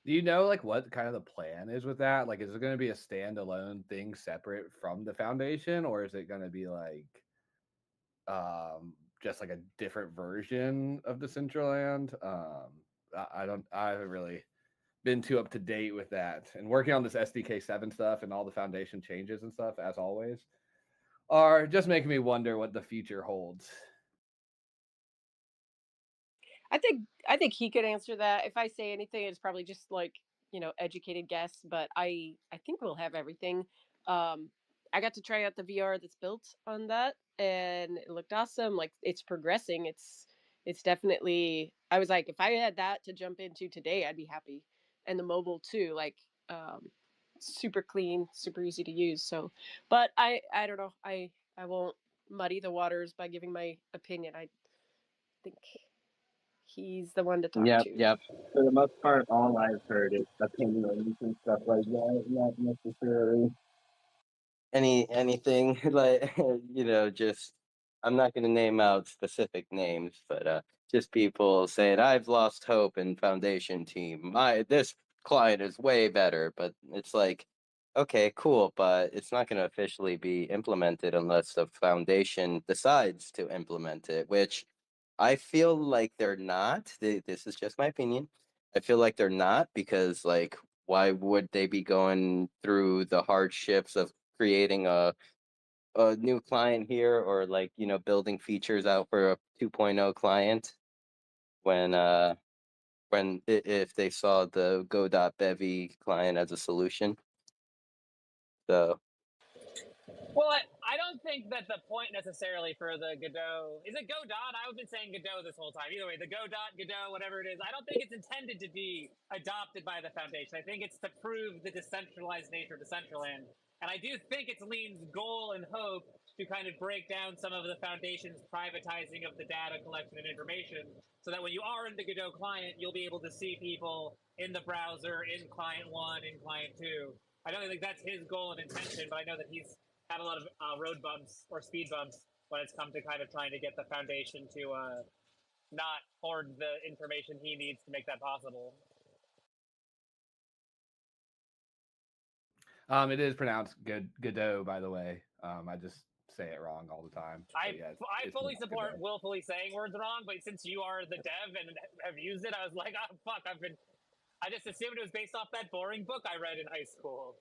I: Do you know like what kind of the plan is with that? Like, is it going to be a standalone thing separate from the foundation, or is it going to be like just like a different version of Decentraland? I haven't really been too up to date with that. And working on this SDK 7 stuff and all the foundation changes and stuff, as always, are just making me wonder what the future holds.
A: I think he could answer that. If I say anything, it's probably just like, you know, educated guess, but I think we'll have everything. Um I got to try out the VR that's built on that and it looked awesome. Like it's progressing. It's definitely I was like if I had that to jump into today, I'd be happy. And the mobile too, like super clean, super easy to use. So, but I don't know. I won't muddy the waters by giving my opinion. I think he's the one to talk
B: Yep,
A: to.
B: yep. For the most part, all I've heard is opinions and stuff like that, not necessarily anything like just I'm not going to name out specific names, but just people saying I've lost hope in foundation team. My this client is way better, but it's like okay, cool, but it's not going to officially be implemented unless the foundation decides to implement it, which I feel like they're not. This is just my opinion. I feel like they're not because like why would they be going through the hardships of creating a new client here or like building features out for a 2.0 client when if they saw the go.bevy client as a solution. So
G: Well, I don't think that the point necessarily for the Godot is it Godot. I've been saying Godot this whole time. Either way, the Godot, whatever it is, I don't think it's intended to be adopted by the foundation. I think it's to prove the decentralized nature of Decentraland, and I do think it's Lean's goal and hope to kind of break down some of the foundation's privatizing of the data collection and information, so that when you are in the Godot client, you'll be able to see people in the browser, in client one, in client two. I don't think that's his goal and intention, but I know that he's had a lot of road bumps or speed bumps when it's come to kind of trying to get the foundation to not hoard the information he needs to make that possible.
I: It is pronounced Godot, by the way. I just say it wrong all the time.
G: I
I: It's
G: fully
I: pronounced
G: support
I: Godot.
G: willfully saying words wrong, but since you are the dev and have used it, I was like, oh fuck, I just assumed it was based off that boring book I read in high school.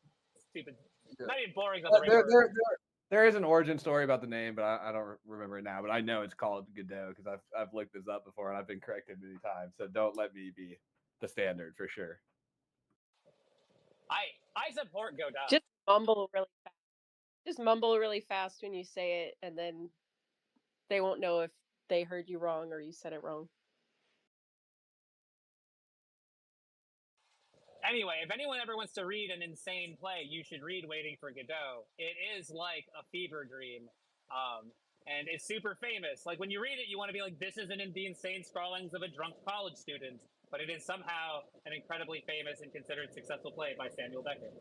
G: Stupid. Not even boring, not the right
I: There,
G: word.
I: there is an origin story about the name, but I don't remember it now. But I know it's called Godot because I've looked this up before and I've been corrected many times. So don't let me be the standard for sure.
G: I support Godot.
A: Just mumble really fast. Just mumble really fast when you say it, and then they won't know if they heard you wrong or you said it wrong.
G: Anyway, if anyone ever wants to read an insane play, you should read Waiting for Godot. It is like a fever dream. And it's super famous. Like when you read it, you want to be like, this isn't in the insane scrawlings of a drunk college student, but it is somehow an incredibly famous and considered successful play by Samuel Beckett.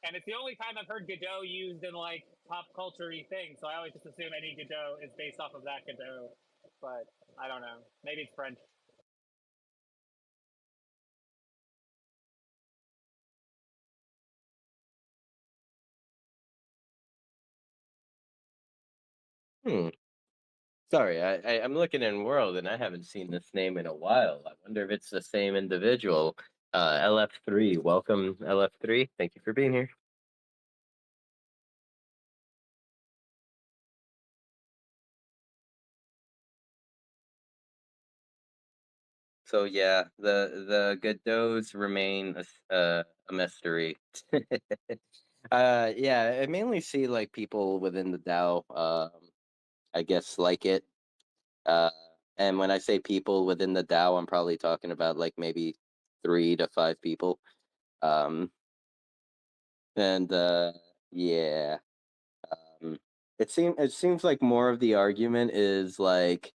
G: And it's the only time I've heard Godot used in like pop culture-y things, so I always just assume any Godot is based off of that Godot. But I don't know. Maybe it's French.
B: Sorry, I'm looking in World and I haven't seen this name in a while. I wonder if it's the same individual. LF3, welcome LF3. Thank you for being here. So yeah, the Godots remain a mystery. Yeah, I mainly see like people within the DAO. I guess like it. Uh, and when I say people within the DAO, I'm probably talking about like maybe 3 to 5 people. Um, and yeah.
C: It seems like more of the argument is like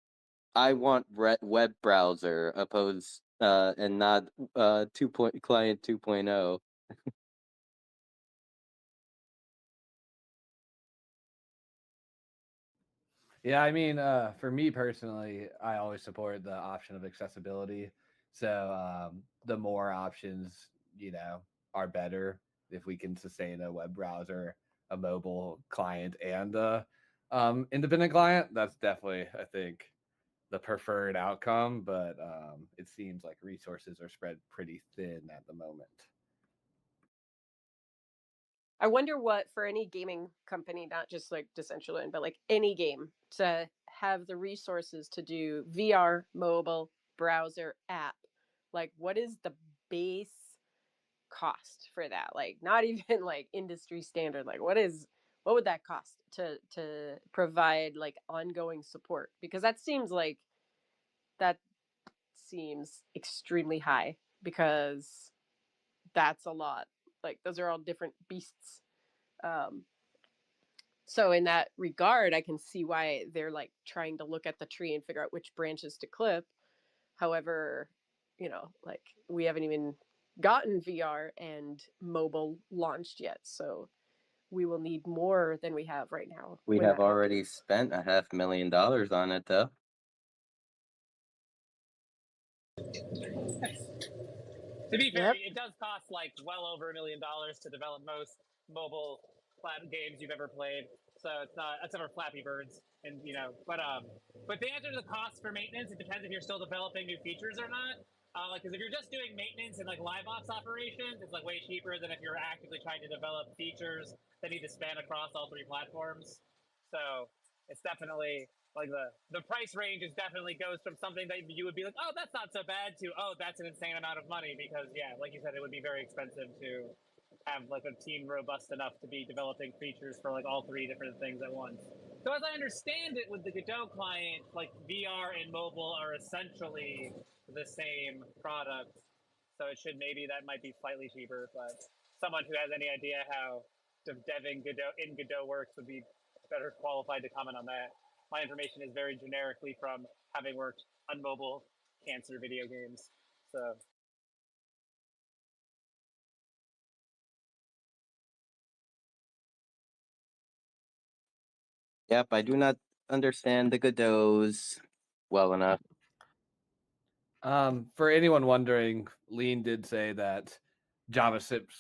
C: I want web browser opposed and not 2.0.
I: Yeah, I mean, for me personally, I always support the option of accessibility. So the more options, are better if we can sustain a web browser, a mobile client, and a independent client. That's definitely, I think, the preferred outcome. But it seems like resources are spread pretty thin at the moment.
A: I wonder what for any gaming company, not just like Decentraland, but like any game to have the resources to do VR, mobile, browser, app. Like, what is the base cost for that? Like, not even like industry standard. Like, what would that cost to provide like ongoing support? Because that seems extremely high because that's a lot. Like, those are all different beasts. Um, so in that regard, I can see why they're like trying to look at the tree and figure out which branches to clip. However, like we haven't even gotten VR and mobile launched yet, so we will need more than we have right now
C: We
A: when
C: have
A: that
C: already
A: happens.
C: spent $500,000 on it, though.
G: To be fair,
A: Yep.
G: it does cost like well over $1 million to develop most mobile games you've ever played. So it's not, except for Flappy Birds, and but the answer to the cost for maintenance, it depends if you're still developing new features or not. Like, because if you're just doing maintenance and like live ops operations, it's like way cheaper than if you're actively trying to develop features that need to span across all 3 platforms. So it's definitely like the price range is definitely goes from something that you would be like, oh, that's not so bad, to oh, that's an insane amount of money, because yeah, like you said, it would be very expensive to have like a team robust enough to be developing features for like all 3 different things at once. So as I understand it, with the Godot client, like VR and mobile are essentially the same product. So it should, maybe that might be slightly cheaper, but someone who has any idea how deving Godot in Godot works would be better qualified to comment on that. My information is very generically from having worked on mobile cancer video games. So
C: Yep, I do not understand the Godots well enough.
I: For anyone wondering, Lean did say that JavaScript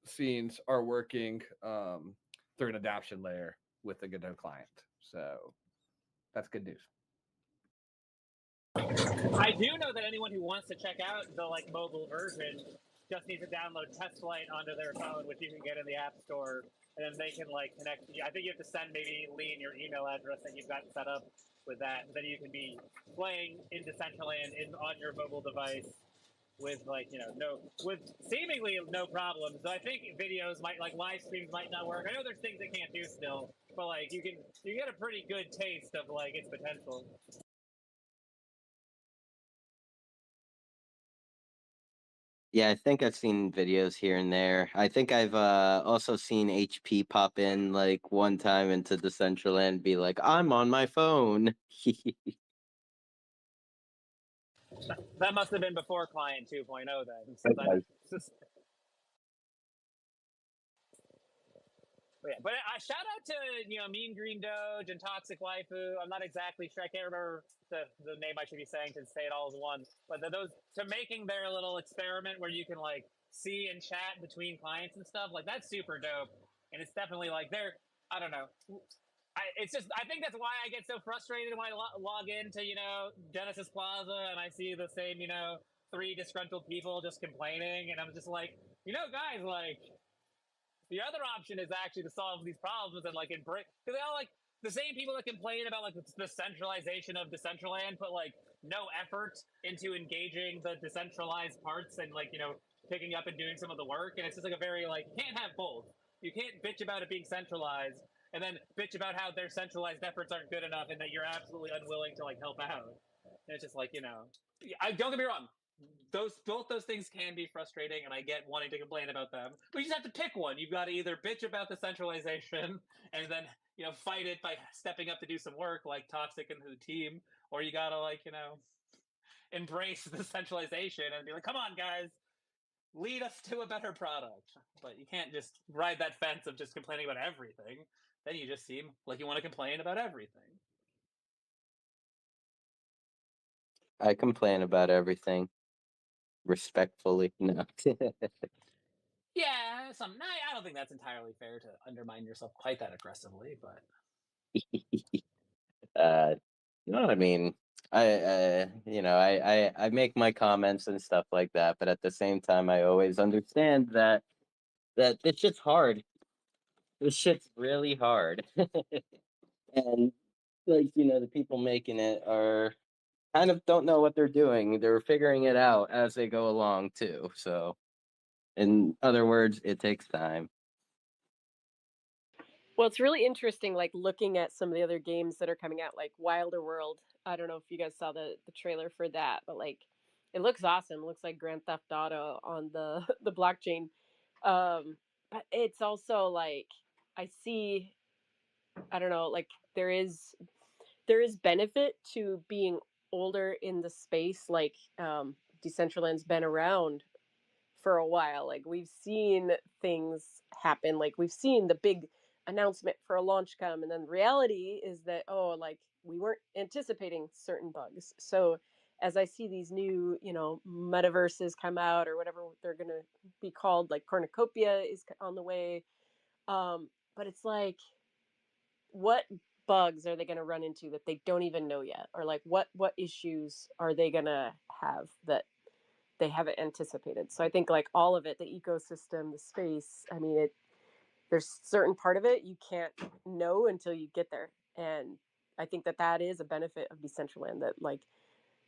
I: scenes are working through an adaptation layer with the Godot client. So that's good news.
G: I do know that anyone who wants to check out the like mobile version just needs to download TestFlight onto their phone, which you can get in the App Store, and then they can like connect. I think you have to send maybe Lean your email address that you've got set up with that. Then you can be playing in Decentraland on your mobile device with like with seemingly no problems. So I think videos might, like live streams might not work. I know there's things they can't do still, but like you get a pretty good taste of like its potential.
C: Yeah, I think I've seen videos here and there. I think I've also seen HP pop in like one time into the Central and be like, "I'm on my phone."
G: That must have been before Client 2.0 then, since I
C: Okay.
G: yeah, but shout out to Mean Green Doge and Toxic Waifu. I'm not exactly sure. I can't remember the name I should be saying to say it all as one. But those to making their little experiment where you can like see and chat between clients and stuff. Like that's super dope. And it's definitely like they're, I don't know. It's just I think that's why I get so frustrated when I log into Genesis Plaza and I see the same 3 disgruntled people just complaining, and I'm just like, guys, like the other option is actually to solve these problems and like embrace, because they all like the same people that complain about like the centralization of Decentraland put like no effort into engaging the decentralized parts and like picking up and doing some of the work, and it's just like a very like you can't have both. You can't bitch about it being centralized and then bitch about how their centralized efforts aren't good enough and that you're absolutely unwilling to like help out. And it's just like I don't get me wrong, both those things can be frustrating, and I get wanting to complain about them. But you just have to pick one. You've got to either bitch about the centralization and then fight it by stepping up to do some work, like Toxic and the team, or you gotta embrace the centralization and be like, come on, guys, lead us to a better product. But you can't just ride that fence of just complaining about everything. Then you just seem like you want to complain about everything.
C: I complain about everything respectfully. No.
G: Yeah, I don't think that's entirely fair to undermine yourself quite that aggressively, but
C: No, I mean, I make my comments and stuff like that, but at the same time, I always understand that this shit's hard. This shit's really hard, and the people making it are kind of don't know what they're doing. They're figuring it out as they go along too. So, in other words, it takes time.
A: Well, it's really interesting, like looking at some of the other games that are coming out, like Wilder World. I don't know if you guys saw the trailer for that, but like it looks awesome. It looks like Grand Theft Auto on the the blockchain. But it's also like I see, I don't know, like there is benefit to being older in the space. Like Decentraland's been around for a while. Like we've seen things happen. Like we've seen the big announcement for a launch come, and then reality is that like we weren't anticipating certain bugs. So as I see these new, metaverses come out or whatever they're gonna be called, like Cornucopia is on the way. But it's like, what bugs are they going to run into that they don't even know yet, or like what issues are they going to have that they haven't anticipated? So I think like all of it, the ecosystem, the space, I mean, there's certain part of it you can't know until you get there. And I think that is a benefit of Decentraland, that like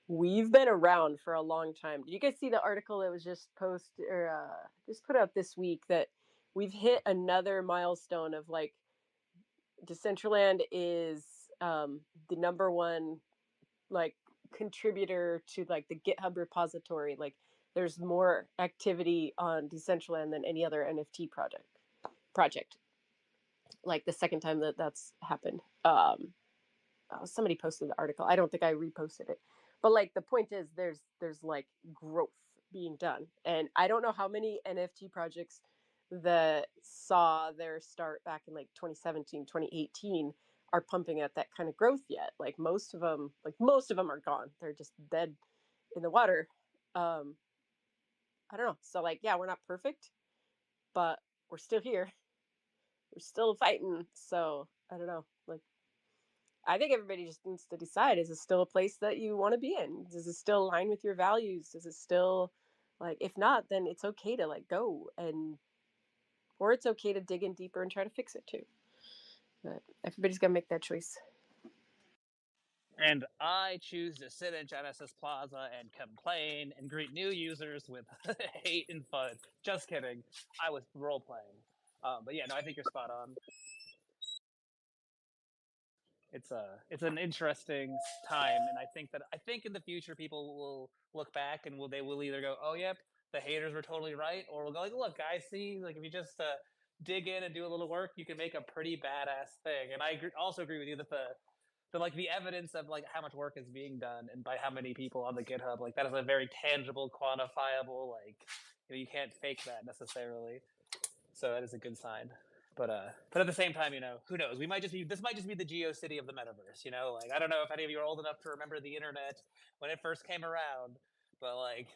A: we've been around for a long time. Did you guys see the article that was just just put out this week, that we've hit another milestone of like Decentraland is the number one like contributor to like the GitHub repository. Like there's more activity on Decentraland than any other NFT project. Like the second time that's happened. Somebody posted the article. I don't think I reposted it, but like the point is, there's like growth being done, and I don't know how many NFT projects that saw their start back in like 2017, 2018 are pumping at that kind of growth yet. Like most of them are gone. They're just dead in the water. um I don't know. So like, yeah, we're not perfect, but we're still here. We're still fighting. So I don't know. Like, I think everybody just needs to decide, is it still a place that you want to be in? Does it still align with your values? Does it still, like, if not, then it's okay to like go, and or it's okay to dig in deeper and try to fix it too. But everybody's got to make that choice.
G: And I choose to sit in Genesis Plaza and complain and greet new users with hate and fun. Just kidding. I was role playing. But yeah, no, I think you're spot on. It's an interesting time, and I think in the future people will look back and they will either go, oh yep, the haters were totally right, or we'll go like, look guys, see, like if you just dig in and do a little work, you can make a pretty badass thing. And also agree with you that the evidence of like how much work is being done and by how many people on the GitHub, like that is a very tangible, quantifiable, like you can't fake that necessarily. So that is a good sign. But at the same time, who knows? This might just be the GeoCity of the metaverse. Like I don't know if any of you are old enough to remember the internet when it first came around, but like,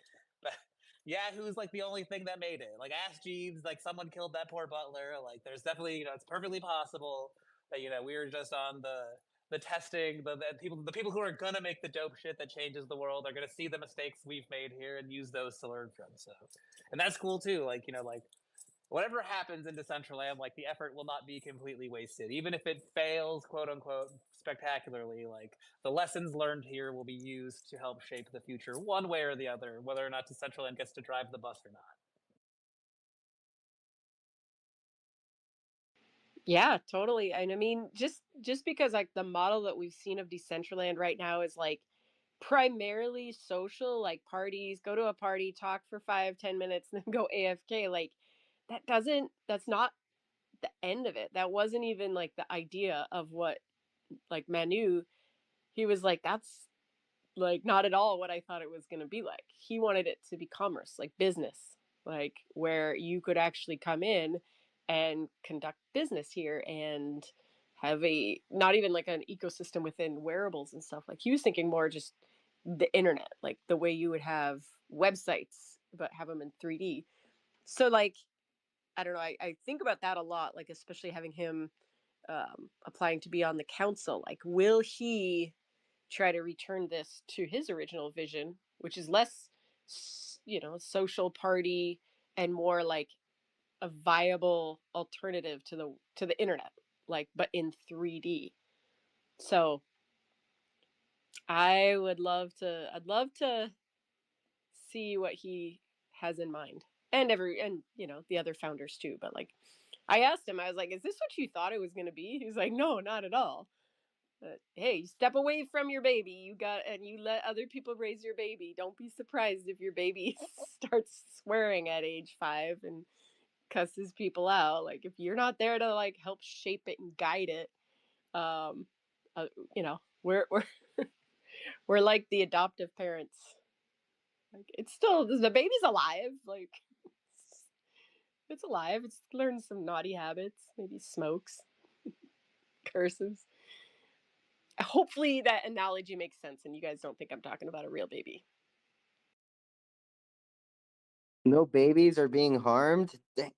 G: Yahoo's like the only thing that made it. Like Ask Jeeves, like someone killed that poor butler. Like there's definitely, it's perfectly possible that we were just on the testing. The people who are gonna make the dope shit that changes the world are gonna see the mistakes we've made here and use those to learn from. So, and that's cool too. Like like whatever happens in Decentraland, like the effort will not be completely wasted. Even if it fails, quote unquote, spectacularly, like the lessons learned here will be used to help shape the future one way or the other, whether or not Decentraland gets to drive the bus or not.
A: Yeah, totally. And I mean, just because like the model that we've seen of Decentraland right now is like primarily social, like parties, go to a party, talk for 5-10 minutes, and then go AFK. Like that's not the end of it. That wasn't even like the idea of what, like, Manu, he was like, that's like not at all what I thought it was going to be like. He wanted it to be commerce, like business, like where you could actually come in and conduct business here and have a, not even like an ecosystem within wearables and stuff. Like he was thinking more just the internet, like the way you would have websites but have them in 3D. So like, I don't know, I think about that a lot, like especially having him applying to be on the council. Like, will he try to return this to his original vision, which is less, social party and more like a viable alternative to the internet, like, but in 3D. So I'd love to see what he has in mind, and the other founders too. But like, I asked him, I was like, "Is this what you thought it was going to be?" He's like, "No, not at all." Hey, step away from your baby. You let other people raise your baby. Don't be surprised if your baby starts swearing at age 5 and cusses people out. Like, if you're not there to like help shape it and guide it, um, we're we're like the adoptive parents. Like, it's still, the baby's alive. Like, it's alive. It's learned some naughty habits. Maybe smokes, curses. Hopefully that analogy makes sense and you guys don't think I'm talking about a real baby.
C: No babies are being harmed? Dang.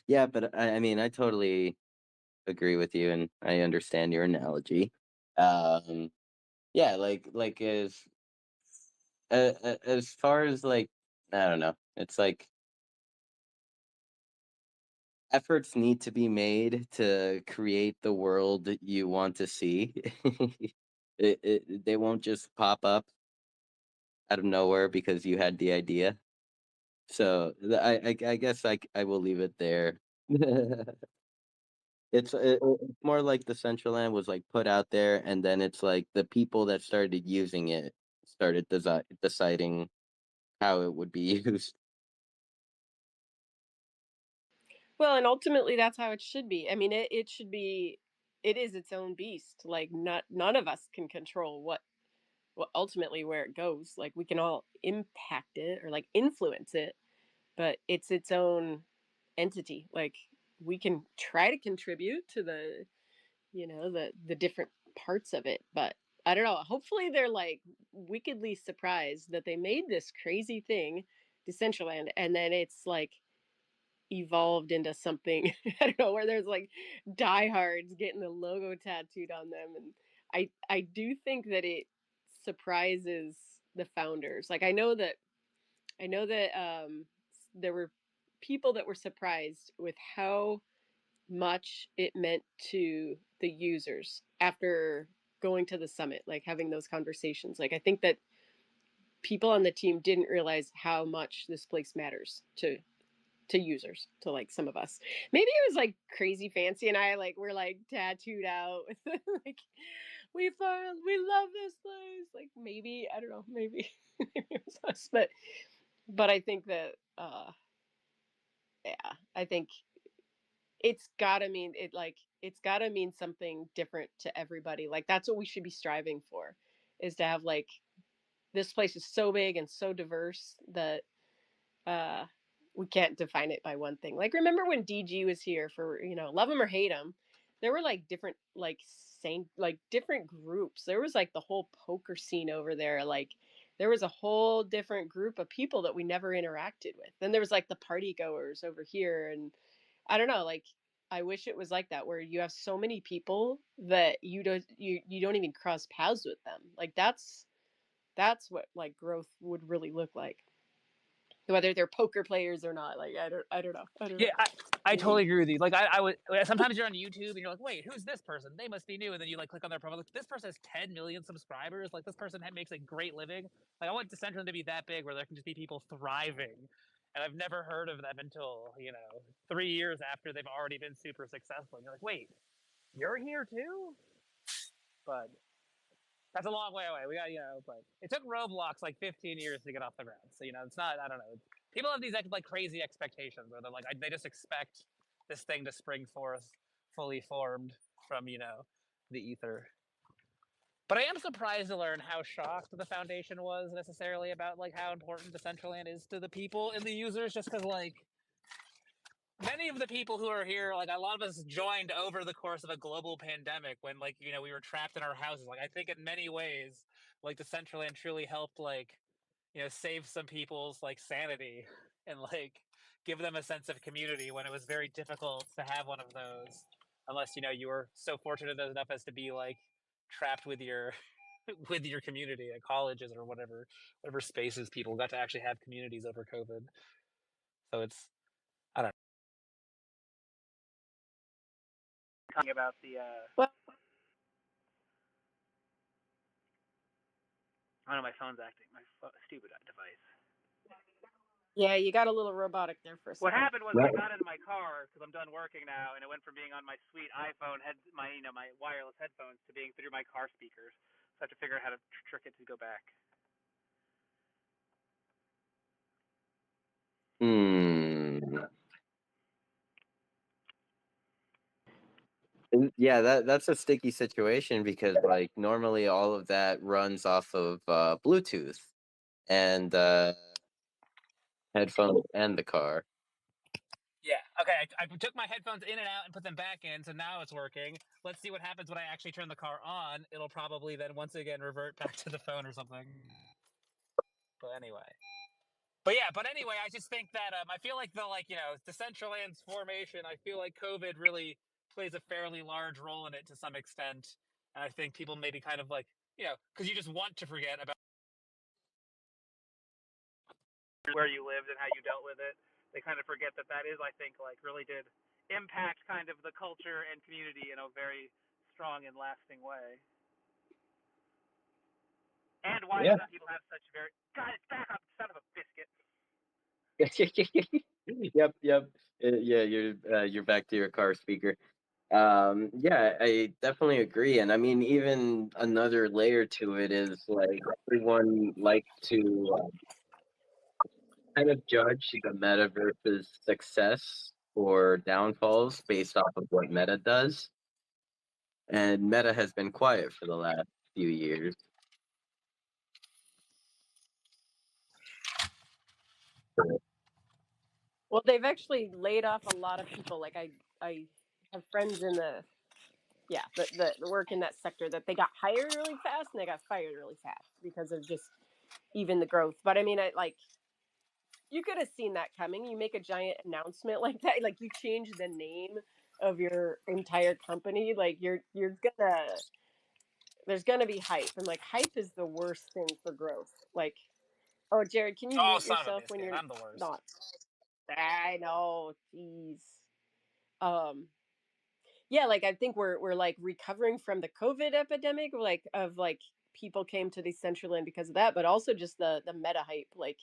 C: Yeah, but I mean, I totally agree with you, and I understand your analogy. Um, yeah, like as far as like, I don't know, it's like efforts need to be made to create the world that you want to see. They won't just pop up out of nowhere because you had the idea. So I guess I will leave it there. It's more like the Central Land was like put out there, and then it's like the people that started using it started deciding how it would be used.
A: Well, and ultimately that's how it should be. I mean, it should be, it is its own beast. Like, none of us can control what ultimately where it goes. Like, we can all impact it or like influence it, but it's its own entity. Like, we can try to contribute to the different parts of it, but I don't know. Hopefully they're like wickedly surprised that they made this crazy thing, Decentraland, and then it's like evolved into something I don't know, where there's like diehards getting the logo tattooed on them. And I do think that it surprises the founders. Like, I know that there were people that were surprised with how much it meant to the users after going to the summit, like having those conversations. Like, I think that people on the team didn't realize how much this place matters to users, to like some of us. Maybe it was like crazy fancy and I like we're like tattooed out with like we love this place. Like, maybe, I don't know, maybe maybe it was us. But I think that yeah, I think it's gotta mean something different to everybody. Like, that's what we should be striving for, is to have like, this place is so big and so diverse that uh we can't define it by one thing. Like, remember when DG was here for, love him or hate him, there were like different, like, same, like, different groups. There was like the whole poker scene over there. Like, there was a whole different group of people that we never interacted with. Then there was like the party goers over here. And I don't know, like, I wish it was like that, where you have so many people that you don't even cross paths with them. Like, that's what like growth would really look like, whether they're poker players or not. Like, I don't know.
G: Yeah, I totally agree with you. Like, I would sometimes you're on YouTube and you're like, wait, who's this person? They must be new. And then you like click on their profile. Like, this person has 10 million subscribers. Like, this person makes a great living. Like, I want Decentraland to be that big where there can just be people thriving. And I've never heard of them until 3 years after they've already been super successful. And you're like, wait, you're here too, but that's a long way away. We got, but it took Roblox like 15 years to get off the ground. So, it's not, I don't know. People have these like crazy expectations where they're like, they just expect this thing to spring forth fully formed from, the ether. But I am surprised to learn how shocked the foundation was necessarily about like how important Decentraland is to the people and the users, just because like many of the people who are here, like a lot of us joined over the course of a global pandemic when like, we were trapped in our houses. Like I think in many ways, like Decentraland truly helped like, save some people's like sanity and like give them a sense of community when it was very difficult to have one of those. Unless, you were so fortunate enough as to be like trapped with your with your community at colleges or whatever spaces people got to actually have communities over COVID. So it's, I don't know. Talking about the
A: Well,
G: I don't know, my phone's acting. My stupid device.
A: yeah, you got a little robotic there for a
G: What
A: second.
G: happened was I got in my car because I'm done working now, and it went from being on my sweet iPhone my my wireless headphones to being through my car speakers. So I have to figure out how to trick it to go back.
C: Yeah, that's a sticky situation because like normally all of that runs off of Bluetooth and headphones and the car.
G: Yeah. Okay. I took my headphones in and out and put them back in, so now it's working. Let's see what happens when I actually turn the car on. It'll probably then once again revert back to the phone or something. But anyway. I just think that I feel like Decentraland's formation. I feel like COVID really plays a fairly large role in it to some extent, and I think people maybe kind of like because you just want to forget about where you lived and how you dealt with it. They kind of forget that is, I think, like really did impact kind of the culture and community in a very strong and lasting way. And why
C: Yeah.
G: some people have such very God, it's back up, son of a biscuit.
C: Yep. Yeah, you're back to your car speaker. Yeah, I definitely agree. And I mean, even another layer to it is like everyone likes to kind of judge the metaverse's success or downfalls based off of what Meta does. And Meta has been quiet for the last few years.
A: Well, they've actually laid off a lot of people. Like I have friends in the work in that sector that they got hired really fast and they got fired really fast because of just even the growth. But I mean, I like you could have seen that coming. You make a giant announcement like that, like you change the name of your entire company, like you're gonna there's gonna be hype, and like hype is the worst thing for growth. Like, oh, Jared, can you
G: Oh,
A: mute
G: son of a
A: yourself when
G: biscuit!
A: you're
G: I'm the worst.
A: not? I know, jeez. Um, yeah, like I think we're like recovering from the COVID epidemic, like of like people came to Decentraland because of that, but also just the meta hype. Like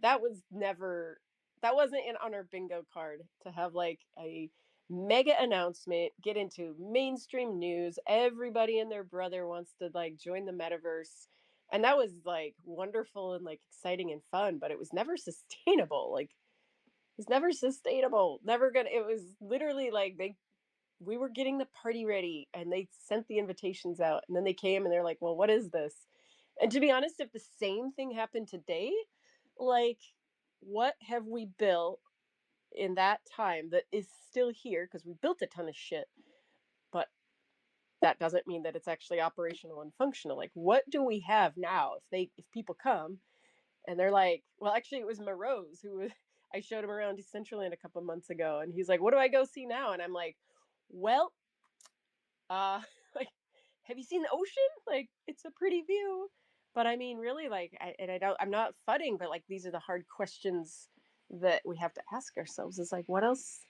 A: that was never that wasn't on our bingo card to have like a mega announcement, get into mainstream news. Everybody and their brother wants to like join the metaverse. And that was like wonderful and like exciting and fun, but it was never sustainable. Like it's never sustainable. Never gonna it was literally like we were getting the party ready and they sent the invitations out and then they came and they're like, well, what is this? And to be honest, if the same thing happened today, like what have we built in that time that is still here? Because we built a ton of shit, but that doesn't mean that it's actually operational and functional. Like what do we have now if people come and they're like, well, actually it was Morose who was I showed him around Decentraland a couple months ago and he's like, what do I go see now? And I'm like, well, like have you seen the ocean? Like it's a pretty view. But I mean really like I'm not fudding, but like these are the hard questions that we have to ask ourselves. Is like what else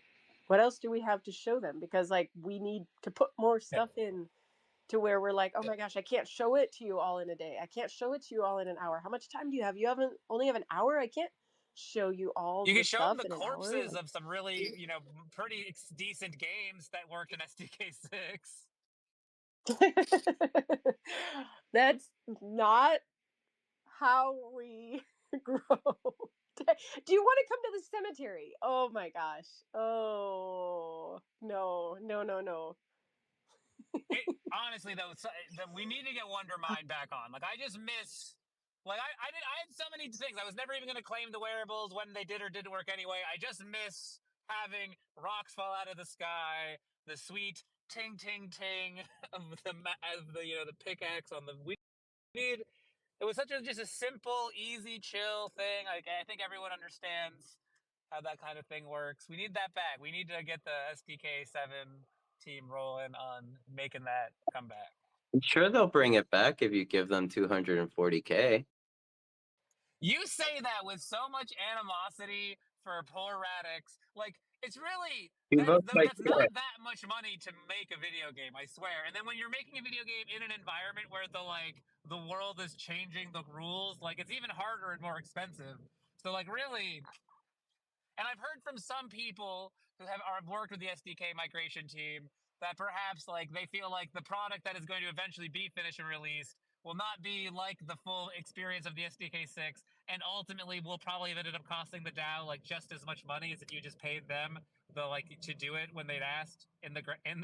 A: do we have to show them? Because like we need to put more stuff in to where we're like, oh my gosh, I can't show it to you all in a day. I can't show it to you all in an hour. How much time do you have? You haven't only have an hour? I can't show you all
G: You
A: the
G: can show them
A: stuff
G: the
A: in an hour.
G: corpses of some really, pretty decent games that worked in SDK6.
A: That's not how we grow. Do you want to come to the cemetery? Oh my gosh. Oh, no, no, no, no.
G: Honestly, though, we need to get Wondermind back on. Like, I just miss. Like, I had so many things. I was never even going to claim the wearables when they did or didn't work anyway. I just miss having rocks fall out of the sky, the sweet ting ting ting of the pickaxe on the weed. It was just a simple, easy, chill thing. Like, I think everyone understands how that kind of thing works. We need that back. We need to get the SDK7 team rolling on making that come back.
C: I'm sure they'll bring it back if you give them 240K.
G: You say that with so much animosity for poor Radix. Like, it's really that's not that much money to make a video game, I swear. And then when you're making a video game in an environment where the world is changing the rules, like, it's even harder and more expensive. So, like, really. And I've heard from some people who have worked with the SDK migration team that perhaps, like, they feel like the product that is going to eventually be finished and released will not be like the full experience of the SDK 6, and ultimately will probably have ended up costing the DAO like just as much money as if you just paid them to do it when they'd asked in the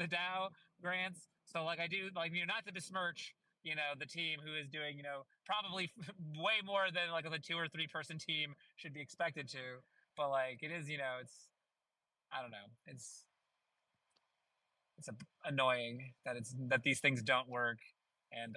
G: DAO grants. So, like, I do, like, not to besmirch the team who is doing probably way more than like the 2 or 3 person team should be expected to. But, like, it is, it's, I don't know, it's annoying that these things don't work, and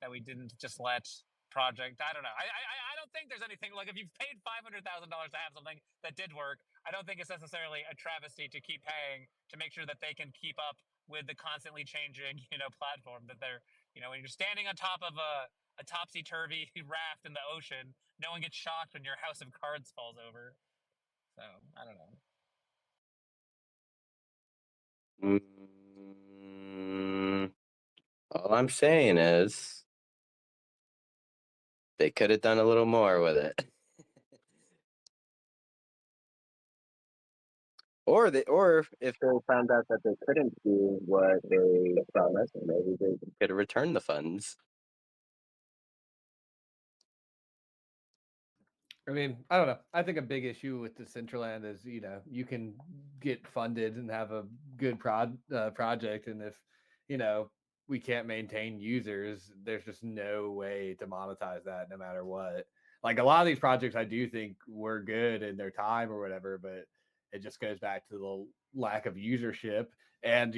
G: that we didn't just let project. I don't know. I don't think there's anything like, if you've paid $500,000 to have something that did work, I don't think it's necessarily a travesty to keep paying to make sure that they can keep up with the constantly changing platform that they're when you're standing on top of a topsy-turvy raft in the ocean, no one gets shocked when your house of cards falls over. So, I don't know.
C: All I'm saying is they could have done a little more with it. Or if they found out that they couldn't do what they promised, maybe they could have returned the funds.
I: I mean, I don't know. I think a big issue with Decentraland is, you can get funded and have a good project, and if, we can't maintain users, there's just no way to monetize that, no matter what. Like, a lot of these projects, I do think were good in their time or whatever, but it just goes back to the lack of usership. And,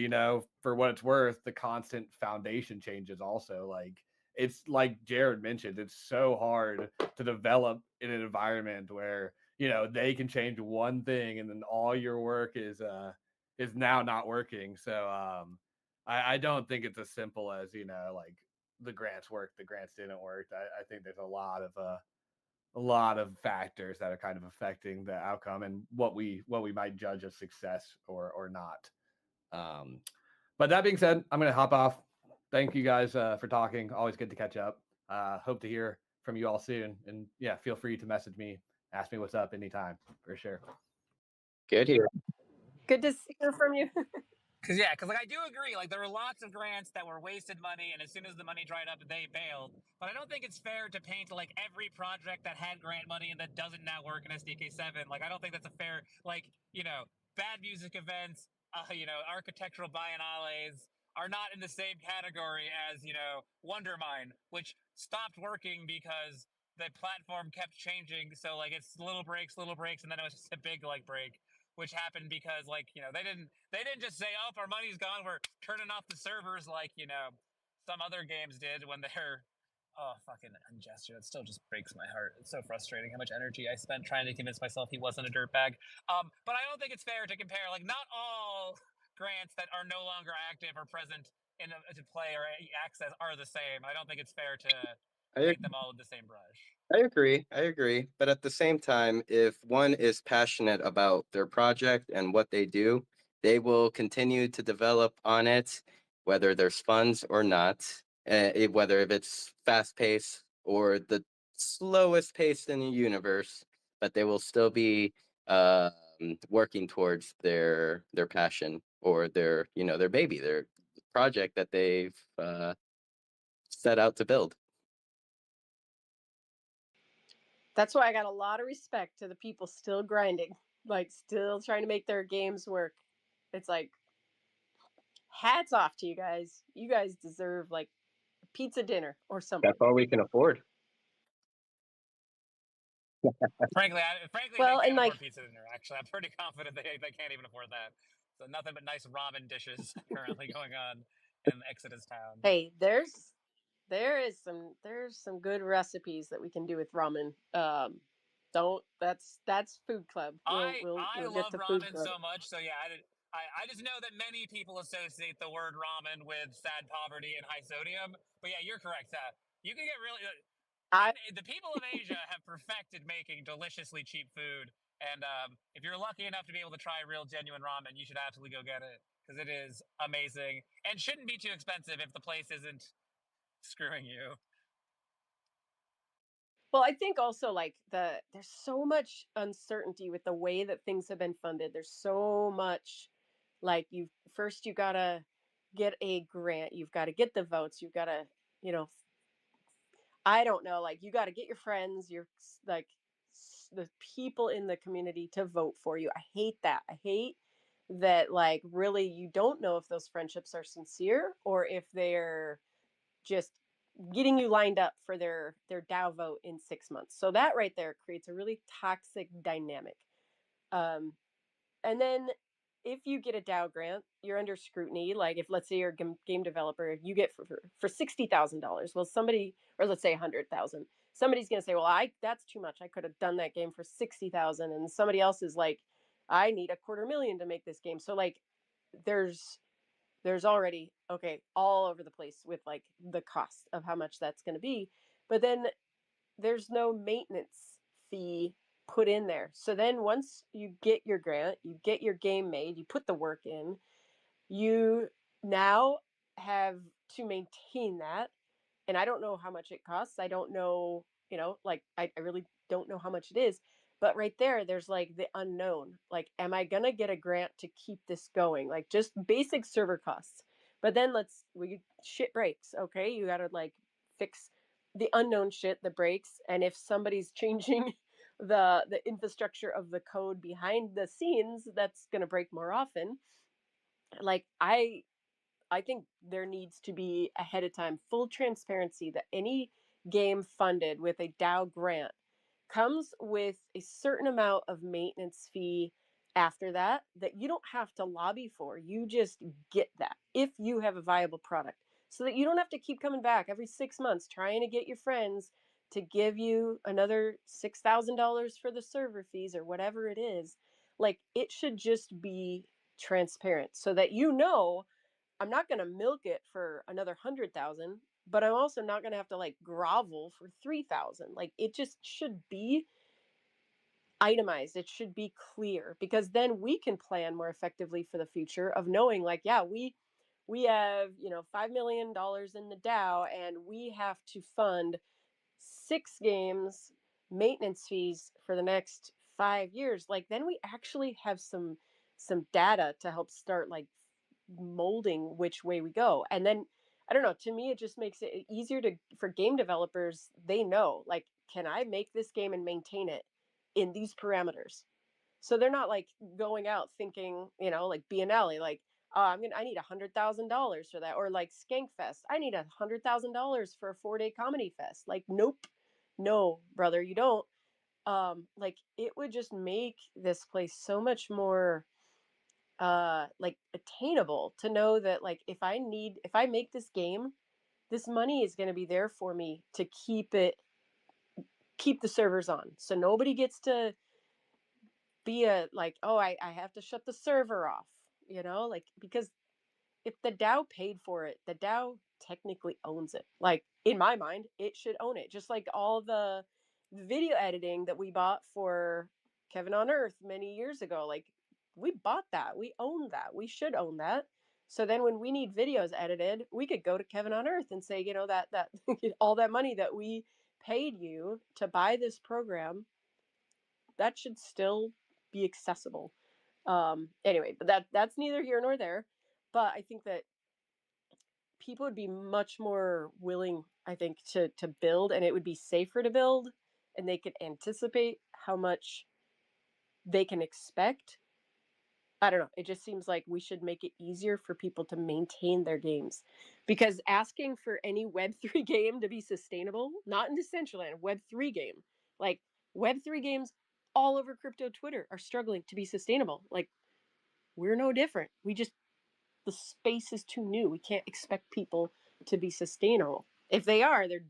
I: for what it's worth, the constant foundation changes also. Like, it's like Jared mentioned, it's so hard to develop in an environment where they can change one thing and then all your work is now not working. So I don't think it's as simple as like the grants worked, the grants didn't work. I think there's a lot of factors that are kind of affecting the outcome and what we might judge as success or not. But that being said, I'm going to hop off. Thank you guys for talking. Always good to catch up. Hope to hear from you all soon. And yeah, feel free to message me, ask me what's up anytime, for sure.
C: Good here.
A: Good to hear from you.
G: Because like, I do agree. Like, there were lots of grants that were wasted money, and as soon as the money dried up, they bailed. But I don't think it's fair to paint like every project that had grant money and that doesn't now work in SDK7. Like, I don't think that's a fair, like, bad music events, architectural biennales are not in the same category as, Wondermine, which stopped working because the platform kept changing. So, like, it's little breaks, and then it was just a big, like, break, which happened because, like, they didn't just say, oh, our money's gone, we're turning off the servers, like, some other games did when they're, oh, fucking Ungesture. That still just breaks my heart. It's so frustrating how much energy I spent trying to convince myself he wasn't a dirtbag. But I don't think it's fair to compare, like, not all grants that are no longer active or present to play or access are the same. I don't think it's fair to paint them all with the same brush.
C: I agree. But at the same time, if one is passionate about their project and what they do, they will continue to develop on it, whether there's funds or not, whether if it's fast paced or the slowest pace in the universe. but they will still be working towards their passion or their their baby, their project that they've set out to build.
A: That's why I got a lot of respect to the people still grinding, like still trying to make their games work. It's like hats off to you guys. You guys deserve like a pizza dinner or something.
C: That's all we can afford.
G: Frankly,
A: Well,
G: they
A: and
G: can't
A: like
G: afford pizza dinner. Actually, I'm pretty confident they can't even afford that. So nothing but nice ramen dishes currently going on in Exodus Town.
A: hey, there's some good recipes that we can do with ramen. Don't that's food club.
G: I
A: We'll get
G: love
A: to food
G: ramen
A: club.
G: so much. So yeah, I just know that many people associate the word ramen with sad poverty and high sodium. But yeah, you're correct. You can get really.
A: I
G: The people of Asia have perfected making deliciously cheap food, and if you're lucky enough to be able to try real genuine ramen, you should absolutely go get it because it is amazing and shouldn't be too expensive if the place isn't screwing you.
A: Well, I think also like there's so much uncertainty with the way that things have been funded. There's so much like you gotta get a grant, you've got to get the votes, you've got to, you know, I don't know, like you got to get your friends, your like the people in the community to vote for you. I hate that. I hate that like really you don't know if those friendships are sincere or if they're just getting you lined up for their DAO vote in 6 months. So that right there creates a really toxic dynamic. Um, and then if you get a DAO grant, you're under scrutiny. Like if let's say you're a game developer, you get for $60,000. Well, somebody, or let's say 100,000, somebody's gonna say, well, that's too much. I could have done that game for 60,000, and somebody else is like, I need $250,000 to make this game. So like, there's already okay all over the place with like the cost of how much that's going to be, but then there's no maintenance fee put in there. So then once you get your grant, you get your game made, you put the work in, you now have to maintain that. And I don't know how much it costs. I don't know, like I really don't know how much it is. But right there, there's like the unknown. Like, am I gonna get a grant to keep this going? Like just basic server costs. But then shit breaks. Okay, you gotta like fix the unknown shit that breaks. And if somebody's changing the infrastructure of the code behind the scenes, that's gonna break more often. Like I think there needs to be ahead of time full transparency that any game funded with a DAO grant comes with a certain amount of maintenance fee after that you don't have to lobby for. You just get that if you have a viable product. So that you don't have to keep coming back every 6 months trying to get your friends to give you another $6,000 for the server fees or whatever it is. Like it should just be transparent so that I'm not going to milk it for another 100,000, but I'm also not going to have to like grovel for 3,000. Like it just should be itemized. It should be clear because then we can plan more effectively for the future of knowing like, yeah, we have, $5 million in the DAO and we have to fund 6 games maintenance fees for the next 5 years. Like then we actually have some data to help start like molding which way we go. And then I don't know, to me it just makes it easier to for game developers. They know like, can I make this game and maintain it in these parameters? So they're not like going out thinking, like Biennale, like, oh, I need $100,000 for that, or like Skankfest, I need $100,000 for a 4-day comedy fest. Like, nope, no, brother, you don't. Like it would just make this place so much more like attainable to know that like if I make this game, this money is going to be there for me to keep the servers on, so nobody gets to be a like, oh, I have to shut the server off, like because if the DAO paid for it, the DAO technically owns it. Like in my mind, it should own it. Just like all the video editing that we bought for Kevin on Earth many years ago. Like we bought that. We own that. We should own that. So then when we need videos edited, we could go to Kevin on Earth and say, that all that money that we paid you to buy this program, that should still be accessible. Anyway, but that's neither here nor there. But I think that people would be much more willing, I think, to build, and it would be safer to build, and they could anticipate how much they can expect. I don't know. It just seems like we should make it easier for people to maintain their games. Because asking for any Web3 game to be sustainable, not in Decentraland, Web3 game, like Web3 games all over crypto Twitter are struggling to be sustainable. Like, we're no different. The space is too new. We can't expect people to be sustainable. If they are, they're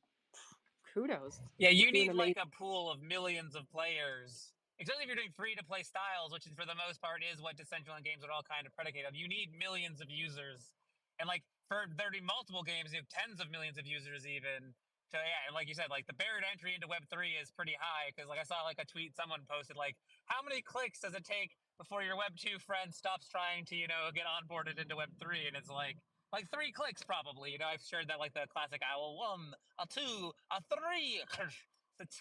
A: kudos.
G: Yeah, you need like a pool of millions of players. Especially if you're doing free-to-play styles, which for the most part is what Decentraland games are all kind of predicated on. You need millions of users, and like for there to be multiple games, you have tens of millions of users even. So yeah, and like you said, like the barrier to entry into Web3 is pretty high because like I saw like a tweet someone posted like, how many clicks does it take before your Web2 friend stops trying to get onboarded into Web3? And it's like 3 clicks probably. I've shared that like the classic owl 1, a 2, a 3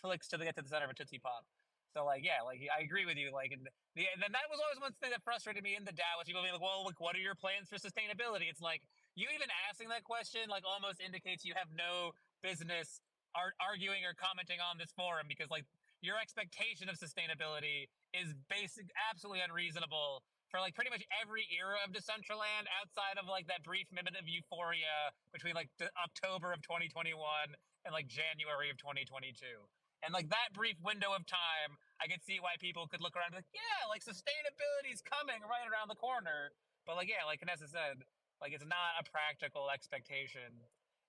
G: clicks to get to the center of a Tootsie Pop. So like yeah, like I agree with you. Like and then that was always one thing that frustrated me in the DAO was people being like, well, like what are your plans for sustainability? It's like you even asking that question like almost indicates you have no business arguing or commenting on this forum because like your expectation of sustainability is absolutely unreasonable for like pretty much every era of Decentraland outside of like that brief minute of euphoria between like October of 2021 and like January of 2022. And like that brief window of time, I could see why people could look around and be like, yeah, like sustainability's coming right around the corner. But like, yeah, like Vanessa said, like it's not a practical expectation.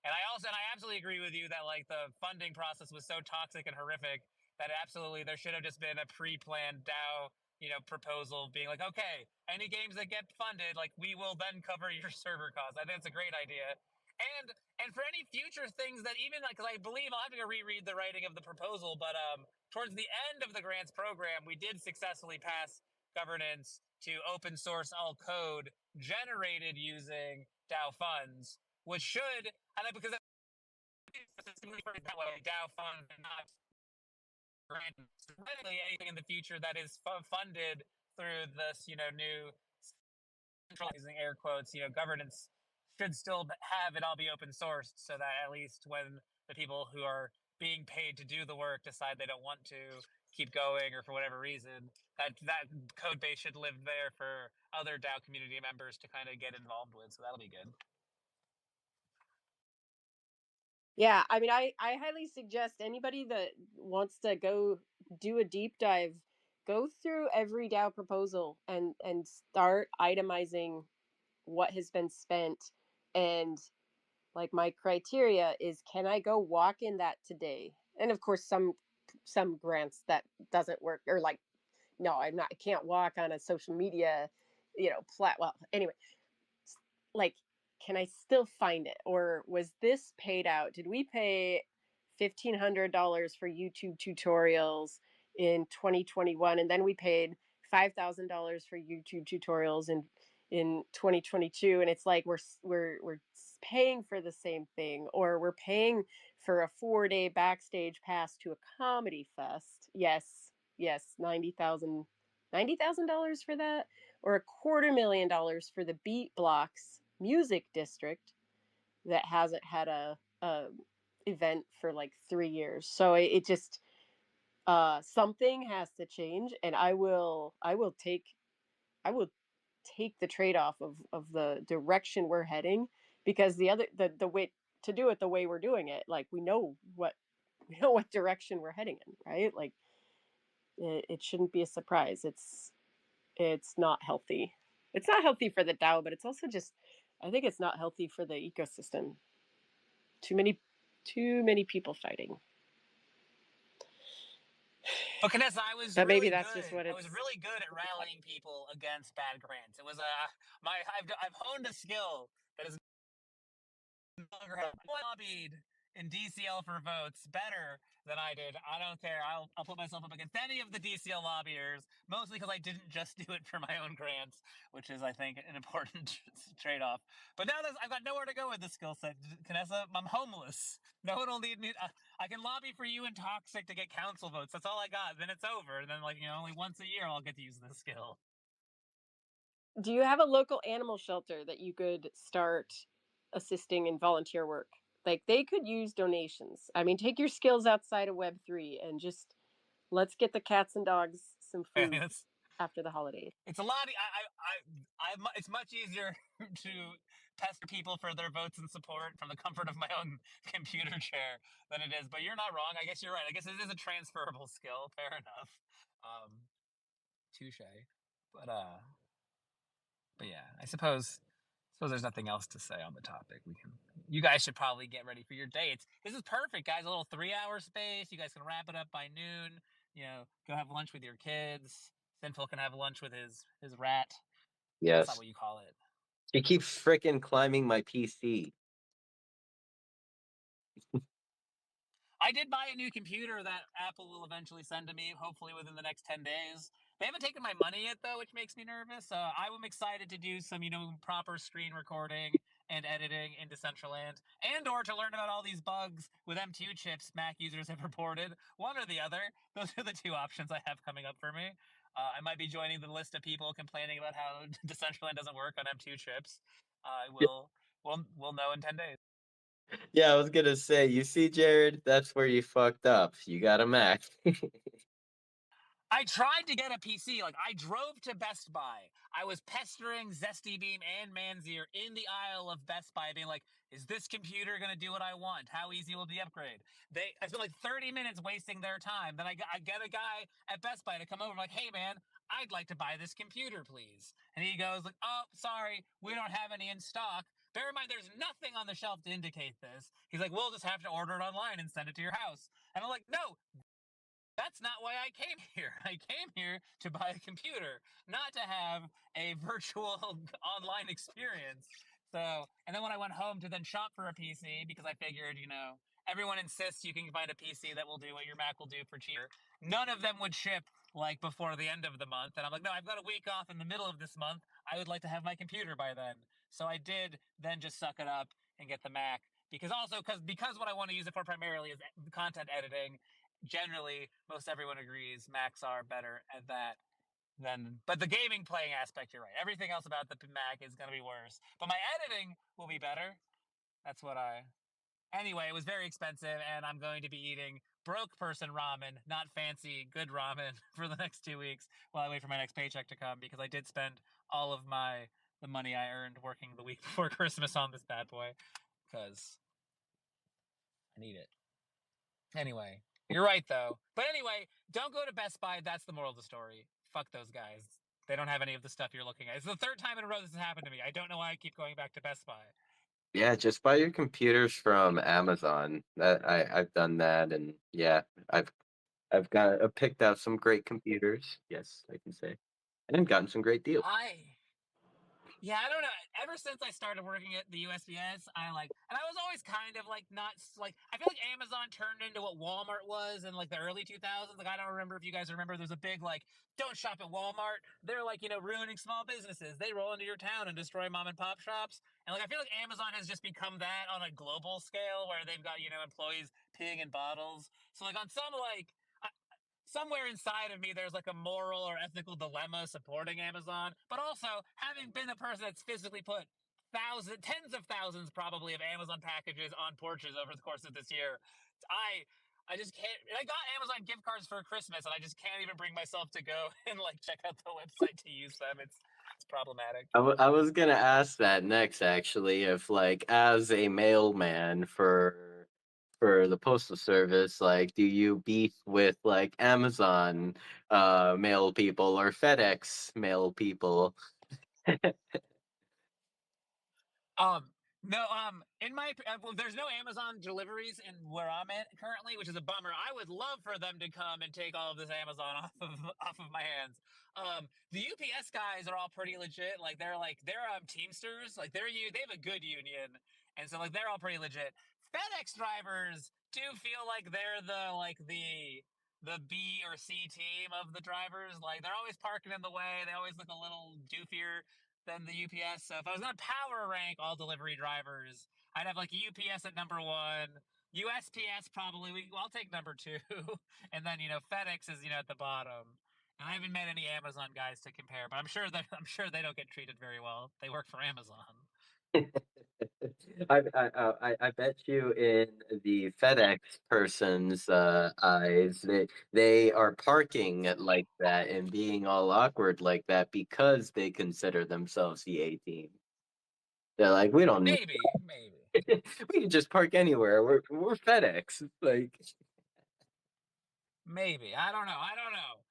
G: And I absolutely agree with you that like the funding process was so toxic and horrific that absolutely there should have just been a pre-planned DAO proposal being like, okay, any games that get funded, like we will then cover your server costs. I think it's a great idea. And for any future things that even like, because I believe I'll have to go reread the writing of the proposal, but towards the end of the grants program, we did successfully pass governance to open source all code generated using DAO funds, which should, and because that way, DAO funds and not grant anything in the future that is funded through this, new centralizing air quotes, governance should still have it all be open sourced so that at least when the people who are being paid to do the work decide they don't want to keep going or for whatever reason, that code base should live there for other DAO community members to kind of get involved with. So that'll be good.
A: Yeah, I mean, I highly suggest anybody that wants to go do a deep dive, go through every DAO proposal and start itemizing what has been spent. And like my criteria is, can I go walk in that today? And of course, some grants that doesn't work, or like, no, I can't walk on a social media, well, anyway, like, can I still find it? Or was this paid out? Did we pay $1,500 for YouTube tutorials in 2021, and then we paid $5,000 for YouTube tutorials in 2022? And it's like we're paying for the same thing, or we're paying for a 4-day backstage pass to a comedy fest. Yes, $90,000 for that, or $250,000 for the Beat Blocks Music District that hasn't had a event for like 3 years. So it just something has to change, and I will take the trade off of the direction we're heading, because the way to do it the way we're doing it, like we know what direction we're heading in, right? Like it shouldn't be a surprise. It's not healthy. It's not healthy for the DAO, but it's also just, I think it's not healthy for the ecosystem. Too many people fighting.
G: But Vanessa, I was
A: But maybe
G: really
A: that's
G: good.
A: just what
G: I
A: it's.
G: was really good at rallying people against bad grants. It was I've honed a skill that is no longer lobbied in DCL for votes better than I did. I don't care. I'll put myself up against any of the DCL lobbyers, mostly because I didn't just do it for my own grants, which is, I think, an important trade-off. But now I've got nowhere to go with this skill set. Canessa, I'm homeless. No one will need me. I can lobby for you and Toxic to get council votes. That's all I got. Then it's over. And then, only once a year I'll get to use this skill.
A: Do you have a local animal shelter that you could start assisting in volunteer work? Like, they could use donations. I mean, take your skills outside of Web3 and just let's get the cats and dogs some food after the holidays.
G: It's a lot. It's much easier to pester people for their votes and support from the comfort of my own computer chair than it is. But you're not wrong. I guess you're right. I guess it is a transferable skill. Fair enough. Touche. But yeah, I suppose there's nothing else to say on the topic. You guys should probably get ready for your dates. This is perfect, guys. A little 3-hour space. You guys can wrap it up by noon. Go have lunch with your kids. Sinful can have lunch with his rat.
C: Yes.
G: That's not what you call it.
C: He keeps freaking climbing my PC.
G: I did buy a new computer that Apple will eventually send to me, hopefully within the next 10 days. They haven't taken my money yet, though, which makes me nervous. I am excited to do some, proper screen recording and editing in Decentraland, or to learn about all these bugs with M2 chips Mac users have reported. One or the other. Those are the two options I have coming up for me. I might be joining the list of people complaining about how Decentraland doesn't work on M2 chips. We'll know in 10 days.
C: Yeah, I was gonna say, you see, Jared, that's where you fucked up. You got a Mac.
G: I tried to get a PC. I drove to Best Buy. I was pestering Zesty Beam and Manzier in the aisle of Best Buy, being like, is this computer going to do what I want? How easy will the upgrade? I spent 30 minutes wasting their time. Then I get a guy at Best Buy to come over. I'm like, hey, man, I'd like to buy this computer, please. And he goes, oh, sorry, we don't have any in stock. Bear in mind, there's nothing on the shelf to indicate this. He's like, we'll just have to order it online and send it to your house. And I'm like, no, that's not why I came here. I came here to buy a computer, not to have a virtual online experience. And then when I went home to then shop for a PC, because I figured, everyone insists you can find a PC that will do what your Mac will do for cheaper. None of them would ship before the end of the month. And I'm like, no, I've got a week off in the middle of this month. I would like to have my computer by then. So I did then just suck it up and get the Mac. Because what I want to use it for primarily is content editing. Generally, most everyone agrees Macs are better at that but the gaming playing aspect, you're right. Everything else about the Mac is going to be worse. But my editing will be better. That's what Anyway, it was very expensive, and I'm going to be eating broke person ramen, not fancy, good ramen, for the next 2 weeks while I wait for my next paycheck to come, because I did spend all of the money I earned working the week before Christmas on this bad boy, because I need it. Anyway, you're right, though. But anyway, don't go to Best Buy. That's the moral of the story. Fuck those guys. They don't have any of the stuff you're looking at. It's the third time in a row this has happened to me. I don't know why I keep going back to Best Buy.
C: Yeah, just buy your computers from Amazon. I've done that, and yeah, I've picked out some great computers. Yes, I can say, and I've gotten some great deals.
G: Yeah, I don't know. Ever since I started working at the USPS, and I was always kind of not I feel like Amazon turned into what Walmart was in the early 2000s. I don't remember if you guys remember. There's a big don't shop at Walmart. They're ruining small businesses. They roll into your town and destroy mom and pop shops. And I feel like Amazon has just become that on a global scale, where they've got employees peeing in bottles. So on some somewhere inside of me, there's a moral or ethical dilemma supporting Amazon, but also having been a person that's physically put tens of thousands probably of Amazon packages on porches over the course of this year, I just can't. I got Amazon gift cards for Christmas, and I just can't even bring myself to go and check out the website to use them. It's problematic.
C: I was gonna ask that next, actually, if as a mailman for the postal service, do you beef with Amazon mail people or FedEx mail people?
G: No, there's no Amazon deliveries in where I'm at currently, which is a bummer. I would love for them to come and take all of this Amazon off of my hands. The UPS guys are all pretty legit. They're Teamsters. They have a good union, and so they're all pretty legit. FedEx drivers do feel like they're the B or C team of the drivers. Like they're always parking in the way. They always look a little doofier than the UPS. So if I was gonna power rank all delivery drivers, I'd have like UPS at number 1, USPS probably. I'll take number 2, and then FedEx is at the bottom. And I haven't met any Amazon guys to compare, but I'm sure they don't get treated very well. They work for Amazon.
C: I bet you in the FedEx person's eyes, they are parking like that and being all awkward like that because they consider themselves the A team. They're like, we don't need.
G: Maybe.
C: We can just park anywhere. We're FedEx. Like,
G: maybe. I don't know.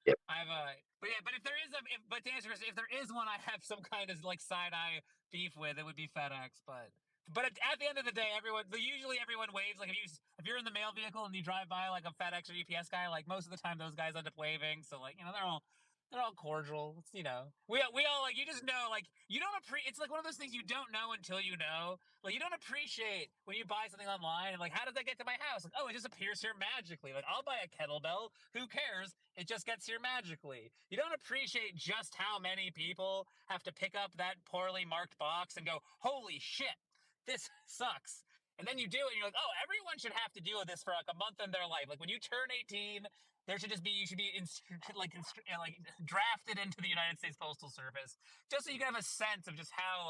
C: yep.
G: But if there is but to answer this, if there is one I have some kind of like side eye beef with, it would be FedEx. But at the end of the day, usually everyone waves. Like if you're in the mail vehicle and you drive by like a FedEx or UPS guy, like most of the time those guys end up waving. So like they're all cordial. It's, we all like, you just know, like you don't it's like one of those things you don't know until you know. Like you don't appreciate when you buy something online and like, how did that get to my house? Like, oh, it just appears here magically. Like I'll buy a kettlebell. Who cares? It just gets here magically. You don't appreciate just how many people have to pick up that poorly marked box and go, holy shit, this sucks. And then you do it and you're like, oh, everyone should have to deal with this for like a month in their life. Like when you turn 18, you should be drafted into the United States Postal Service just so you can have a sense of just how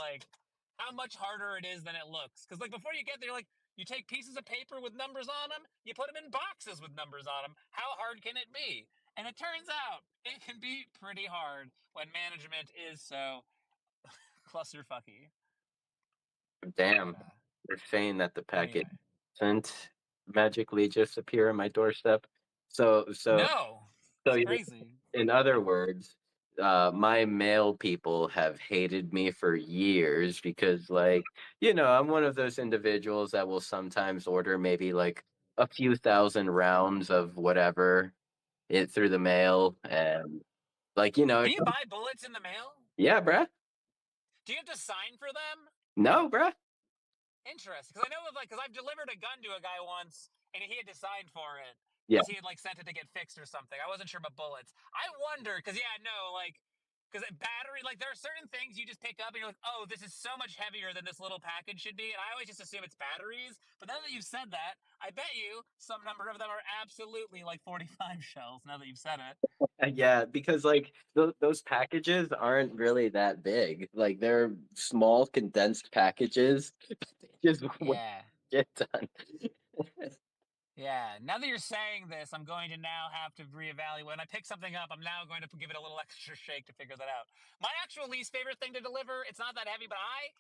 G: much harder it is than it looks. Because like before you get there, like you take pieces of paper with numbers on them, you put them in boxes with numbers on them. How hard can it be? And it turns out it can be pretty hard when management is so clusterfucky.
C: Damn.
G: But,
C: They're saying that the package
G: anyway.
C: doesn't magically just appear on my doorstep. So
G: No, it's
C: you,
G: crazy.
C: in other words, my mail people have hated me for years because, like, I'm one of those individuals that will sometimes order maybe like a few thousand rounds of whatever it through the mail, and like,
G: Can you buy bullets in the mail?
C: Yeah, bruh.
G: Do you have to sign for them?
C: No, bruh.
G: Interesting, because I know because I've delivered a gun to a guy once, and he had to sign for it
C: Yeah.
G: because he had sent it to get fixed or something. I wasn't sure about bullets. I wonder because because battery, like there are certain things you just pick up and you're like, oh, this is so much heavier than this little package should be, and I always just assume it's batteries. But now that you've said that, I bet you some number of them are absolutely like 45 shells. Now that you've said it.
C: Yeah, because like those packages aren't really that big. Like they're small, condensed packages. They just
G: Yeah.
C: get done.
G: Yeah, now that you're saying this, I'm going to now have to reevaluate. When I pick something up, I'm now going to give it a little extra shake to figure that out. My actual least favorite thing to deliver, it's not that heavy, but I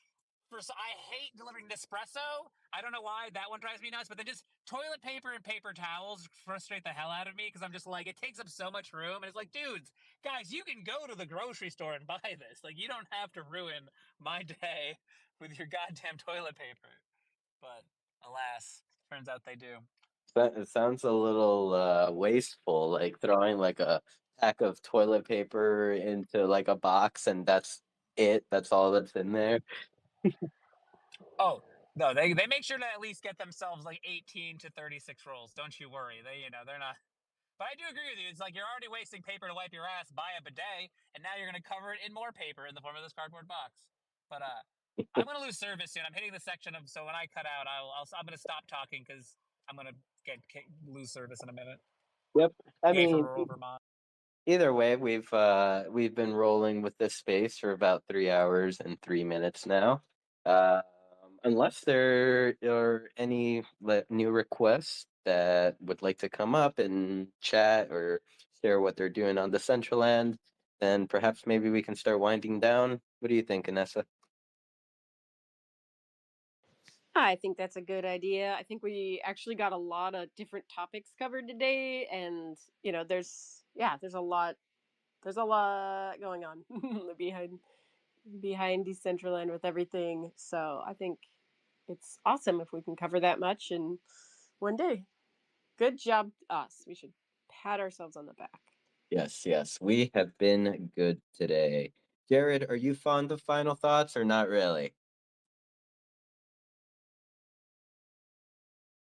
G: hate delivering Nespresso. I don't know why, that one drives me nuts, but then just toilet paper and paper towels frustrate the hell out of me because I'm just like, it takes up so much room. And it's like, dudes, guys, you can go to the grocery store and buy this. Like, you don't have to ruin my day with your goddamn toilet paper. But alas, turns out they do.
C: It sounds a little wasteful, like throwing like a pack of toilet paper into like a box and that's it. That's all that's in there.
G: Oh, no, they make sure to at least get themselves like 18 to 36 rolls. Don't you worry. They're not. But I do agree with you. It's like you're already wasting paper to wipe your ass, buy a bidet, and now you're going to cover it in more paper in the form of this cardboard box. But I'm going to lose service soon. I'm hitting the section of, so when I cut out, I'm going to stop talking because I'm going to lose service in a minute.
C: Yep. I
G: Yay for
C: mean,
G: rural Vermont.
C: either way, we've been rolling with this space for about 3 hours and 3 minutes now. Unless there are any new requests that would like to come up and chat or share what they're doing on Decentraland, then perhaps maybe we can start winding down. What do you think, Anessa?
A: I think that's a good idea. I think we actually got a lot of different topics covered today, and there's a lot going on behind Decentraland with everything. So I think it's awesome if we can cover that much in one day. Good job, us. We should pat ourselves on the back.
C: Yes, we have been good today. Jared, are you fond of final thoughts or not really?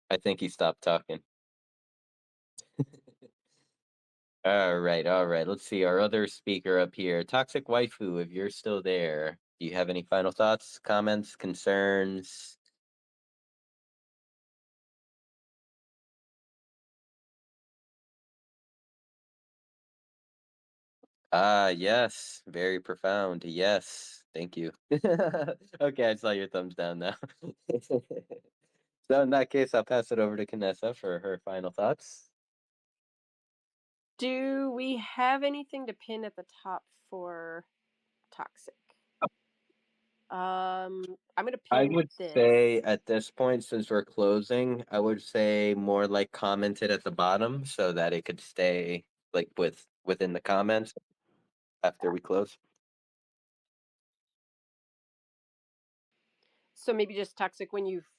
C: I think he stopped talking. All right, all right. Let's see our other speaker up here, Toxic Waifu. If you're still there, do you have any final thoughts, comments, concerns? Ah, yes, very profound. Yes, thank you. Okay, I saw your thumbs down now. So in that case, I'll pass it over to Kanessa for her final thoughts.
A: Do we have anything to pin at the top for toxic? I'm gonna
C: I
A: pin
C: would
A: this.
C: say at this point, since we're closing, I would say more like commented at the bottom so that it could stay like within the comments after we close.
A: So maybe just toxic when you've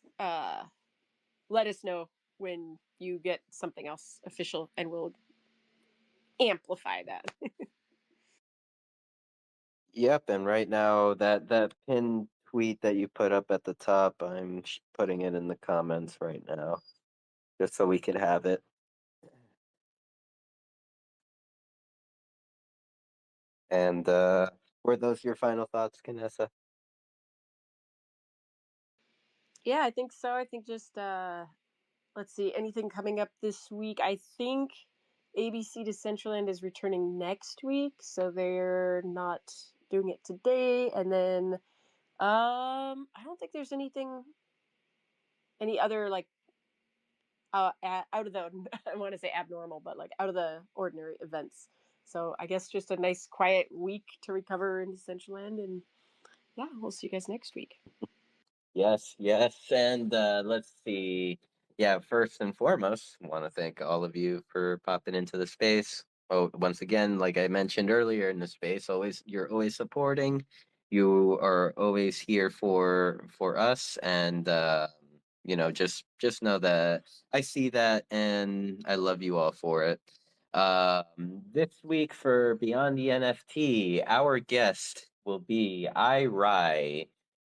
A: let us know when you get something else official, and we'll amplify that.
C: Yep, and right now that pinned tweet that you put up at the top, I'm putting it in the comments right now, just so we could have it. And were those your final thoughts, Kanessa?
A: Yeah, I think so. I think just let's see, anything coming up this week. I think ABC Decentraland is returning next week, so they're not doing it today. And then I don't think there's any other like out of the I want to say abnormal, but like out of the ordinary events. So I guess just a nice quiet week to recover in Decentraland, and yeah, we'll see you guys next week.
C: Yes, yes, and let's see. Yeah, first and foremost, want to thank all of you for popping into the space. Oh, once again, like I mentioned earlier in the space, always you're always supporting. You are always here for us, and just know that I see that, and I love you all for it. This week for Beyond the NFT, our guest will be I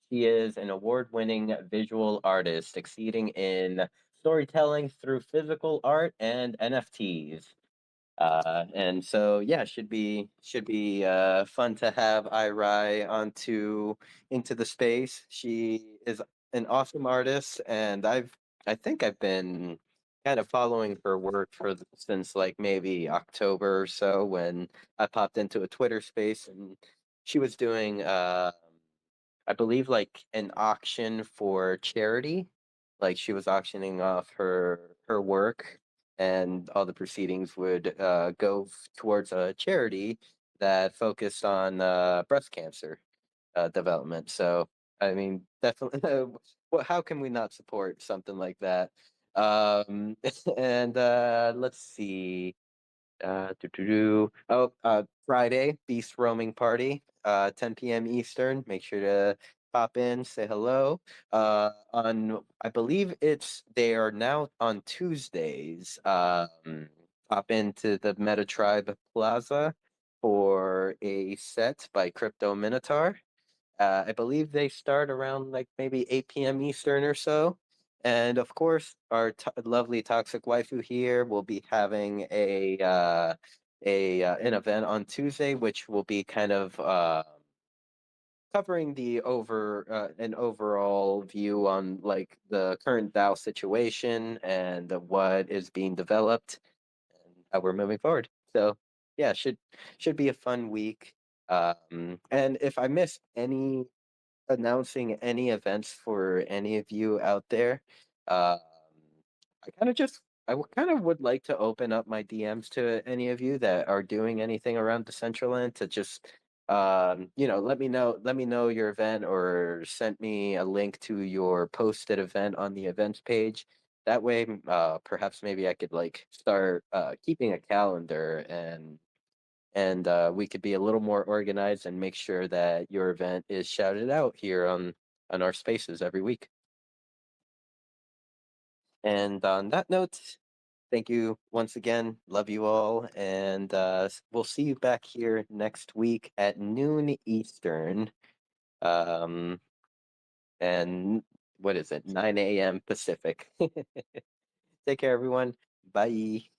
C: She is an award winning visual artist, exceeding in storytelling through physical art and NFTs. And so yeah, should be fun to have Irai onto into the space. She is an awesome artist, and I think I've been kind of following her work since like maybe October or so when I popped into a Twitter space and she was doing I believe like an auction for charity. Like she was auctioning off her work, and all the proceedings would go towards a charity that focused on breast cancer development. So I mean, definitely, well, how can we not support something like that? And let's see. Friday, Beast Roaming Party, 10 p.m. Eastern. Make sure to pop in, say hello. I believe they are now on Tuesdays. Pop into the Meta Tribe Plaza for a set by Crypto Minotaur. I believe they start around like maybe 8 p.m. Eastern or so. And of course, our lovely toxic waifu here will be having an event on Tuesday, which will be kind of covering an overall view on like the current DAO situation and what is being developed and how we're moving forward. So yeah, should be a fun week. And if I missed any announcing any events for any of you out there. Um, I kind of would like to open up my DMs to any of you that are doing anything around Decentraland to just let me know your event or send me a link to your posted event on the events page. That way, perhaps maybe I could like start keeping a calendar and we could be a little more organized and make sure that your event is shouted out here on our spaces every week. And on that note, thank you once again. Love you all, and we'll see you back here next week at noon Eastern. And what is it? 9 a.m. Pacific. Take care, everyone. Bye.